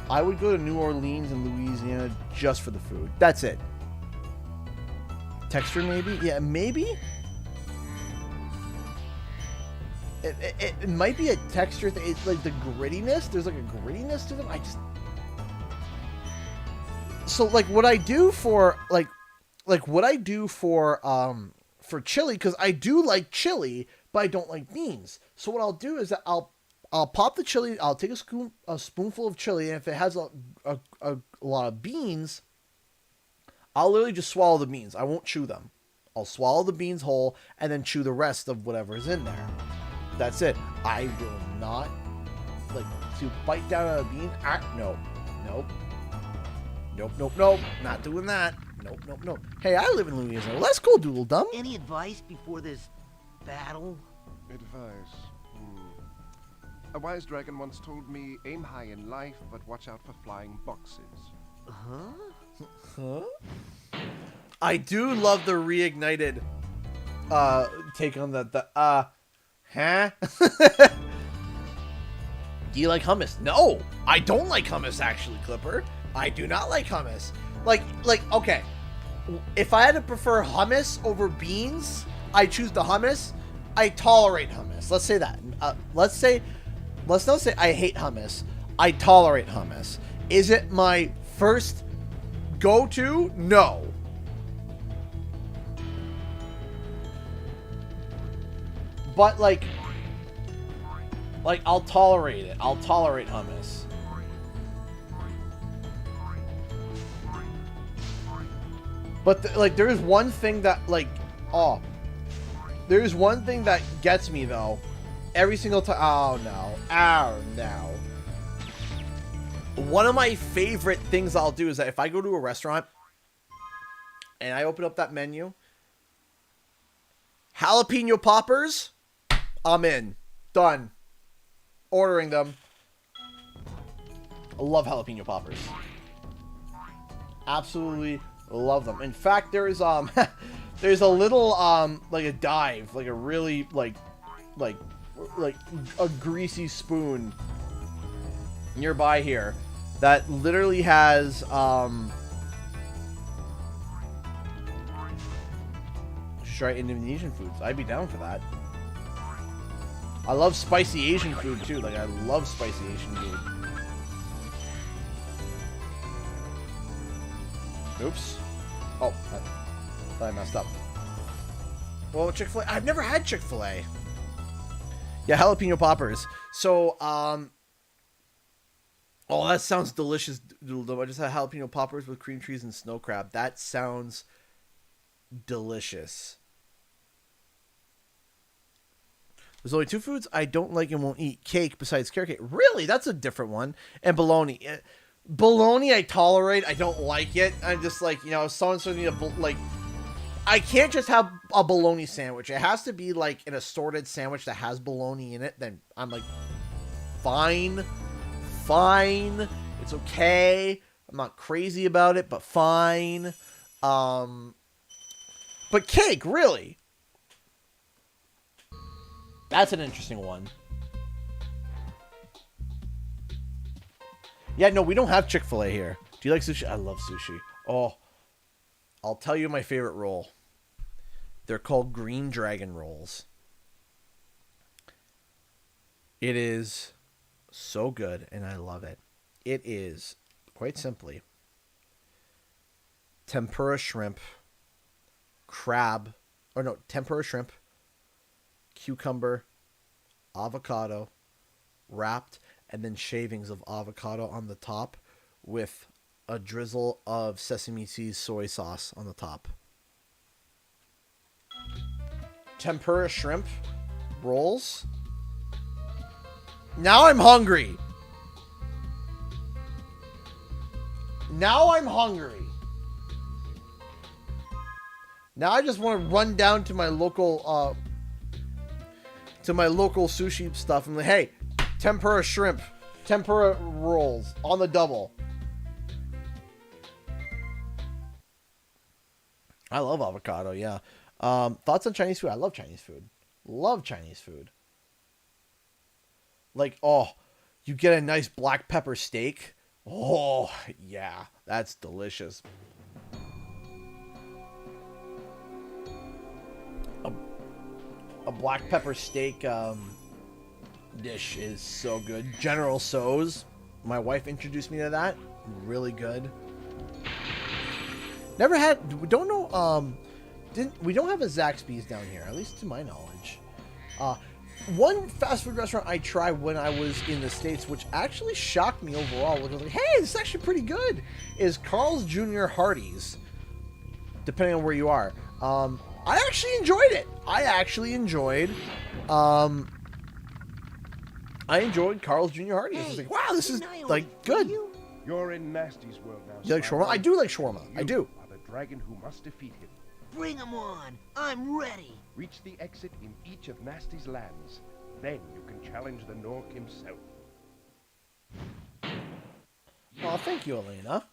I would go to New Orleans and Louisiana just for the food. That's it. Texture, maybe? Yeah, maybe? It might be a texture thing. It's like the grittiness. There's like a grittiness to them. So like what I do for for chili, because I do like chili, but I don't like beans. So what I'll do is that I'll pop the chili. I'll take a spoonful of chili, and if it has a lot of beans, I'll literally just swallow the beans. I won't chew them. I'll swallow the beans whole and then chew the rest of whatever is in there. That's it. I will not, like, to bite down on a bean. Nope. Not doing that. Nope. Hey, I live in Louisiana. Well, that's cool, Doodle Dum. Any advice before this battle? Advice? A wise dragon once told me, aim high in life, but watch out for flying boxes. Huh? I do love the reignited take on that. Huh? Do you like hummus? No, I don't like hummus, actually, Clipper. I do not like hummus. Like, okay. If I had to prefer hummus over beans, I choose the hummus. I tolerate hummus. Let's say that. Let's not say I hate hummus. I tolerate hummus. Is it my first go-to? No. But like I'll tolerate it. I'll tolerate hummus. But there is one thing that there is one thing that gets me though. Every single time. Oh no. Oh no. One of my favorite things I'll do is that if I go to a restaurant and I open up that menu, jalapeno poppers, I'm in. Done. Ordering them. I love jalapeno poppers. Absolutely love them. In fact, there's there's a little like a dive, like a really like a greasy spoon nearby here that literally has should try Indonesian foods. I'd be down for that. I love spicy Asian food too. Like I love spicy Asian food. Oops. Oh, I thought I messed up. Well, Chick-fil-A. I've never had Chick-fil-A. Yeah, jalapeno poppers. So, oh, that sounds delicious. I just had jalapeno poppers with cream cheese and snow crab. That sounds delicious. There's only two foods I don't like and won't eat. Cake besides carrot cake. Really? That's a different one. And bologna. Bologna I tolerate. I don't like it. I'm just like, you know, if someone's serving me like, I can't just have a bologna sandwich. It has to be like an assorted sandwich that has bologna in it. Then I'm like, fine. Fine. It's okay. I'm not crazy about it, but fine. But cake, really? That's an interesting one. Yeah, no, we don't have Chick-fil-A here. Do you like sushi? I love sushi. Oh, I'll tell you my favorite roll. They're called Green Dragon rolls. It is so good, and I love it. It is, quite simply, tempura shrimp, tempura shrimp, cucumber, avocado, wrapped, and then shavings of avocado on the top with a drizzle of sesame seed soy sauce on the top. Tempura shrimp rolls. Now I'm hungry. Now I'm hungry. Now I just want to run down to my local sushi stuff and like, hey, tempura shrimp, tempura rolls on the double. I love avocado, yeah. Thoughts on Chinese food? I love Chinese food. Love Chinese food. Like, oh, you get a nice black pepper steak. Oh, yeah, that's delicious. A black pepper steak dish is so good. General Tso's. My wife introduced me to that. Really good. Never had. We don't know. We don't have a Zaxby's down here, at least to my knowledge. One fast food restaurant I tried when I was in the States, which actually shocked me overall, which was like, hey, this is actually pretty good, is Carl's Jr. Hardee's, depending on where you are. I actually enjoyed it. I enjoyed Carl's Jr. Hardee's. I was like, wow, this is like good. You're in Nasty's world now. You like shawarma? I do like shawarma. I do. Are the dragon who must defeat him. Bring him on. I'm ready. Reach the exit in each of Nasty's lands. Then you can challenge the Nork himself. Oh, thank you, Elena.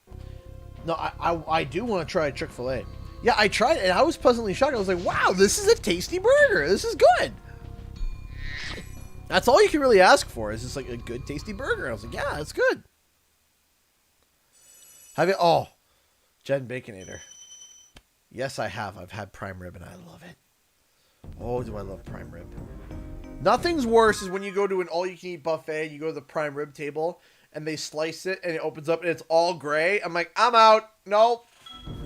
No, I do want to try Chick-fil-A. Yeah, I tried it, and I was pleasantly shocked. I was like, wow, this is a tasty burger. This is good. That's all you can really ask for is just like a good, tasty burger. I was like, yeah, it's good. Have you? Oh, Jen Baconator. Yes, I have. I've had prime rib and I love it. Oh, do I love prime rib. Nothing's worse is when you go to an all-you-can-eat buffet, you go to the prime rib table, and they slice it, and it opens up, and it's all gray. I'm like, I'm out. Nope.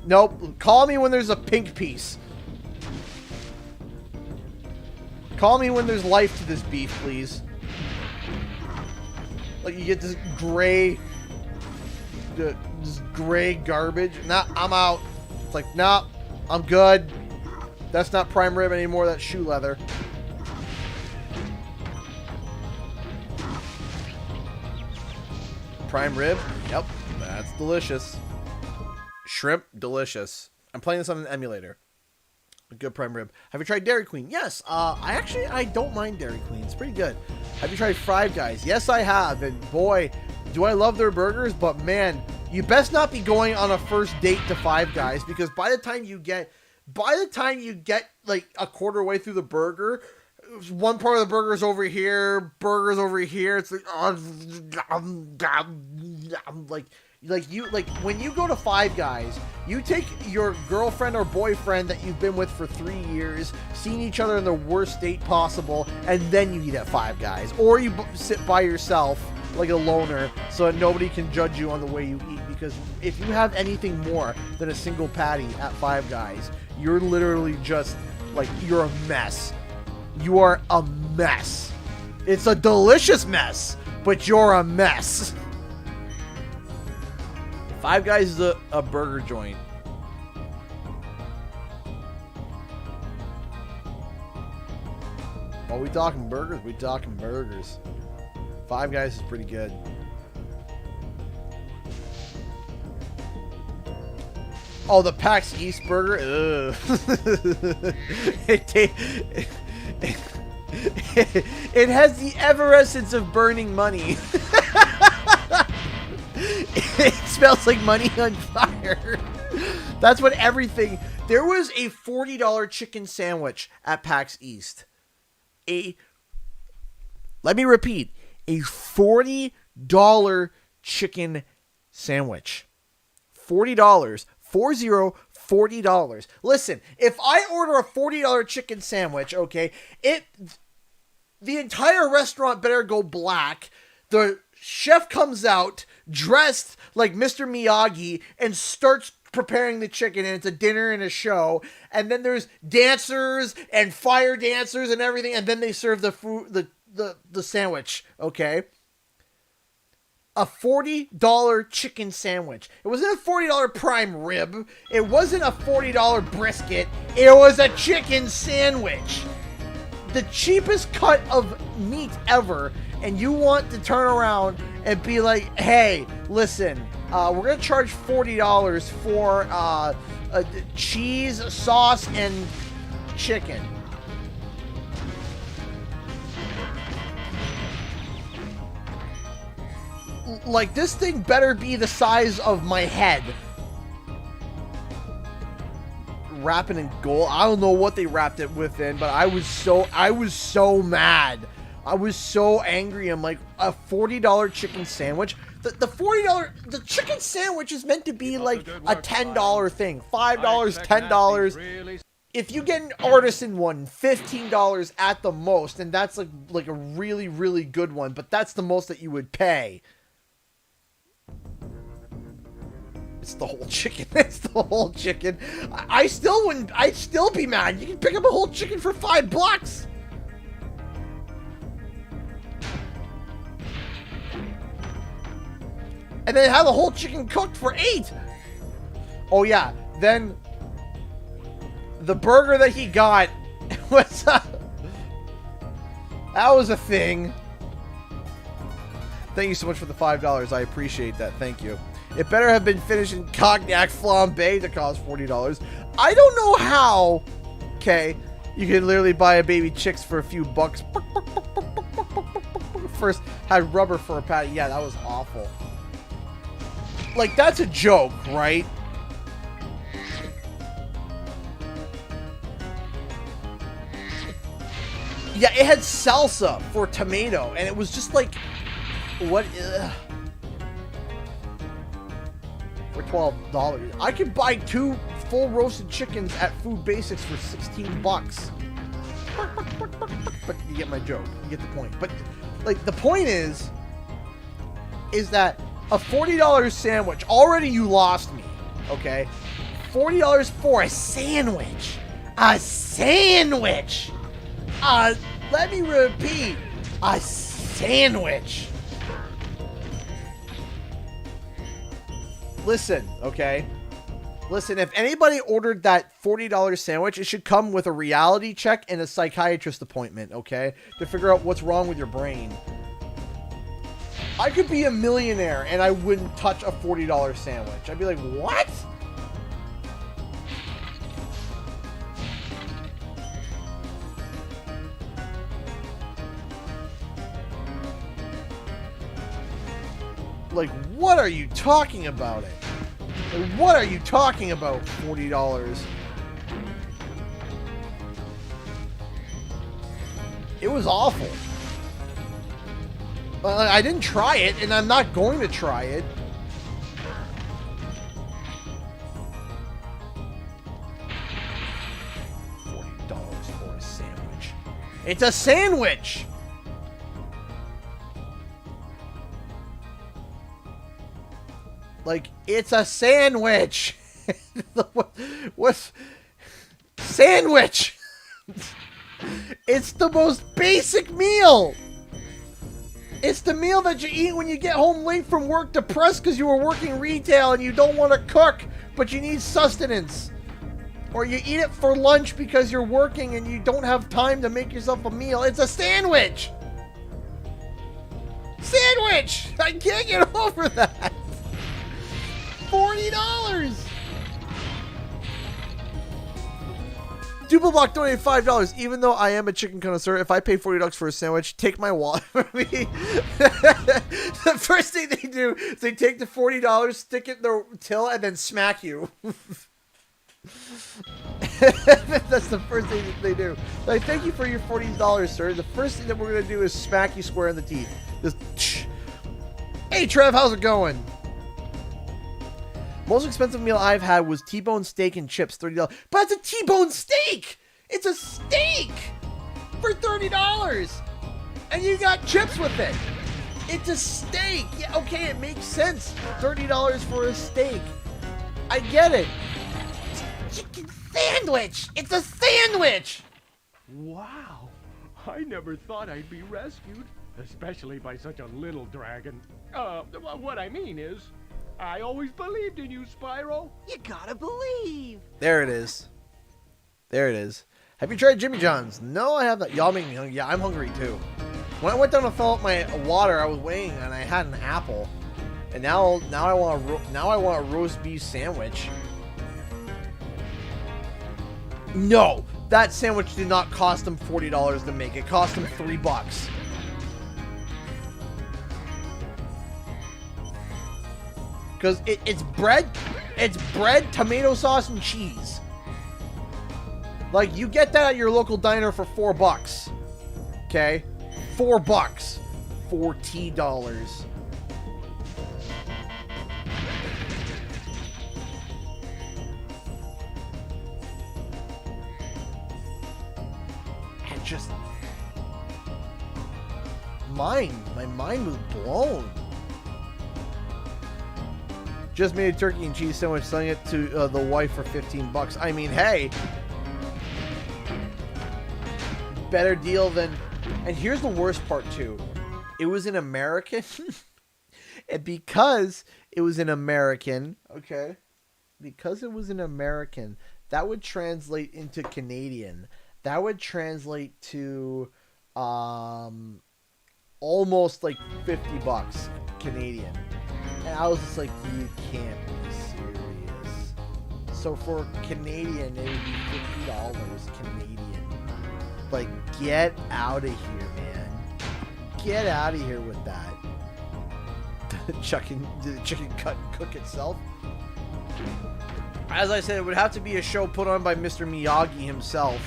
Nope. Call me when there's a pink piece. Call me when there's life to this beef, please. Like, you get this gray garbage. Nah, I'm out. It's like, nah, I'm good. That's not prime rib anymore. That's shoe leather. Prime rib? Yep. That's delicious. Shrimp? Delicious. I'm playing this on an emulator. A good prime rib. Have you tried Dairy Queen? Yes. I don't mind Dairy Queen. It's pretty good. Have you tried Five Guys? Yes, I have. And boy, do I love their burgers. But man, you best not be going on a first date to Five Guys, because by the time you get like a quarter way through the burger, one part of the burger's over here, burger's over here. It's like, like when you go to Five Guys, you take your girlfriend or boyfriend that you've been with for 3 years, seeing each other in the worst date possible, and then you eat at Five Guys, or you sit by yourself like a loner so that nobody can judge you on the way you eat. Because if you have anything more than a single patty at Five Guys, you're literally just like, you're a mess. You are a mess. It's a delicious mess, but you're a mess. Five Guys is a burger joint. Are we talking burgers? We talking burgers. Five Guys is pretty good. Oh, the PAX East burger? Ugh. It has the evanescence of burning money. It smells like money on fire. That's what everything... There was a $40 chicken sandwich at PAX East. Let me repeat. A $40 chicken sandwich. $40. $40. Listen, if I order a $40 chicken sandwich, okay, the entire restaurant better go black. The chef comes out dressed like Mr. Miyagi and starts preparing the chicken, and it's a dinner and a show, and then there's dancers and fire dancers and everything, and then they serve the food, the sandwich, okay? A $40 chicken sandwich. It wasn't a $40 prime rib. It wasn't a $40 brisket. It was a chicken sandwich. The cheapest cut of meat ever. And you want to turn around and be like, hey, listen, we're going to charge $40 for cheese, sauce, and chicken. Like, this thing better be the size of my head. Wrapping in gold. I don't know what they wrapped it within, but I was so mad. I was so angry. I'm like, a $40 chicken sandwich? The $40, the chicken sandwich is meant to be like a $10 thing. $5, $10. If you get an artisan one, $15 at the most, and that's like a really, really good one, but that's the most that you would pay. It's the whole chicken. It's the whole chicken. I still wouldn't. I'd still be mad. You can pick up a whole chicken for $5. And then have the whole chicken cooked for $8. Oh yeah. Then the burger that he got was that was a thing. Thank you so much for the $5. I appreciate that. Thank you. It better have been finished in cognac flambe to cost $40. I don't know how. Okay, you can literally buy a baby chicks for a few bucks. First had rubber for a patty. Yeah, that was awful. Like, that's a joke, right? Yeah, it had salsa for tomato, and it was just like, what? For $12, I could buy 2 full roasted chickens at Food Basics for $16. But you get my joke. You get the point. But like the point is that a $40 sandwich, already you lost me, okay? $40 for a sandwich. A sandwich. Let me repeat. A sandwich. Listen, okay? Listen, if anybody ordered that $40 sandwich, it should come with a reality check and a psychiatrist appointment, okay? To figure out what's wrong with your brain. I could be a millionaire and I wouldn't touch a $40 sandwich. I'd be like, what? Like, what are you talking about it? Like, what are you talking about, $40? It was awful. I didn't try it, and I'm not going to try it. $40 for a sandwich. It's a sandwich! Like, it's a sandwich. What? Sandwich. It's the most basic meal. It's the meal that you eat when you get home late from work, depressed because you were working retail and you don't want to cook, but you need sustenance. Or you eat it for lunch because you're working and you don't have time to make yourself a meal. It's a sandwich. Sandwich. I can't get over that. $40. Duplo donated $5. Even though I am a chicken connoisseur, if I pay $40 for a sandwich, take my wallet from me. The first thing they do is they take the $40, stick it in their till, and then smack you. That's the first thing that they do. Like, thank you for your $40, sir. The first thing that we're gonna do is smack you square in the teeth. Just, hey, Trev, how's it going? Most expensive meal I've had was T-bone steak and chips, $30. But it's a T-bone steak! It's a steak! For $30! And you got chips with it! It's a steak! Yeah, okay, it makes sense. $30 for a steak. I get it. It's a chicken sandwich! It's a sandwich! Wow. I never thought I'd be rescued, especially by such a little dragon. What I mean is, I always believed in you, Spyro. You gotta believe. There it is. There it is. Have you tried Jimmy John's? No, I have not. Y'all make me hungry. Yeah, I'm hungry too. When I went down to fill up my water, I was waiting and I had an apple. And now I want a roast beef sandwich. No, that sandwich did not cost them $40 to make. It cost them $3. Because it's bread, tomato sauce, and cheese. Like, you get that at your local diner for $4. Okay? $4. $40. And just... my mind was blown. Just made a turkey and cheese sandwich, selling it to the wife for $15. I mean, hey, better deal than. And here's the worst part too: it was an American, and because it was an American, okay, because it was an American, that would translate into Canadian. That would translate to almost like $50 Canadian. And I was just like, you can't be serious. So for Canadian, it would be $50 Canadian. Like, get out of here, man. Get out of here with that. Did the chicken cut and cook itself? As I said, it would have to be a show put on by Mr. Miyagi himself.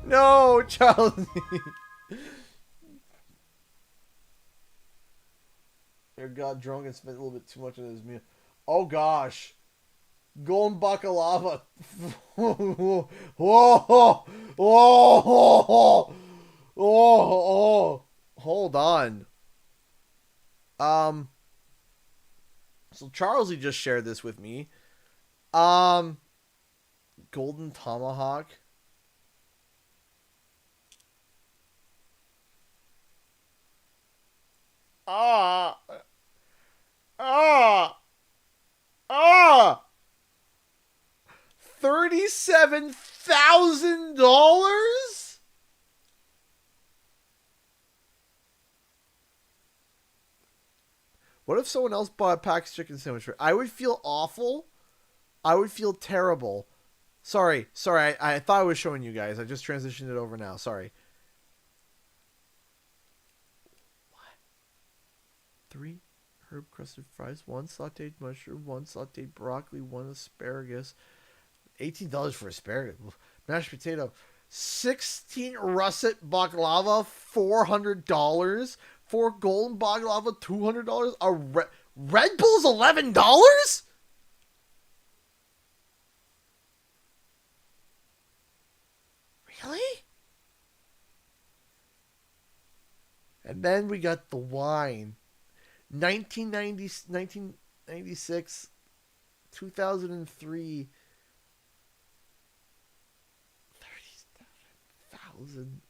No, Charlie. Or got drunk and spent a little bit too much on his meal. Oh gosh. Golden baklava. Whoa. Whoa. Whoa. Oh. Hold on. So Charlesie just shared this with me. Golden tomahawk. $37,000? What if someone else bought a Pax chicken sandwich? I would feel awful. I would feel terrible. Sorry. I thought I was showing you guys. I just transitioned it over now. Sorry. What? 3 herb crusted fries, 1 sauteed mushroom, 1 sauteed broccoli, 1 asparagus. $18 for asparagus. Mashed potato. 16 russet baklava, $400. 4 golden baklava, $200. A Red Bull's $11? Really? And then we got the wine. 1996, 2003. 37,000.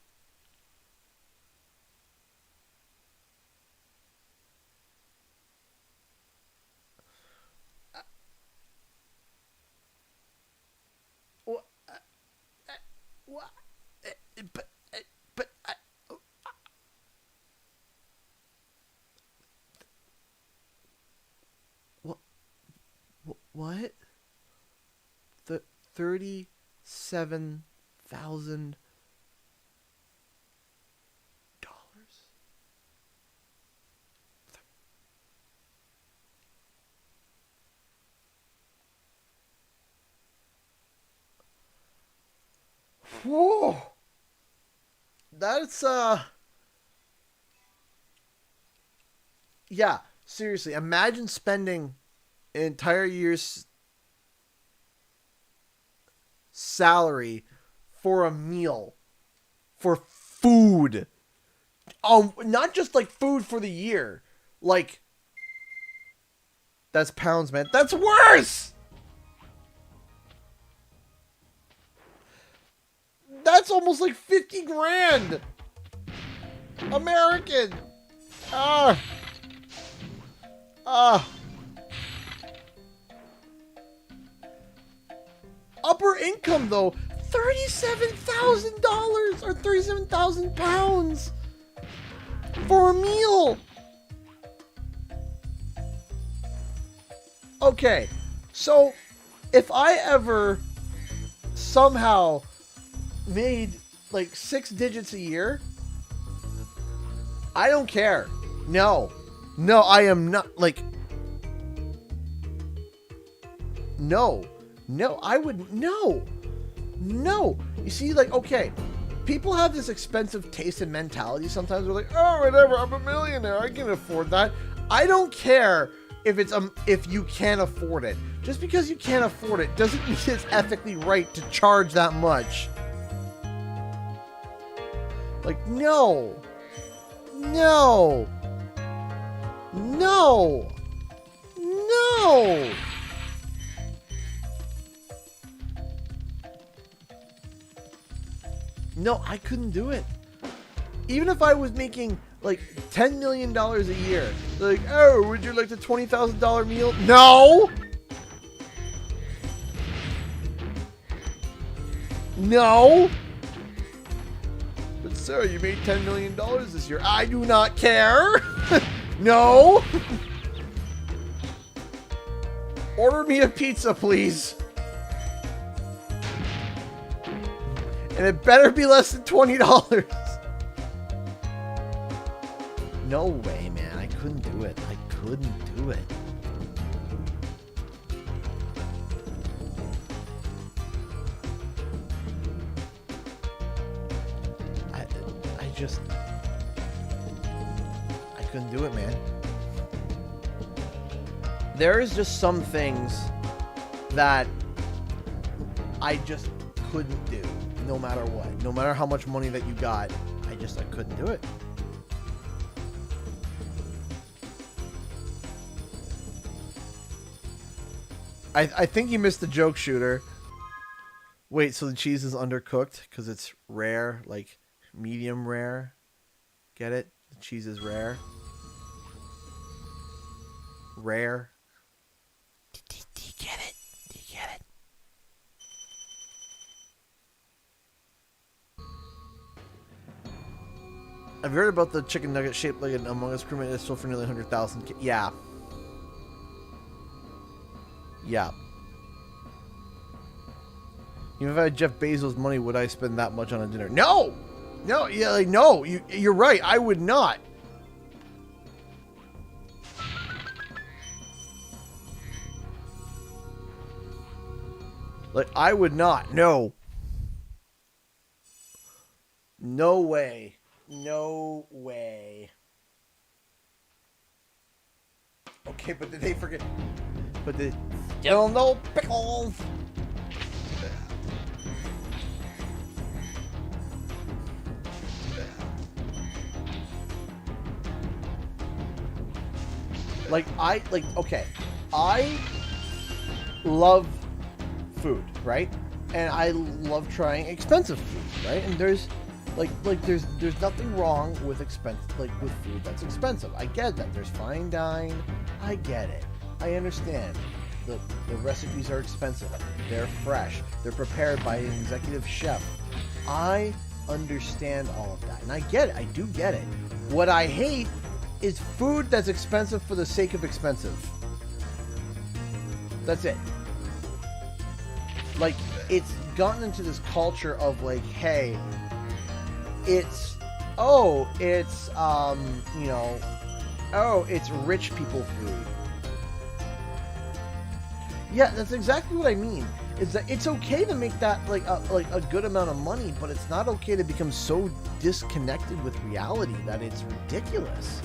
What? The $37,000. Whoa. That's yeah, seriously, imagine spending an entire year's salary for a meal, for food. Not just like food for the year. Like, that's pounds, man. That's worse. That's almost like 50 grand American. Upper income though, $37,000 or 37,000 pounds for a meal. Okay, so if I ever somehow made like 6 digits a year, I don't care. No, I am not like, no, I would, no. You see, like, okay, people have this expensive taste and mentality sometimes. They're like, oh, whatever, I'm a millionaire, I can afford that. I don't care if it's if you can't afford it. Just because you can't afford it doesn't mean it's ethically right to charge that much. Like, no. No, I couldn't do it. Even if I was making like $10 million a year. Like, oh, would you like the $20,000 meal? No! But sir, you made $10 million this year. I do not care. No. Order me a pizza, please. And it better be less than $20. No way, man. I couldn't do it. couldn't do it, man. There is just some things that I just couldn't do, no matter what. No matter how much money that you got, I couldn't do it. I think you missed the joke, Shooter. Wait, so the cheese is undercooked because it's rare, like medium rare? Get it? The cheese is rare. Rare. Do you get it? Do you get it? Have you heard about the chicken nugget shaped like an Among Us crewmate that's sold for nearly 100,000? Yeah. Yeah. Even if I had Jeff Bezos' money, would I spend that much on a dinner? No! No, yeah, like, no. You're right. I would not. Like, I would not. No. No way. No way. Okay, but did they forget? But they still no pickles. Okay, I love food, right? And I love trying expensive food, right? And there's there's nothing wrong with with food that's expensive. I get that. There's fine dine. I get it. I understand. The recipes are expensive. They're fresh. They're prepared by an executive chef. I understand all of that. And I get it. I do get it. What I hate is food that's expensive for the sake of expensive. That's it. Like, it's gotten into this culture of like, hey, it's rich people food. Yeah, that's exactly what I mean. Is that it's okay to make that like a good amount of money, but it's not okay to become so disconnected with reality that it's ridiculous.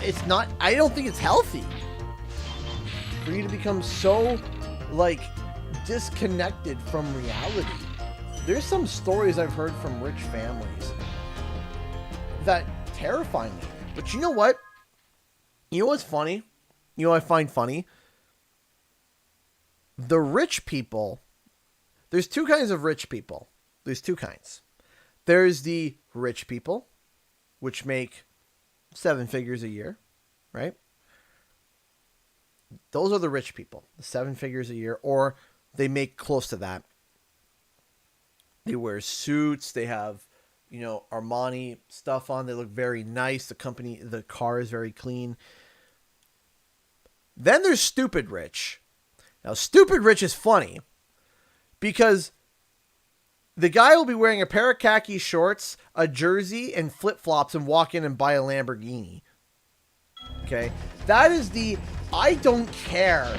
It's not. I don't think it's healthy for you to become so like disconnected from reality. There's some stories I've heard from rich families that terrify me. But you know what? You know what's funny? You know what I find funny? The rich people, there's two kinds of rich people. There's two kinds. There's the rich people, which make 7 figures a year, right? Those are the rich people, the 7 figures a year, or they make close to that. They wear suits. They have, Armani stuff on. They look very nice. The car is very clean. Then there's stupid rich. Now, stupid rich is funny because the guy will be wearing a pair of khaki shorts, a jersey, and flip-flops and walk in and buy a Lamborghini. Okay? That is I don't care.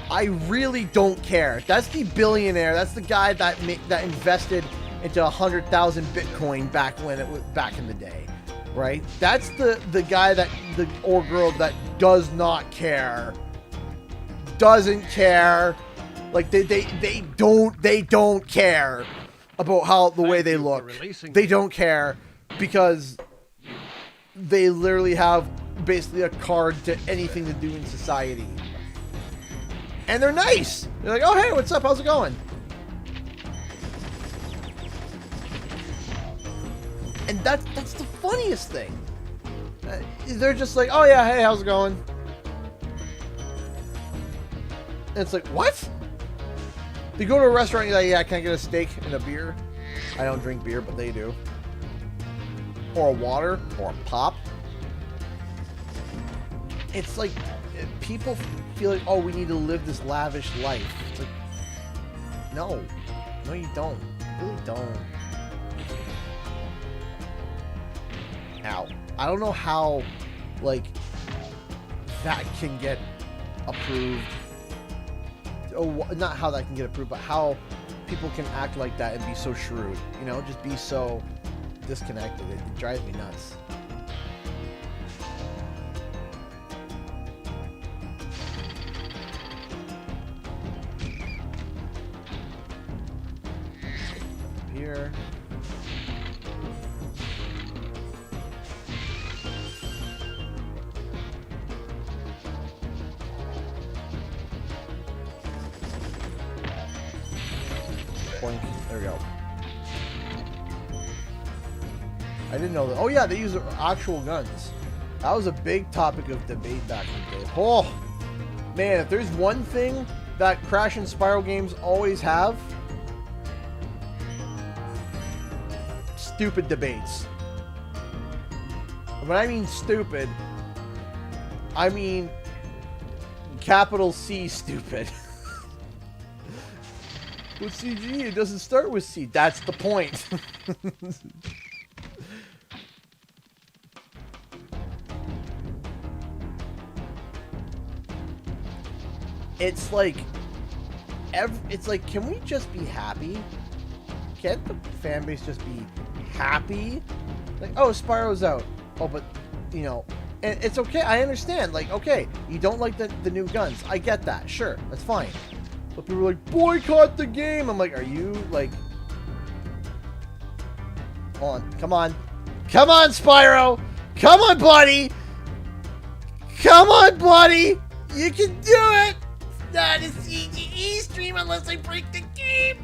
I really don't care. That's the billionaire. That's the guy that invested into 100,000 Bitcoin back in the day, right? That's the guy or girl that does not care. Doesn't care. Like they don't care about how the way they look. They don't care because they literally have basically a card to anything to do in society. And they're nice. They're like, oh, hey, what's up? How's it going? And that's the funniest thing. They're just like, oh, yeah, hey, how's it going? And it's like, what? You go to a restaurant, you're like, yeah, can I get a steak and a beer? I don't drink beer, but they do. Or a water, or a pop. It's like, people feel like, oh, we need to live this lavish life. It's like, no. No, you don't. You really don't. Ow. I don't know how, like, that can get approved. Oh, not how that can get approved, but how people can act like that and be so shrewd. Just be so disconnected. It drives me nuts. Here. Boink. There we go. I didn't know that. Oh yeah, they use actual guns. That was a big topic of debate back in the day. Oh man, if there's one thing that Crash and Spyro games always have, stupid debates. When I mean stupid, I mean capital C stupid. With CG, it doesn't start with C. That's the point. It's like, can we just be happy? Can't the fan base just be happy? Like, oh, Spyro's out. Oh, but, you know, and it's okay. I understand. Like, okay, you don't like the new guns. I get that. Sure, that's fine. But people were like, boycott the game. I'm like, are you, like... Hold on. Come on. Come on, Spyro. Come on, buddy. Come on, buddy. You can do it. It's not a CGE stream unless I break the game.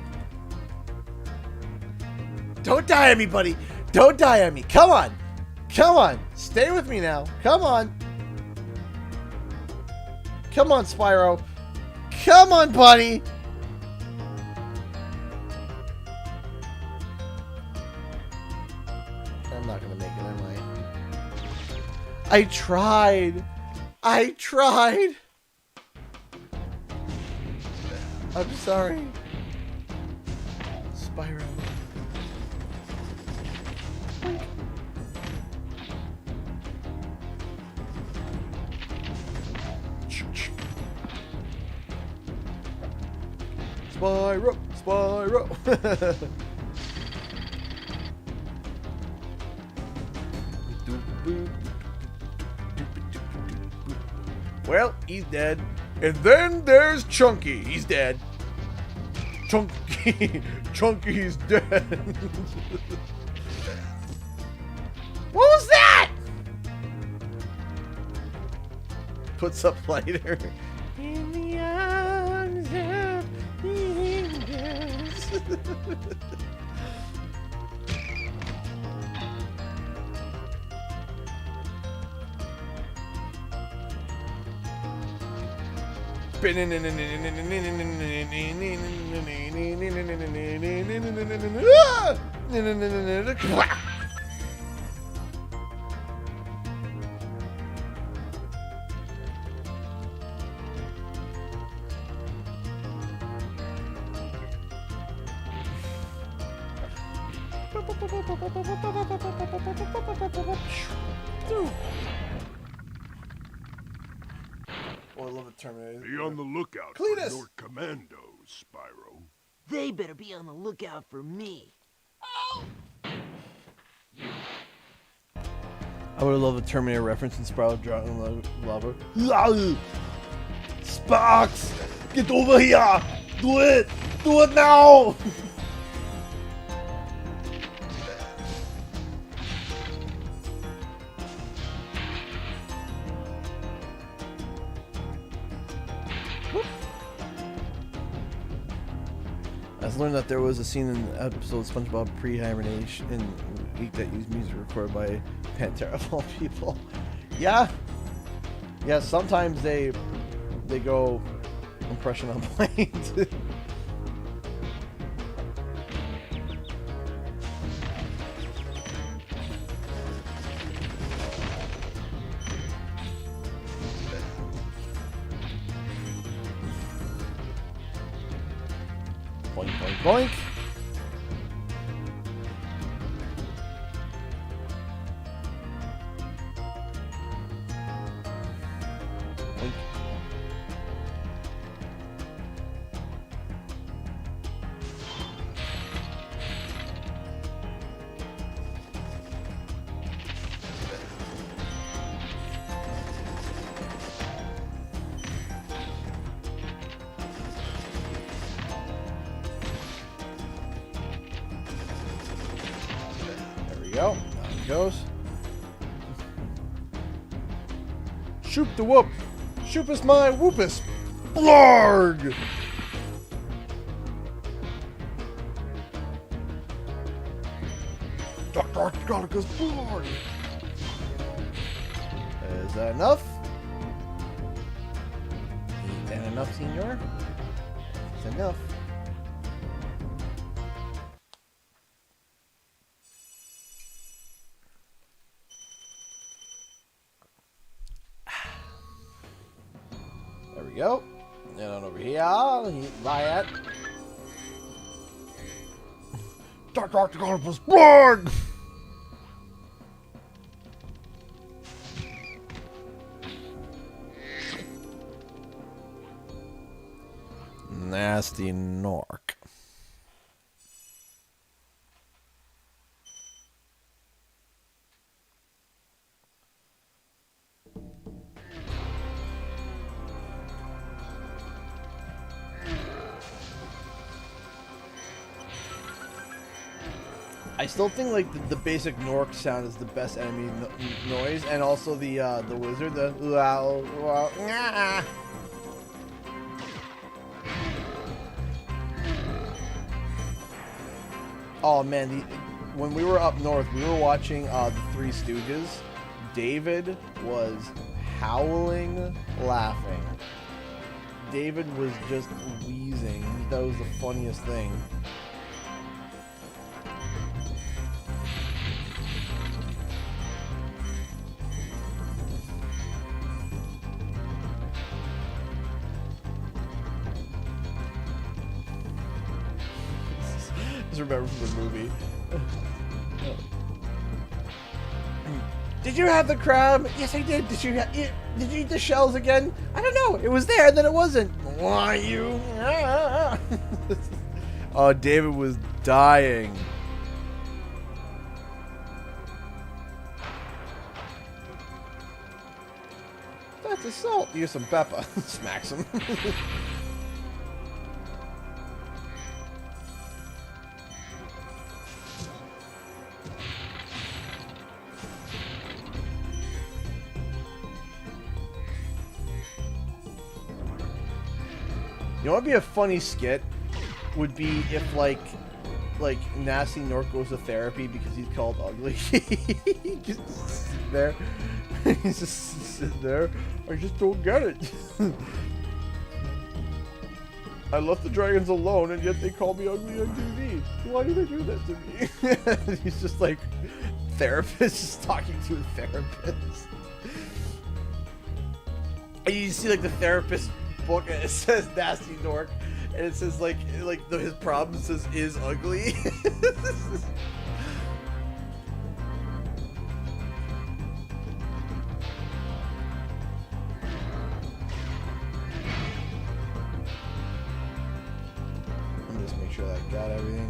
Don't die on me, buddy. Don't die on me. Come on. Come on. Stay with me now. Come on. Come on, Spyro. Come on, buddy. I'm not gonna make it, am I? I tried. I tried. I'm sorry. Spyro. Spyro, Spyro. Well, he's dead. And then there's Chunky. He's dead. Chunky's dead. What was that? Puts up lighter. In the arms of the angels. Oh, I love it, Terminator. Be on the lookout Cletus! for your commandos, Spyro. They better be on the lookout for me. I would love a Terminator reference in Spyro drowning lava. Sparks! Get over here! Do it! Do it now! I learned that there was a scene in the episode of SpongeBob pre-hibernation in the week that used music recorded by Pantera of all people. Yeah. Yeah, sometimes they go impression on planes. Boink, boink, boink. Boink. go. Down he goes. Shoop the whoop. Shoopus my whoopus. Blarg! Dr. Blarg! Is that enough? Is that enough, senor? It's enough. There we go. And on over here, Riot. Dr. Blarg! Nasty Nork. I still think like the basic Nork sound is the best enemy noise, and also the wizard, the oh man, when we were up north, we were watching the Three Stooges. David was howling, laughing. David was just wheezing. That was the funniest thing. Remember from the movie. Did you have the crab? Yes, I did. Did you eat the shells again? I don't know. It was there, then it wasn't. Why you? Oh, David was dying. That's assault. Use some pepper. Smacks him. You know what would be a funny skit? Would be if like Nasty Nork goes to therapy because he's called ugly. He just sits there. He's just sitting there. I just don't get it. I left the dragons alone and yet they call me ugly on TV. Why do they do that to me? He's just like therapist, just talking to a therapist. And you see like the therapist book and it says Nasty Nork and it says like his problem says is ugly. Let me just make sure that I got everything.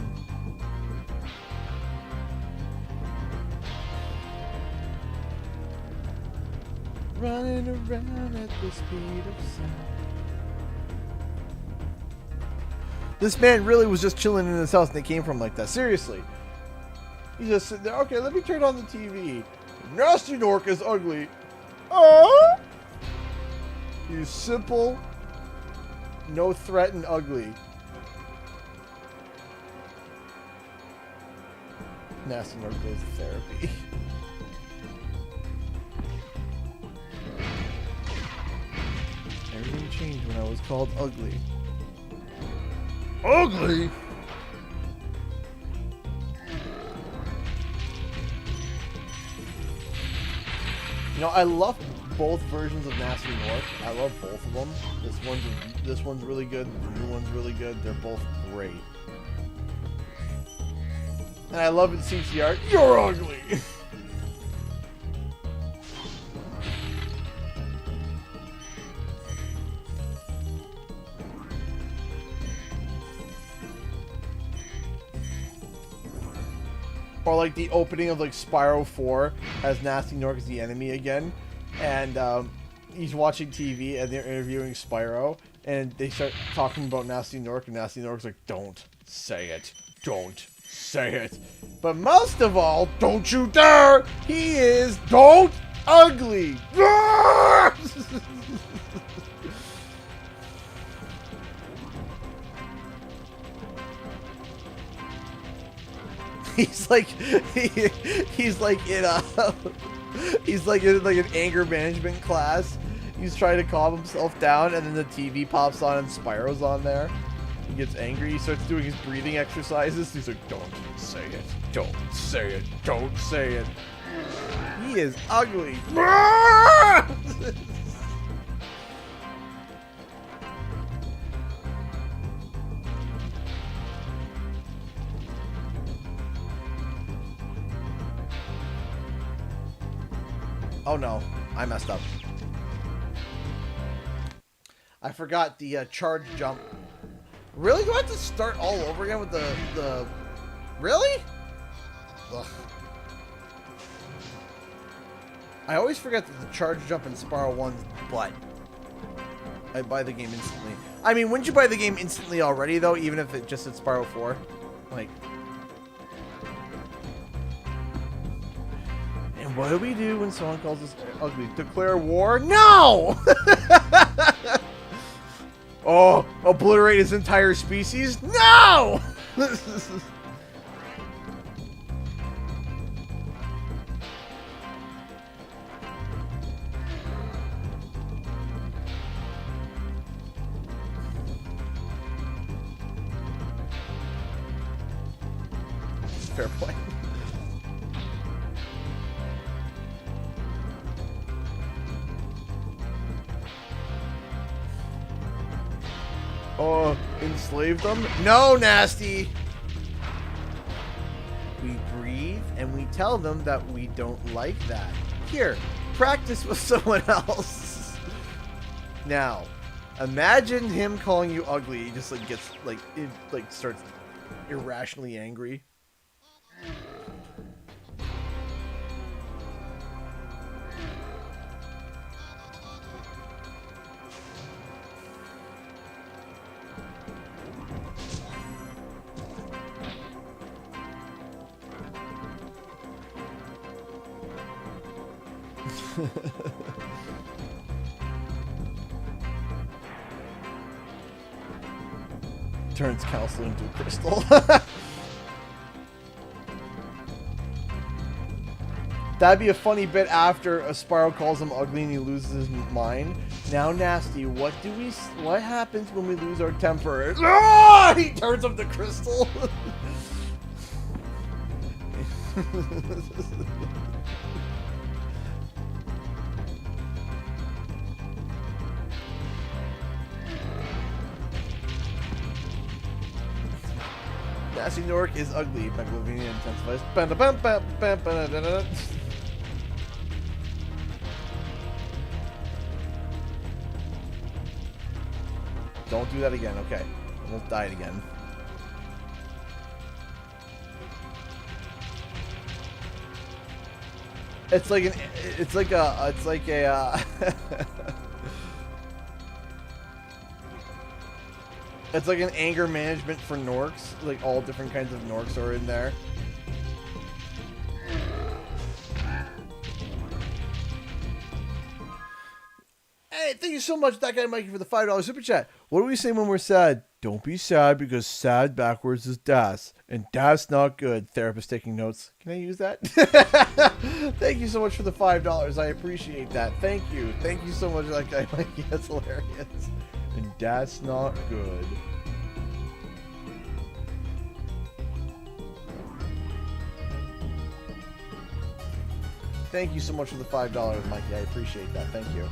Running around at the speed of sound. This man really was just chilling in his house and they came from like that. Seriously. He's just sitting there. Okay, let me turn on the TV. Nasty Nork is ugly. Oh! You simple, no threat and ugly. Nasty Nork goes to therapy. Everything changed when I was called ugly. Ugly? You know, I love both versions of Nasty Nork. I love both of them. This one's really good. The new one's really good. They're both great. And I love in CCR. You're ugly. Or like the opening of like Spyro 4 has Nasty Nork as the enemy again, and he's watching TV and they're interviewing Spyro, and they start talking about Nasty Nork, and Nasty Nork's like, "Don't say it, don't say it. But most of all, don't you dare! He is don't ugly! He's like he's like in a he's like in like an anger management class. He's trying to calm himself down, and then the TV pops on and Spyro's on there. He gets angry. He starts doing his breathing exercises. He's like, "Don't say it. Don't say it. Don't say it." He is ugly. Oh no, I messed up. I forgot the charge jump. Really? Do I have to start all over again with the... Really? Ugh. I always forget that the charge jump in Spyro 1's butt. I buy the game instantly. I mean, wouldn't you buy the game instantly already, though, even if it just said Spyro 4? Like... And what do we do when someone calls us ugly? Declare war? No! Oh, obliterate his entire species? No! Fair play. Oh, enslave them? No, Nasty! We breathe and we tell them that we don't like that. Here, practice with someone else. Now, imagine him calling you ugly. He just like gets like it like starts irrationally angry. Turns Council into a crystal. That'd be a funny bit after a Spyro calls him ugly and he loses his mind. Now, Nasty, what happens when we lose our temper? Ah! He turns him to crystal. Nasty Nork is ugly. Megalovania intensifies. Don't do that again. Okay, almost died again. It's like a it's like an anger management for Norks. Like all different kinds of Norks are in there. Hey, thank you so much, that guy Mikey, for the $5 super chat. What do we say when we're sad? Don't be sad, because sad backwards is das, and das not good. Therapist taking notes. Can I use that? Thank you so much for the $5. I appreciate that. Thank you. Thank you so much, that guy Mikey. That's hilarious. And that's not good. Thank you so much for the $5, Mikey. I appreciate that. Thank you.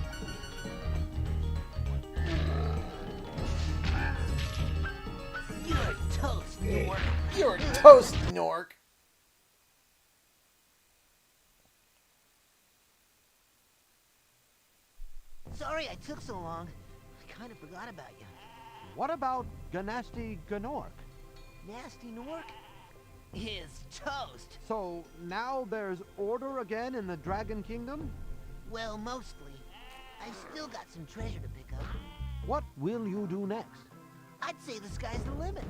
You're toast, Nork. You're toast, Nork. Sorry I took so long. I kind of forgot about you. What about Ganasty Ganork? Nasty Nork is toast. So now there's order again in the Dragon Kingdom? Well, mostly. I've still got some treasure to pick up. What will you do next? I'd say the sky's the limit.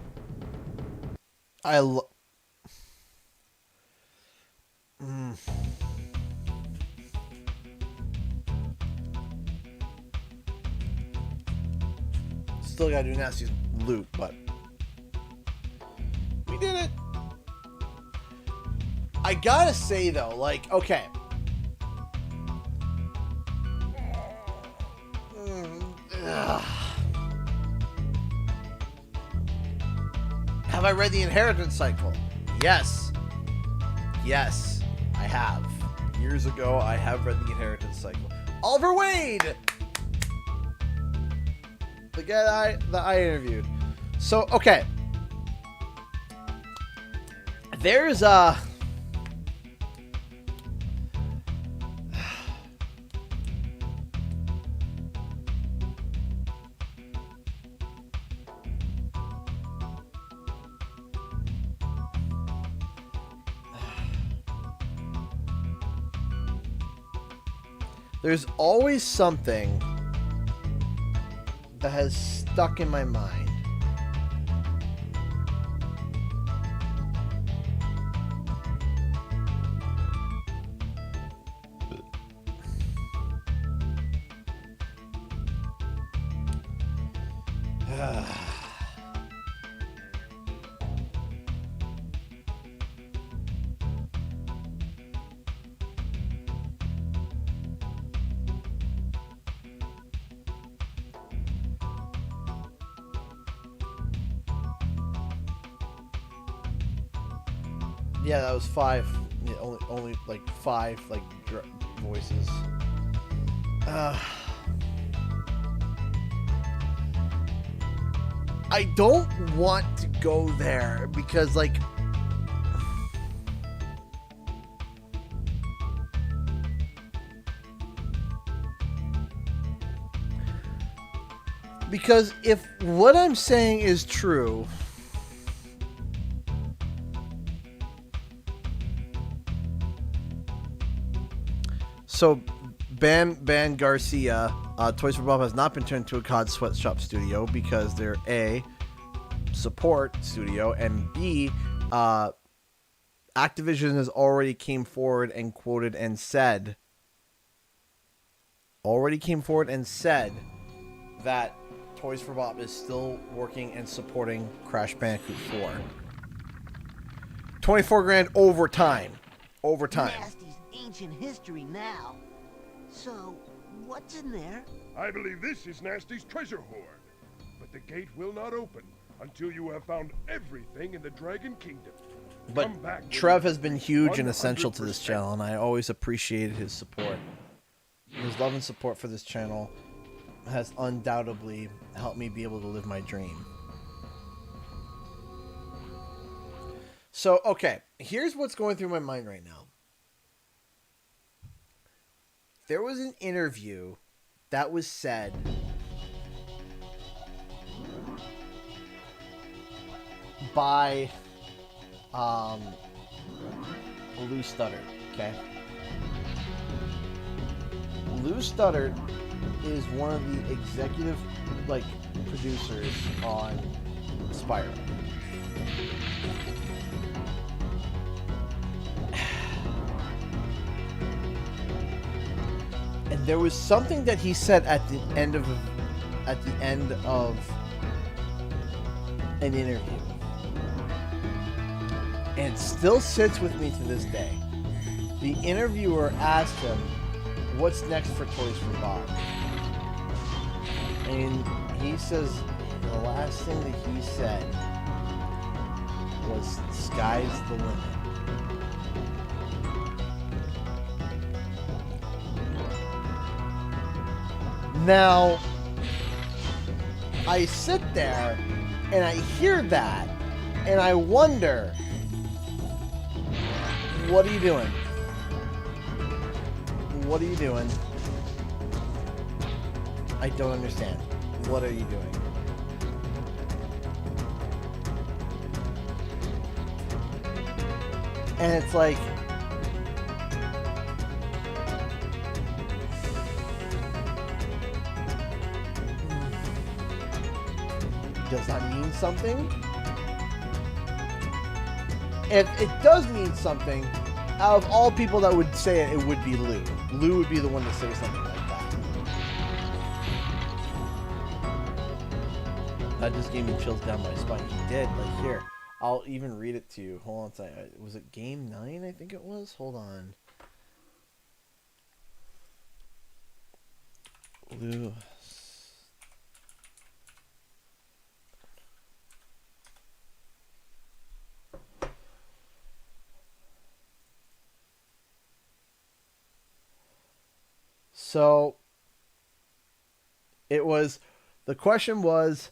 Still gotta do Nasty's loot, but we did it. I gotta say though, like, okay. Have I read the Inheritance Cycle? Yes. Yes, I have. Years ago, I have read the Inheritance Cycle. Oliver Wade! The guy that I interviewed. So, okay. There's there's always something that has stuck in my mind. Yeah, that was 5. Yeah, only like 5 like voices. I don't want to go there because like because if what I'm saying is true, so Ban Garcia, Toys for Bob has not been turned into a COD sweatshop studio because they're A, support studio, and B, Activision has already came forward and quoted and said that Toys for Bob is still working and supporting Crash Bandicoot 4. 24 grand over time. Nasty's ancient history now. So, what's in there? I believe this is Nasty's treasure hoard. But the gate will not open until you have found everything in the Dragon Kingdom. But Trev has been huge and essential to this channel, and I always appreciated his support. His love and support for this channel has undoubtedly helped me be able to live my dream. So, okay, here's what's going through my mind right now. There was an interview that was said by Lou Studdard, okay? Lou Studdard is one of the executive producers on Spyro. And there was something that he said at the end of an interview, and it still sits with me to this day. The interviewer asked him, "What's next for Toys for Bob?" And he says the last thing that he said was, "Sky's the limit." Now, I sit there and I hear that and I wonder, what are you doing? What are you doing? I don't understand. What are you doing? And it's like, does that mean something? If it does mean something, out of all people that would say it, it would be Lou. Lou would be the one to say something like that. That just gave me chills down my spine. He did. Like, here, I'll even read it to you. Hold on a second. Was it game 9, I think it was? Hold on. Lou. So it was, the question was,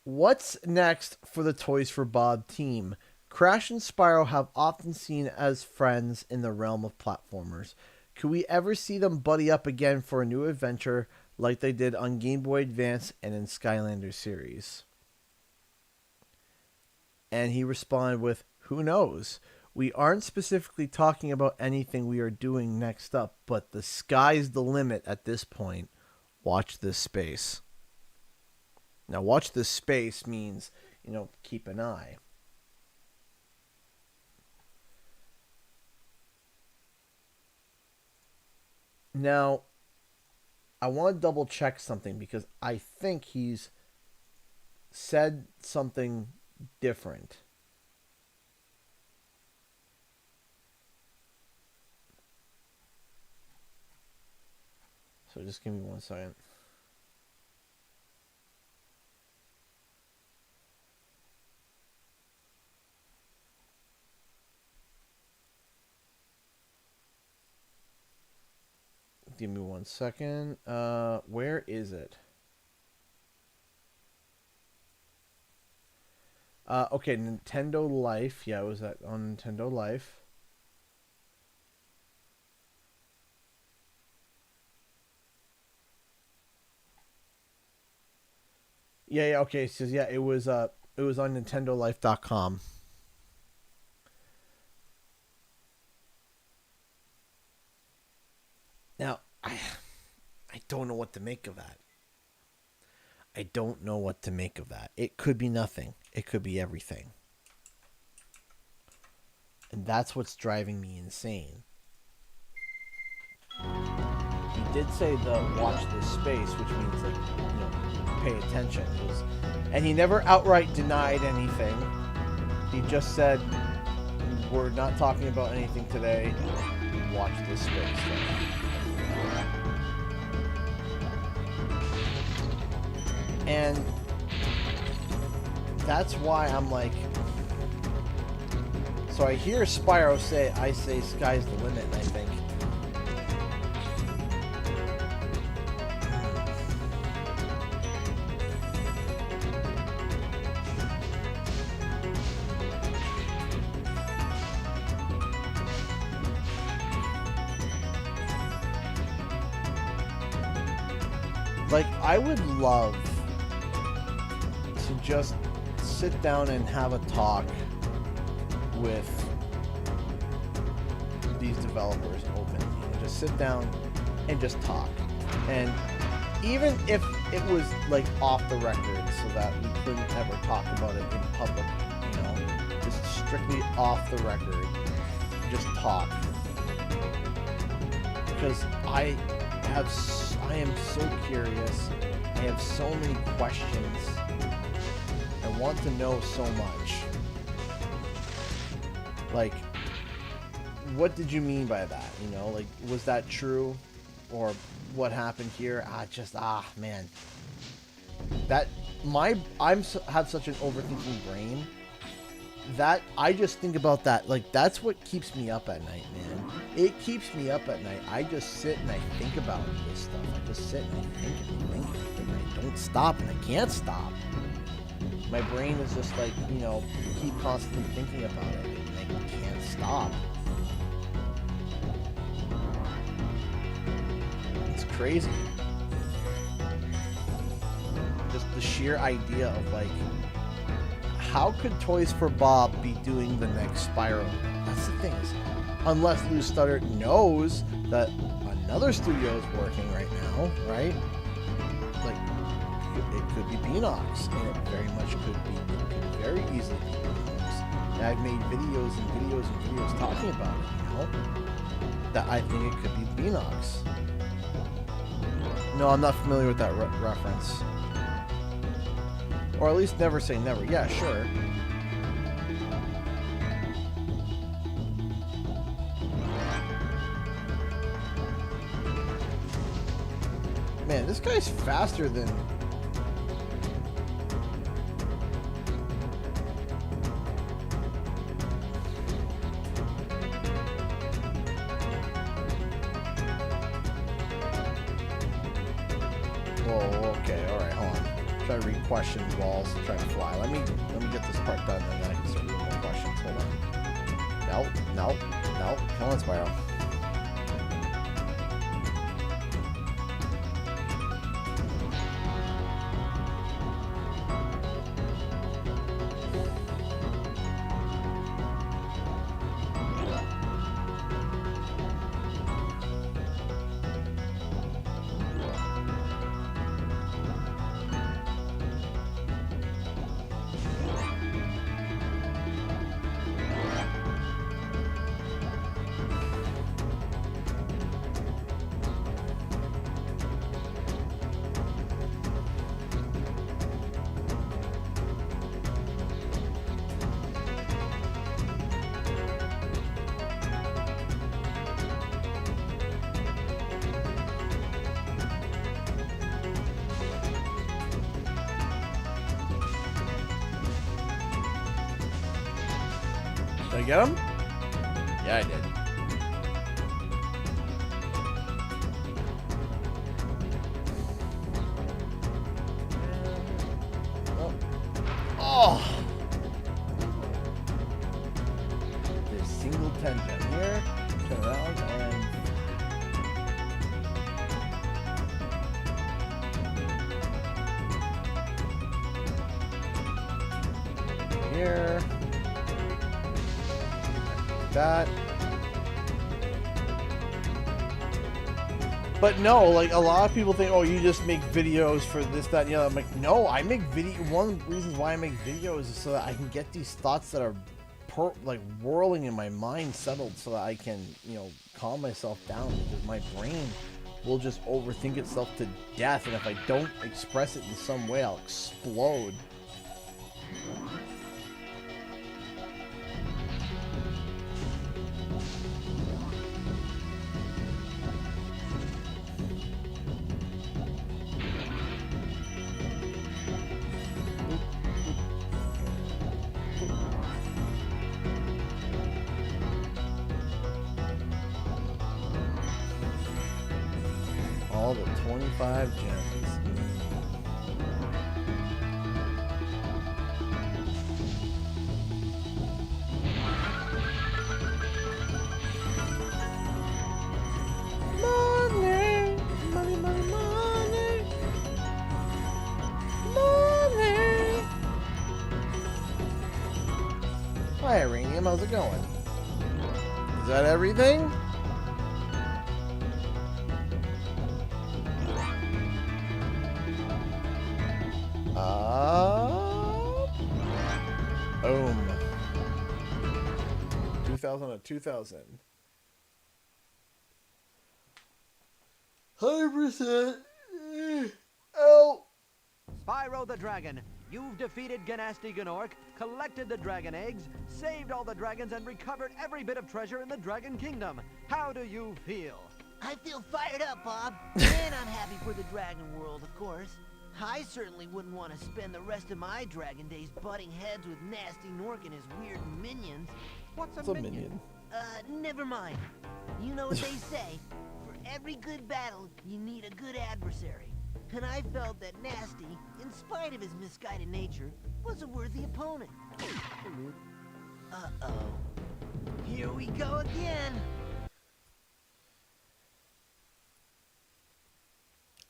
what's next for the Toys for Bob team? Crash and Spyro have often seen as friends in the realm of platformers. Could we ever see them buddy up again for a new adventure like they did on Game Boy Advance and in Skylanders series? And he responded with, who knows? We aren't specifically talking about anything we are doing next up, but the sky's the limit at this point. Watch this space. Now, watch this space means, you know, keep an eye. Now, I want to double check something because I think he's said something different. So just give me 1 second. Give me 1 second. Where is it? Okay, Nintendo Life. Yeah, it was on Nintendo Life. Yeah, okay. So yeah, it was on NintendoLife.com. Now, I don't know what to make of that. I don't know what to make of that. It could be nothing. It could be everything. And that's what's driving me insane. He did say the watch this space, which means, like, you know, pay attention. And he never outright denied anything. He just said, we're not talking about anything today. Watch this space. And that's why I'm like, so I hear Spyro say, I say sky's the limit, and I think, like, I would love to just sit down and have a talk with these developers openly. And just sit down and just talk. And even if it was, like, off the record so that we couldn't ever talk about it in public, you know, just strictly off the record, just talk. Because I am so curious. I have so many questions. I want to know so much. Like, what did you mean by that? You know, like, was that true? Or what happened here? Man. That, have such an overthinking brain that I just think about that. Like, that's what keeps me up at night, man. It keeps me up at night. I just sit and I think about this stuff. I just sit and I think and think and I don't stop and I can't stop. My brain is just like, you know, keep constantly thinking about it and I can't stop. It's crazy. Just the sheer idea of, like, how could Toys for Bob be doing the next Spyro? That's the thing, is, unless Lou Studdard knows that another studio is working right now, right? Like, it could be Beanox, and it very much could be. It could very easily be Beanox. And I've made videos and videos and videos talking about it, you know? That I think it could be Beanox. No, I'm not familiar with that reference. Or at least never say never. Yeah, sure. Man, this guy's faster than... Whoa, okay, alright, hold on. Try to read questions while also trying to fly. Let me get this part done and then I can start reading more questions. Hold on. No. Come on, Spyro. Did I get him? Yeah, I did. Oh! There's single tangent here. Turn around and... here. That. But no, like a lot of people think, oh, you just make videos for this, that, and the other. I'm like, no, I make video. One of the reasons why I make videos is so that I can get these thoughts that are like whirling in my mind settled, so that I can, you know, calm myself down, because my brain will just overthink itself to death, and if I don't express it in some way, I'll explode. All the 25 gems. Money, money, money, money. Money. Hi, Iranium, how's it going? Is that everything? Boom. 2,000 to 2,000. 100%. Oh. Spyro the Dragon, you've defeated Ganasty Gnorc, collected the dragon eggs, saved all the dragons, and recovered every bit of treasure in the Dragon Kingdom. How do you feel? I feel fired up, Bob. And I'm happy for the dragon world, of course. I certainly wouldn't want to spend the rest of my dragon days butting heads with Nasty Gnorc and his weird minions. What's What's a minion? Never mind. You know what they say. For every good battle, you need a good adversary. And I felt that Nasty, in spite of his misguided nature, was a worthy opponent. Uh-oh. Here we go again.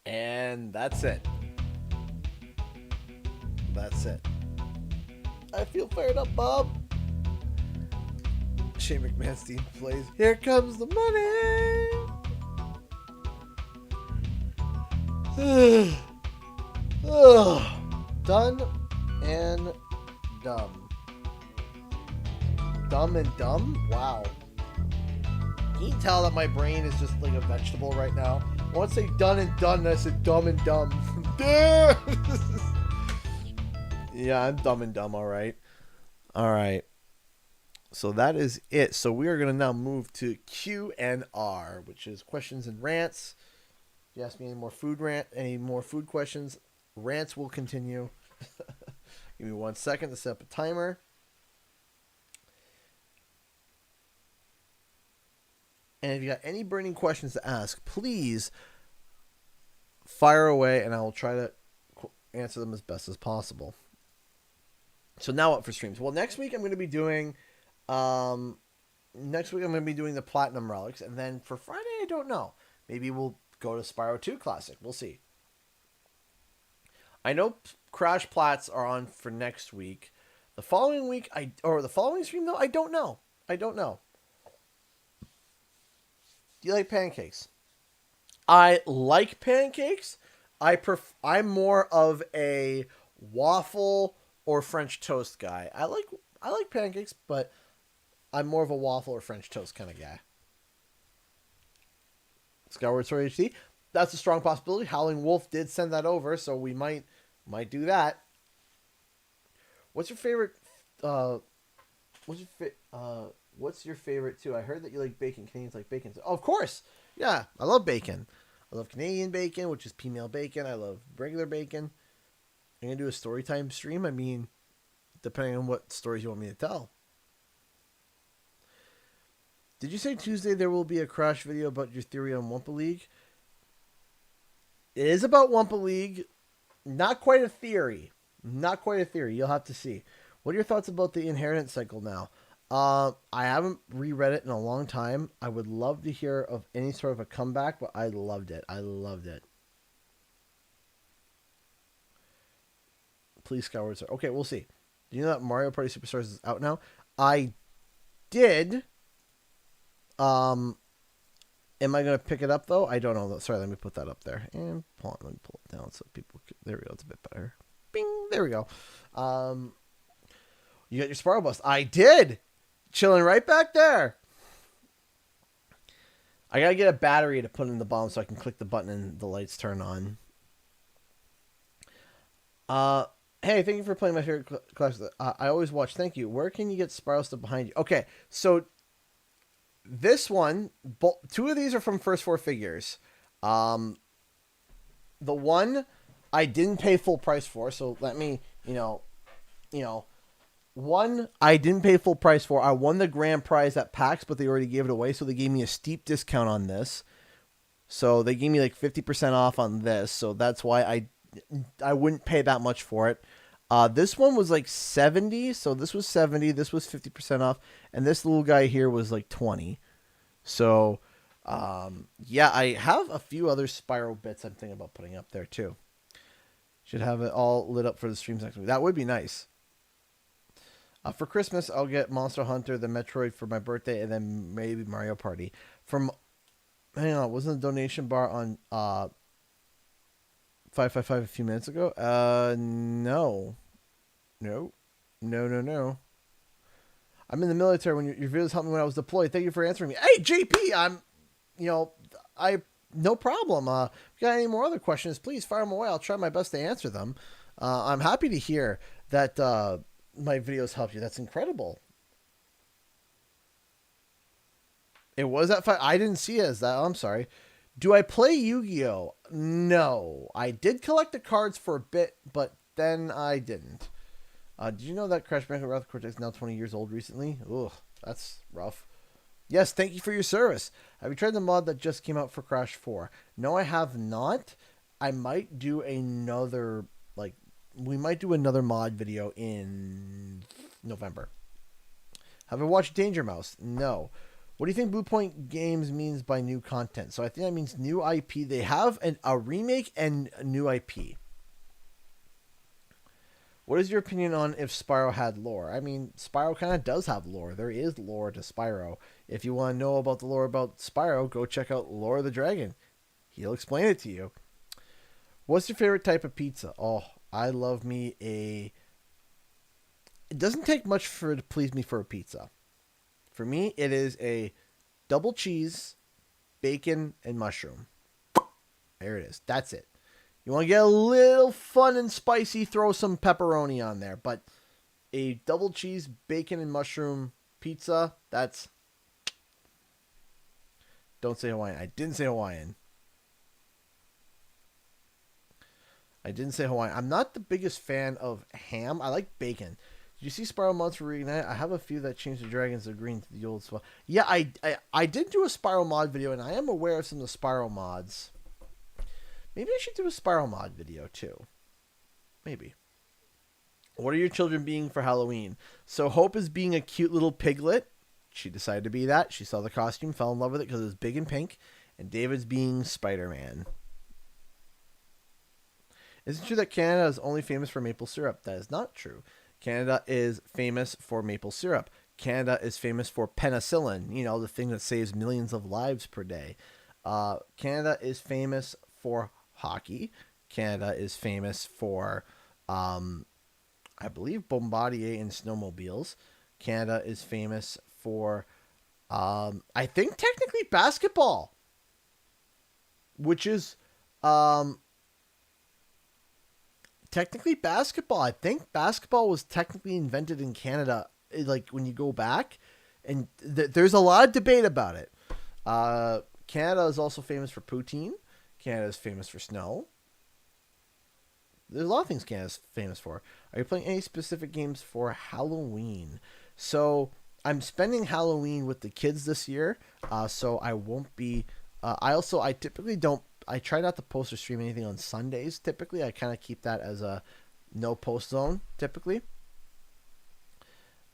And that's it. That's it. I feel fired up, Bob. Shane McMahon's team plays. Here comes the money. Done and dumb. Dumb and dumb? Wow. Can you tell that my brain is just like a vegetable right now? I want to say done and done, and I said dumb and dumb. Yeah, I'm dumb and dumb, alright. Alright. So that is it. So we are going to now move to Q&R, which is questions and rants. If you ask me any more food questions, rants will continue. Give me 1 second to set up a timer. And if you got any burning questions to ask, please fire away, and I will try to answer them as best as possible. So now what for streams? Well, next week I'm going to be doing the Platinum Relics, and then for Friday, I don't know. Maybe we'll go to Spyro 2 Classic. We'll see. I know Crash Plats are on for next week. The following week, the following stream though, I don't know. Do you like pancakes? I like pancakes. I'm more of a waffle or French toast guy. I like pancakes, but I'm more of a waffle or French toast kind of guy. Skyward Sword HD. That's a strong possibility. Howling Wolf did send that over, so we might do that. What's your favorite? What's your favorite too? I heard that you like bacon. Canadians like bacon. Oh, of course. Yeah, I love bacon. I love Canadian bacon, which is female bacon. I love regular bacon. I'm going to do a story time stream. I mean, depending on what stories you want me to tell. Did you say Tuesday there will be a Crash video about your theory on Wumpa League? It is about Wumpa League. Not quite a theory. You'll have to see. What are your thoughts about the inheritance cycle now? I haven't reread it in a long time. I would love to hear of any sort of a comeback, but I loved it. Please, Skyward Sword. Okay, we'll see. Do you know that Mario Party Superstars is out now? I did. Am I going to pick it up, though? I don't know. Sorry, let me put that up there. And let me pull it down so people can... There we go. It's a bit better. Bing! There we go. You got your Spyro bust. I did! Chilling right back there. I got to get a battery to put in the bomb so I can click the button and the lights turn on. Hey, thank you for playing my favorite class. I always watch. Thank you. Where can you get Spyro stuff behind you? Okay, so... This one, two of these are from First Four Figures. The one I didn't pay full price for, so let me, one I didn't pay full price for. I won the grand prize at PAX, but they already gave it away, so they gave me a steep discount on this. So they gave me like 50% off on this, so that's why I wouldn't pay that much for it. This one was like 70, so this was 70, this was 50% off, and this little guy here was like 20. So, yeah, I have a few other Spyro bits I'm thinking about putting up there too. Should have it all lit up for the streams next week. That would be nice. For Christmas, I'll get Monster Hunter, the Metroid for my birthday, and then maybe Mario Party. Hang on, wasn't the donation bar on 555 a few minutes ago? No. I'm in the military. When your videos helped me when I was deployed. Thank you for answering me. Hey, JP, no problem. If you got any more other questions, please fire them away. I'll try my best to answer them. I'm happy to hear that my videos helped you. That's incredible. It was at 5. I didn't see it as that. I'm sorry. Do I play Yu-Gi-Oh? No. I did collect the cards for a bit, but then I didn't. Did you know that Crash Bandicoot Wrath of Cortex is now 20 years old recently? Ugh, that's rough. Yes, thank you for your service. Have you tried the mod that just came out for Crash 4? No, I have not. I might do another, we might do another mod video in November. Have I watched Danger Mouse? No. What do you think Blue Point Games means by new content? So I think that means new IP. They have a remake and a new IP. What is your opinion on if Spyro had lore? I mean, Spyro kind of does have lore. There is lore to Spyro. If you want to know about the lore about Spyro, go check out Lore of the Dragon. He'll explain it to you. What's your favorite type of pizza? Oh, I love me a... It doesn't take much to please me for a pizza. For me, it is a double cheese, bacon, and mushroom. There it is. That's it. You want to get a little fun and spicy, throw some pepperoni on there. But a double cheese, bacon, and mushroom pizza, that's... Don't say Hawaiian. I didn't say Hawaiian. I'm not the biggest fan of ham. I like bacon. Did you see Spyro Mods for Reignited? I have a few that changed the dragons of green to the old spot. Yeah, I did do a Spyro mod video, and I am aware of some of the Spyro mods. Maybe I should do a Spyro mod video, too. Maybe. What are your children being for Halloween? So Hope is being a cute little piglet. She decided to be that. She saw the costume, fell in love with it because it was big and pink. And David's being Spider-Man. Is it true that Canada is only famous for maple syrup? That is not true. Canada is famous for maple syrup. Canada is famous for penicillin, you know, the thing that saves millions of lives per day. Canada is famous for hockey. Canada is famous for, I believe, Bombardier and snowmobiles. Canada is famous for, I think, technically basketball, which is, technically basketball. I think basketball was technically invented in Canada, like when you go back, and there's a lot of debate about it. Canada is also famous for poutine. Canada is famous for snow. There's a lot of things Canada's famous for. Are you playing any specific games for Halloween? So I'm spending Halloween with the kids this year, so I won't be. I typically don't. I try not to post or stream anything on Sundays. Typically, I kind of keep that as a no post zone. Typically,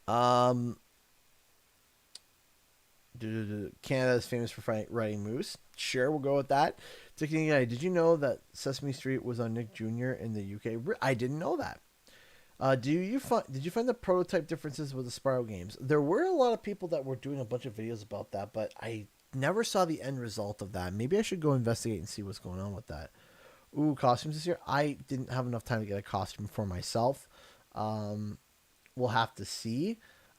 Canada is famous for riding moose. Sure, we'll go with that. Ticking guy, did you know that Sesame Street was on Nick Jr. in the UK? I didn't know that. Did you find the prototype differences with the Spyro games? There were a lot of people that were doing a bunch of videos about that, but I never saw the end result of that. Maybe I should go investigate and see what's going on with that. Ooh, costumes this year. I didn't have enough time to get a costume for myself. We'll have to see.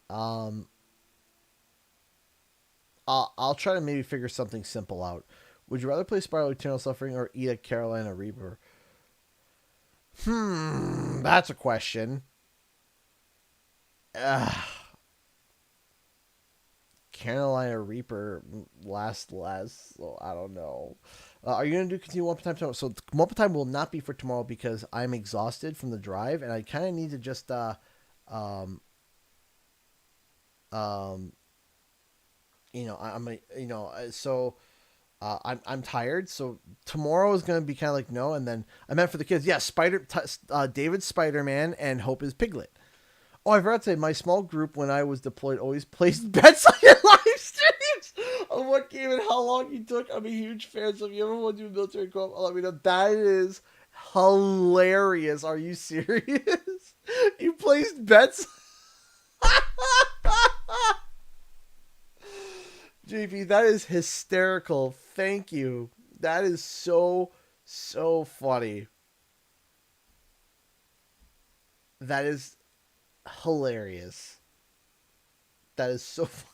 I'll try to maybe figure something simple out. Would you rather play Spyro Eternal Suffering or eat a Carolina Reaper? That's a question. Carolina Reaper last, so I don't know. Are you going to continue One More Time tomorrow? So One More Time will not be for tomorrow because I'm exhausted from the drive, and I kind of need to just, I'm tired, so tomorrow is going to be kind of like no, and then I meant for the kids. Yeah, David's Spider-Man and Hope is Piglet. Oh, I forgot to say, my small group when I was deployed always placed bets on your live streams on what game and how long you took. I'm a huge fan, so if you ever want to do a military co-op, let me know. That is hilarious. Are you serious? You placed bets? JP, that is hysterical. Thank you. That is so funny. That is hilarious. That is so funny.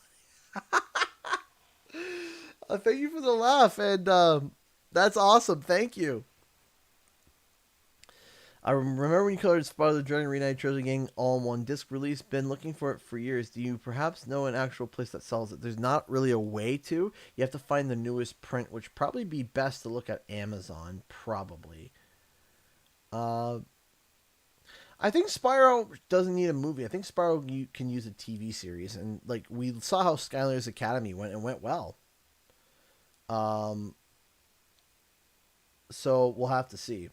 Thank you for the laugh, and that's awesome. Thank you. I remember when you colored Spyro the Dragon Reignited Treasure Gang all in one disc release. Been looking for it for years. Do you perhaps know an actual place that sells it? There's not really a way to. You have to find the newest print, which probably be best to look at Amazon, probably. I think Spyro doesn't need a movie. I think Spyro you can use a TV series, and like we saw how Skylanders Academy went and went well. So we'll have to see.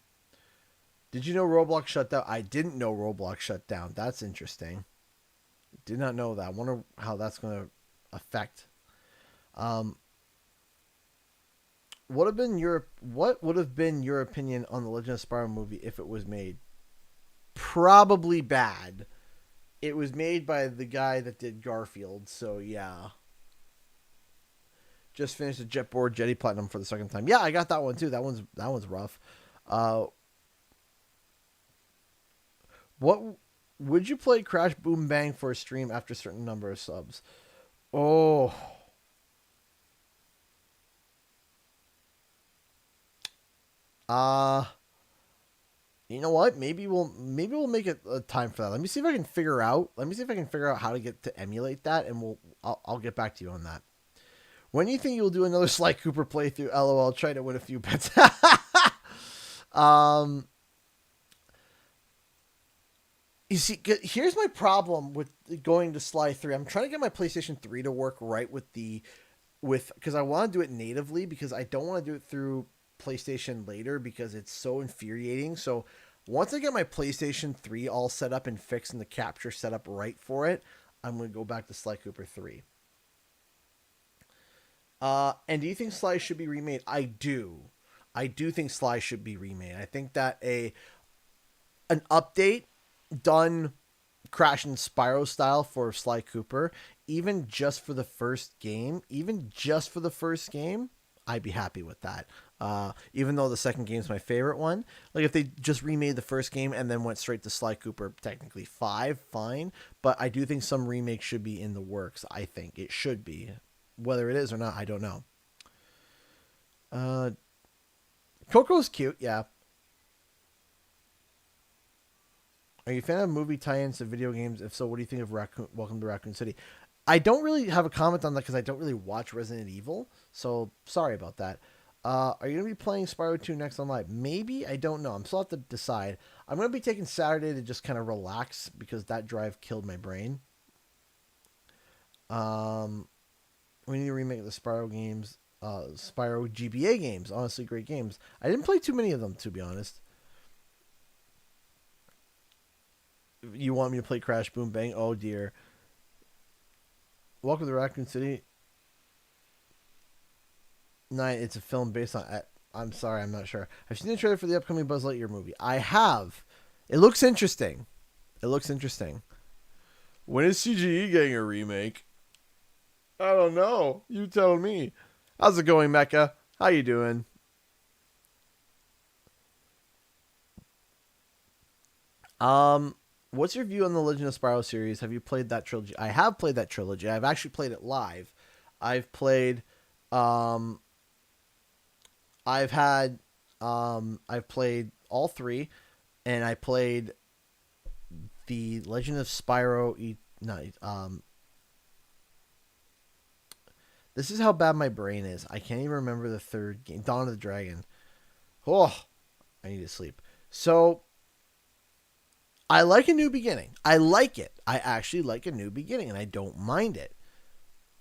Did you know Roblox shut down? I didn't know Roblox shut down. That's interesting. Did not know that. I wonder how that's going to affect. What would have been your opinion on the Legend of Spyro movie if it was made? Probably bad. It was made by the guy that did Garfield, so yeah. Just finished the Jetboard Jetty Platinum for the second time. Yeah, I got that one too. That one's rough. What would you play Crash Boom Bang for a stream after a certain number of subs? Oh. You know what? Maybe we'll make it a time for that. Let me see if I can figure out. Let me see if I can figure out how to get to emulate that, and I'll get back to you on that. When do you think you'll do another Sly Cooper playthrough? LOL. Try to win a few bets. You see, here's my problem with going to Sly 3. I'm trying to get my PlayStation 3 to work right because I want to do it natively, because I don't want to do it through PlayStation later because it's so infuriating. So once I get my PlayStation 3 all set up and fixed and the capture set up right for it, I'm going to go back to Sly Cooper 3. And do you think Sly should be remade? I do. I do think Sly should be remade. I think that an update done Crash and Spyro style for Sly Cooper, even just for the first game, I'd be happy with that. Even though the second game's my favorite one, like if they just remade the first game and then went straight to Sly Cooper, technically 5, fine. But I do think some remake should be in the works. I think it should be. Whether it is or not, I don't know. Coco's cute, yeah. Are you a fan of movie tie-ins to video games? If so, what do you think of Welcome to Raccoon City? I don't really have a comment on that because I don't really watch Resident Evil, so sorry about that. Are you going to be playing Spyro 2 next on live? Maybe, I don't know. I'm still have to decide. I'm going to be taking Saturday to just kind of relax because that drive killed my brain. We need to remake the Spyro games, Spyro GBA games. Honestly, great games. I didn't play too many of them, to be honest. You want me to play Crash Boom Bang? Oh dear. Welcome to Raccoon City. Night. It's a film based on. I'm sorry, I'm not sure. I've seen the trailer for the upcoming Buzz Lightyear movie. I have. It looks interesting. When is CGE getting a remake? I don't know. You tell me. How's it going, Mecca? How you doing? What's your view on the Legend of Spyro series? Have you played that trilogy? I have played that trilogy. I've actually played it live. I've played all 3, and I played the Legend of Spyro. This is how bad my brain is. I can't even remember the third game, Dawn of the Dragon. Oh, I need to sleep. So I like A New Beginning. I like it. I actually like A New Beginning, and I don't mind it.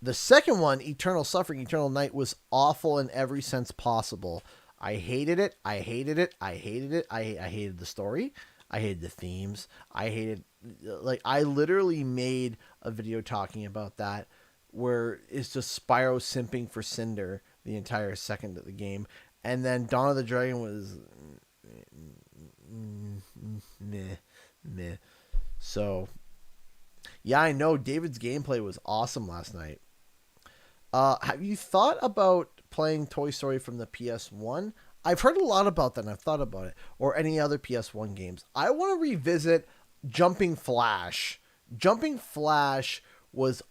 The second one, Eternal Suffering, Eternal Night, was awful in every sense possible. I hated it. I hated the story. I hated the themes. I literally made a video talking about that, where it's just Spyro simping for Cinder the entire second of the game. And then Dawn of the Dragon was meh. So, yeah, I know David's gameplay was awesome last night. Have you thought about playing Toy Story from the PS1? I've heard a lot about that, and I've thought about it. Or any other PS1 games. I want to revisit Jumping Flash. Jumping Flash was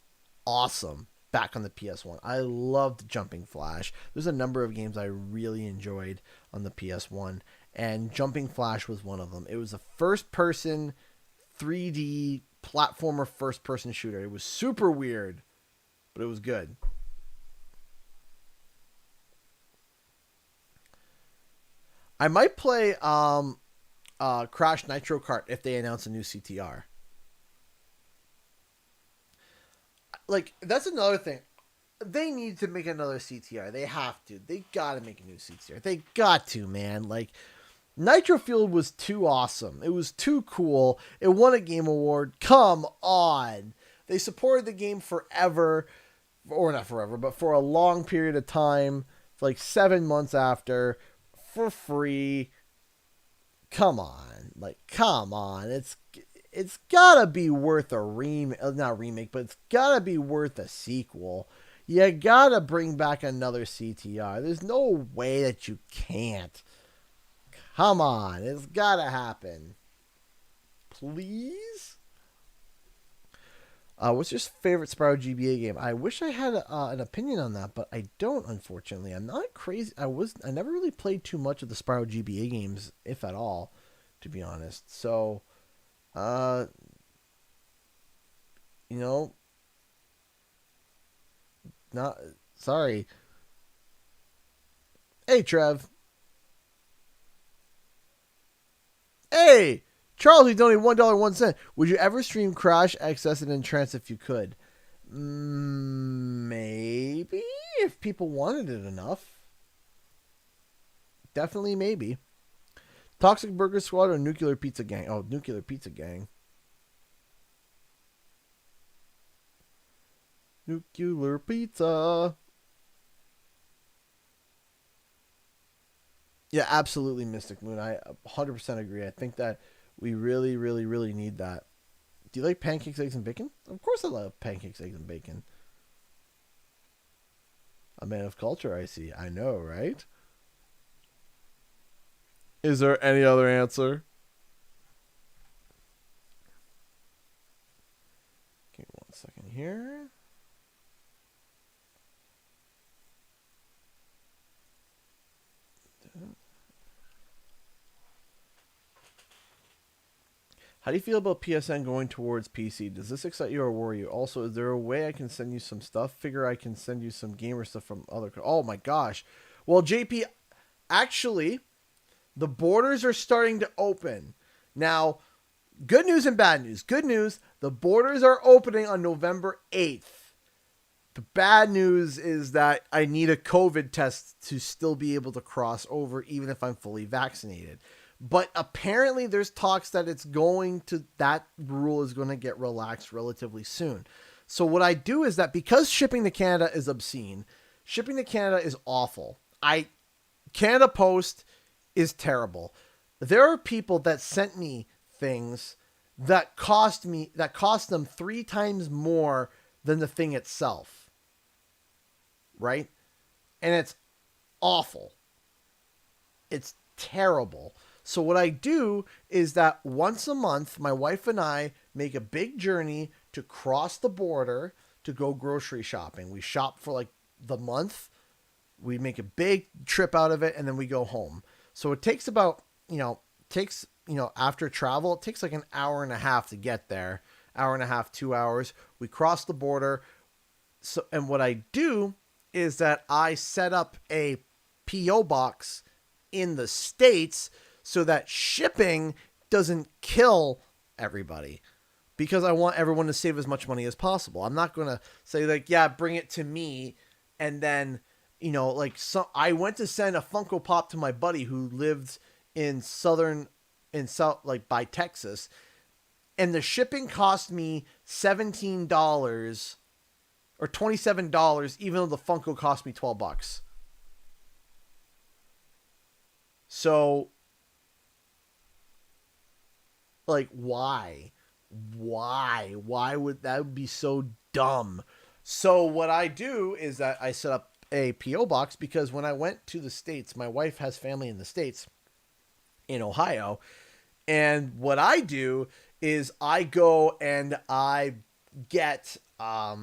awesome back on the PS1. I loved Jumping Flash. There's a number of games I really enjoyed on the PS1, and Jumping Flash was one of them. It was a first-person 3D platformer first-person shooter. It was super weird, but it was good. I might play Crash Nitro Kart if they announce a new CTR. Like, that's another thing. They need to make another CTR. They have to. They gotta make a new CTR. They got to, man. Like, Nitro Fuel was too awesome. It was too cool. It won a Game Award. Come on. They supported the game forever. Or not forever, but for a long period of time. For like 7 months after. For free. Come on. Like, come on. It's gotta be worth a not remake, but it's gotta be worth a sequel. You gotta bring back another CTR. There's no way that you can't. Come on, it's gotta happen. Please? What's your favorite Spyro GBA game? I wish I had an opinion on that, but I don't. Unfortunately, I'm not crazy. I never really played too much of the Spyro GBA games, if at all, to be honest. So, you know, not sorry. Hey, Trev. Hey, Charles, you donated $1.01. Would you ever stream Crash, Excess, and Entrance if you could? Maybe, if people wanted it enough. Definitely, maybe. Toxic Burger Squad or Nuclear Pizza Gang? Oh, Nuclear Pizza Gang. Nuclear Pizza. Yeah, absolutely, Mystic Moon. I 100% agree. I think that we really, really, really need that. Do you like pancakes, eggs, and bacon? Of course I love pancakes, eggs, and bacon. A man of culture, I see. I know, right? Is there any other answer? Give me 1 second here. How do you feel about PSN going towards PC? Does this excite you or worry you? Also, is there a way I can send you some stuff? Figure I can send you some gamer stuff from other... Oh my gosh. Well, JP, actually, the borders are starting to open. Now, good news and bad news. Good news, the borders are opening on November 8th. The bad news is that I need a COVID test to still be able to cross over, even if I'm fully vaccinated. But apparently there's talks that that rule is going to get relaxed relatively soon. So what I do is that because shipping to Canada is obscene, shipping to Canada is awful. Canada Post is terrible. There are people that sent me things that cost them 3 times more than the thing itself. Right? And it's awful. It's terrible. So what I do is that once a month, my wife and I make a big journey to cross the border to go grocery shopping. We shop for like the month. We make a big trip out of it, and then we go home. So it takes about, after travel, it takes like an hour and a half to get there. Hour and a half, 2 hours. We cross the border. And what I do is that I set up a P.O. box in the States so that shipping doesn't kill everybody, because I want everyone to save as much money as possible. I'm not going to say like, yeah, bring it to me. And then, I went to send a Funko Pop to my buddy who lived in by Texas. And the shipping cost me $17 or $27, even though the Funko cost me $12. So, like, why? Why would that be so dumb? So what I do is that I set up a P.O. box, because when I went to the States, my wife has family in the States, in Ohio. And what I do is I go and I get, my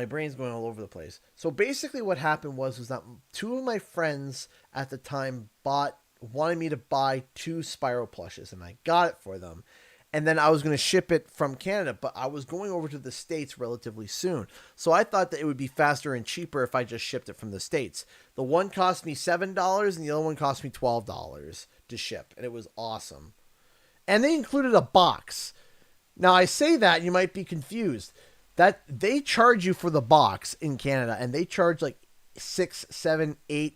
brain's going all over the place. So basically what happened was that 2 of my friends at the time wanted me to buy 2 Spyro plushes, and I got it for them. And then I was going to ship it from Canada, but I was going over to the States relatively soon. So I thought that it would be faster and cheaper if I just shipped it from the States. The one cost me $7 and the other one cost me $12 to ship. And it was awesome. And they included a box. Now I say that, you might be confused. That they charge you for the box in Canada, and they charge like $6, $7, $8,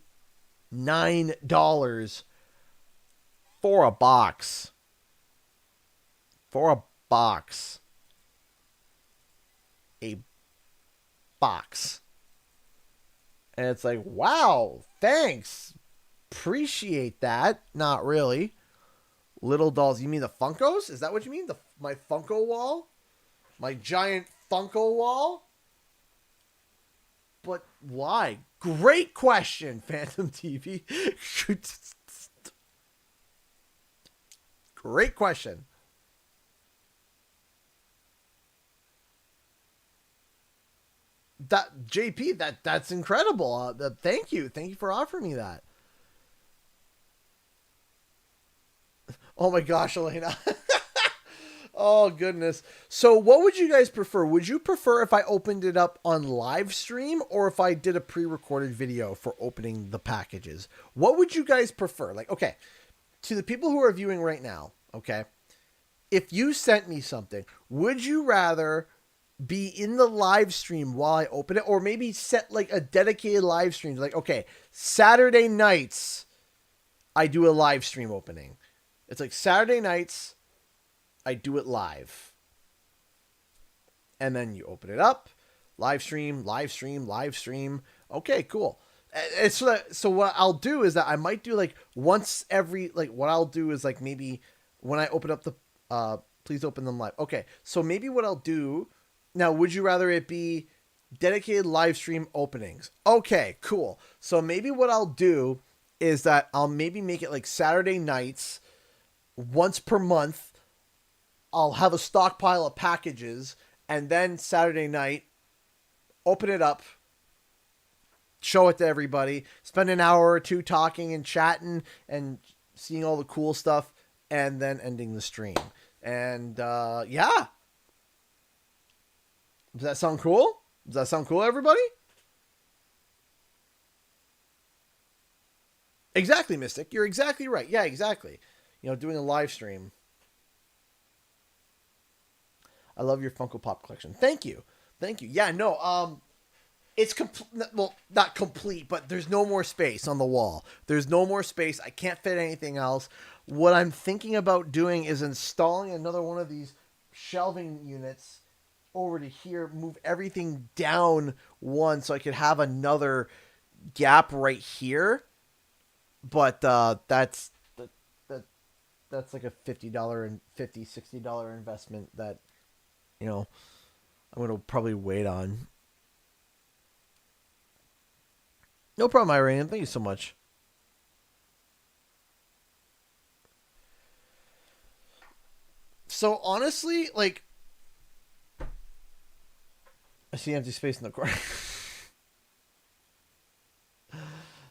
$9 for a box. For a box. A box. And it's like, wow, thanks. Appreciate that. Not really. Little dolls. You mean the Funkos? Is that what you mean? My Funko wall? My giant Funko wall? But why? Great question, Phantom TV. Great question. That JP, that's incredible. Thank you for offering me that. Oh my gosh, Elena. Oh goodness. So what would you guys prefer? Would you prefer if I opened it up on live stream or if I did a pre-recorded video for opening the packages? What would you guys prefer? Like, okay, to the people who are viewing right now, okay, if you sent me something, would you rather be in the live stream while I open it, or maybe set like a dedicated live stream? Like, okay, Saturday nights, I do a live stream opening. It's like Saturday nights, I do it live. And then you open it up, live stream. Okay, cool. So what I'll do is that I might do like once every, like what I'll do is like maybe when I open up the, please open them live. Okay, so maybe what I'll do, now would you rather it be dedicated live stream openings? Okay, cool. So maybe what I'll do is that I'll maybe make it like Saturday nights, once per month. I'll have a stockpile of packages, and then Saturday night, open it up, show it to everybody, spend an hour or two talking and chatting and seeing all the cool stuff, and then ending the stream. And yeah. Does that sound cool? Does that sound cool, everybody? Exactly, Mystic. You're exactly right. Yeah, exactly. You know, doing a live stream. I love your Funko Pop collection. Thank you. Yeah, no, it's complete. Well, not complete, but there's no more space on the wall. There's no more space. I can't fit anything else. What I'm thinking about doing is installing another one of these shelving units over to here, move everything down one so I could have another gap right here. But that's like a $50 and $60 investment that, you know, I'm going to probably wait on. No problem, Irene. Thank you so much. So honestly, like, I see empty space in the corner.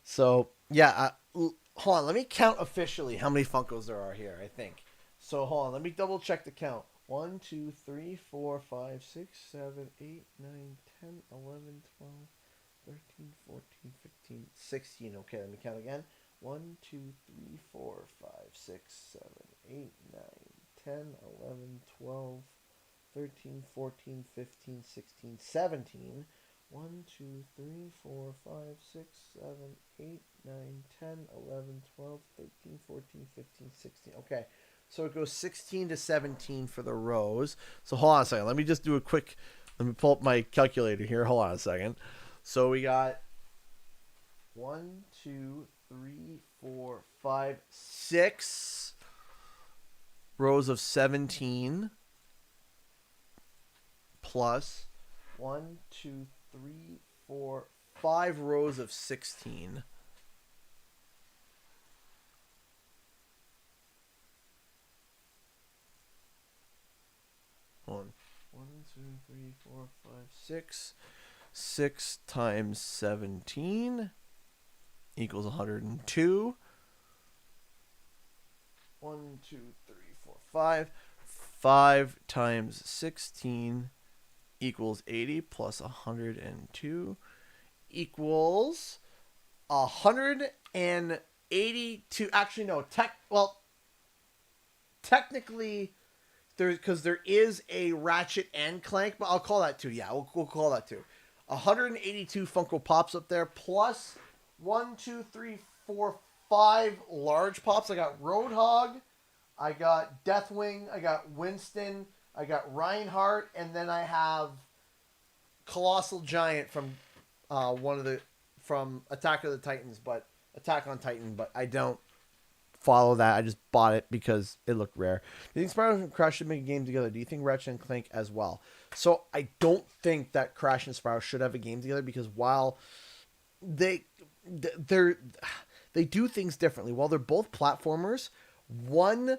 So yeah, hold on. Let me count officially how many Funkos there are here. I think. So hold on. Let me double check the count. 1, 2, 3, 4, 5, 6, 7, 8, 9, 10, 11, 12, 13, 14, 15, 16. Okay, let me count again. 1, 2, 3, 4, 5, 6, 7, 8, 9, 10, 11, 12, 13, 14, 15, 16, 17. 1, 2, 3, 4, 5, 6, 7, 8, 9, 10, 11, 12, 13, 14, 15, 16. Okay. So it goes 16 to 17 for the rows. So hold on a second. Let me just do a quick, let me pull up my calculator here. Hold on a second. So we got 1, 2, 3, 4, 5, 6 rows of 17 plus 1, 2, 3, 4, 5 rows of 16. On 1, 2, 3, 4, 5, 6. 6 times 17 equals 102. 1, 2, 3, 4, 5. 5 times 16 equals 80 plus 102 equals 182. Actually, no. Technically, because there is a Ratchet and Clank, but I'll call that 2. Yeah, we'll call that 2. 182 Funko Pops up there, plus 1, 2, 3, 4, 5 large pops. I got Roadhog, I got Deathwing, I got Winston, I got Reinhardt, and then I have Colossal Giant from from Attack on Titan, but I don't follow that. I just bought it because it looked rare. Do you think Spyro and Crash should make a game together? Do you think Ratchet and Clank as well? So I don't think that Crash and Spyro should have a game together, because while they do things differently, while they're both platformers, one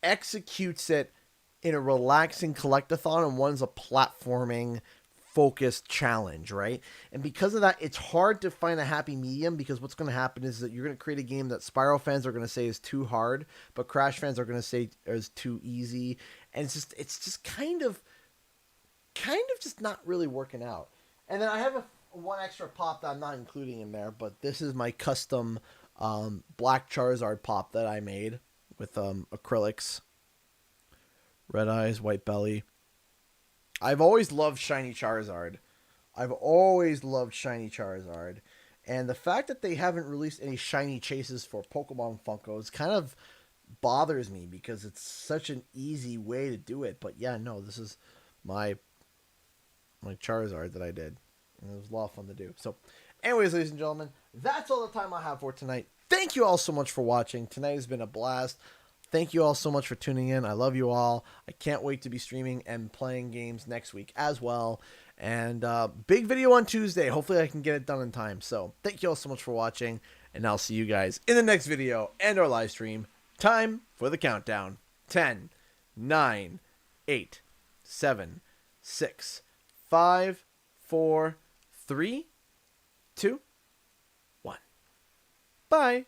executes it in a relaxing collectathon, and one's a platforming focused challenge, right? And because of that, it's hard to find a happy medium, because what's going to happen is that you're going to create a game that Spyro fans are going to say is too hard, but Crash fans are going to say is too easy, and it's just kind of just not really working out. And then I have one extra pop that I'm not including in there, but this is my custom black Charizard pop that I made with acrylics, red eyes, white belly. I've always loved shiny Charizard. And the fact that they haven't released any shiny chases for Pokemon Funkos kind of bothers me, because it's such an easy way to do it. But yeah, no, this is my Charizard that I did. And it was a lot of fun to do. So anyways, ladies and gentlemen, that's all the time I have for tonight. Thank you all so much for watching. Tonight has been a blast. Thank you all so much for tuning in. I love you all. I can't wait to be streaming and playing games next week as well. And big video on Tuesday. Hopefully I can get it done in time. So thank you all so much for watching. And I'll see you guys in the next video and our live stream. Time for the countdown. 10, 9, 8, 7, 6, 5, 4, 3, 2, 1. Bye.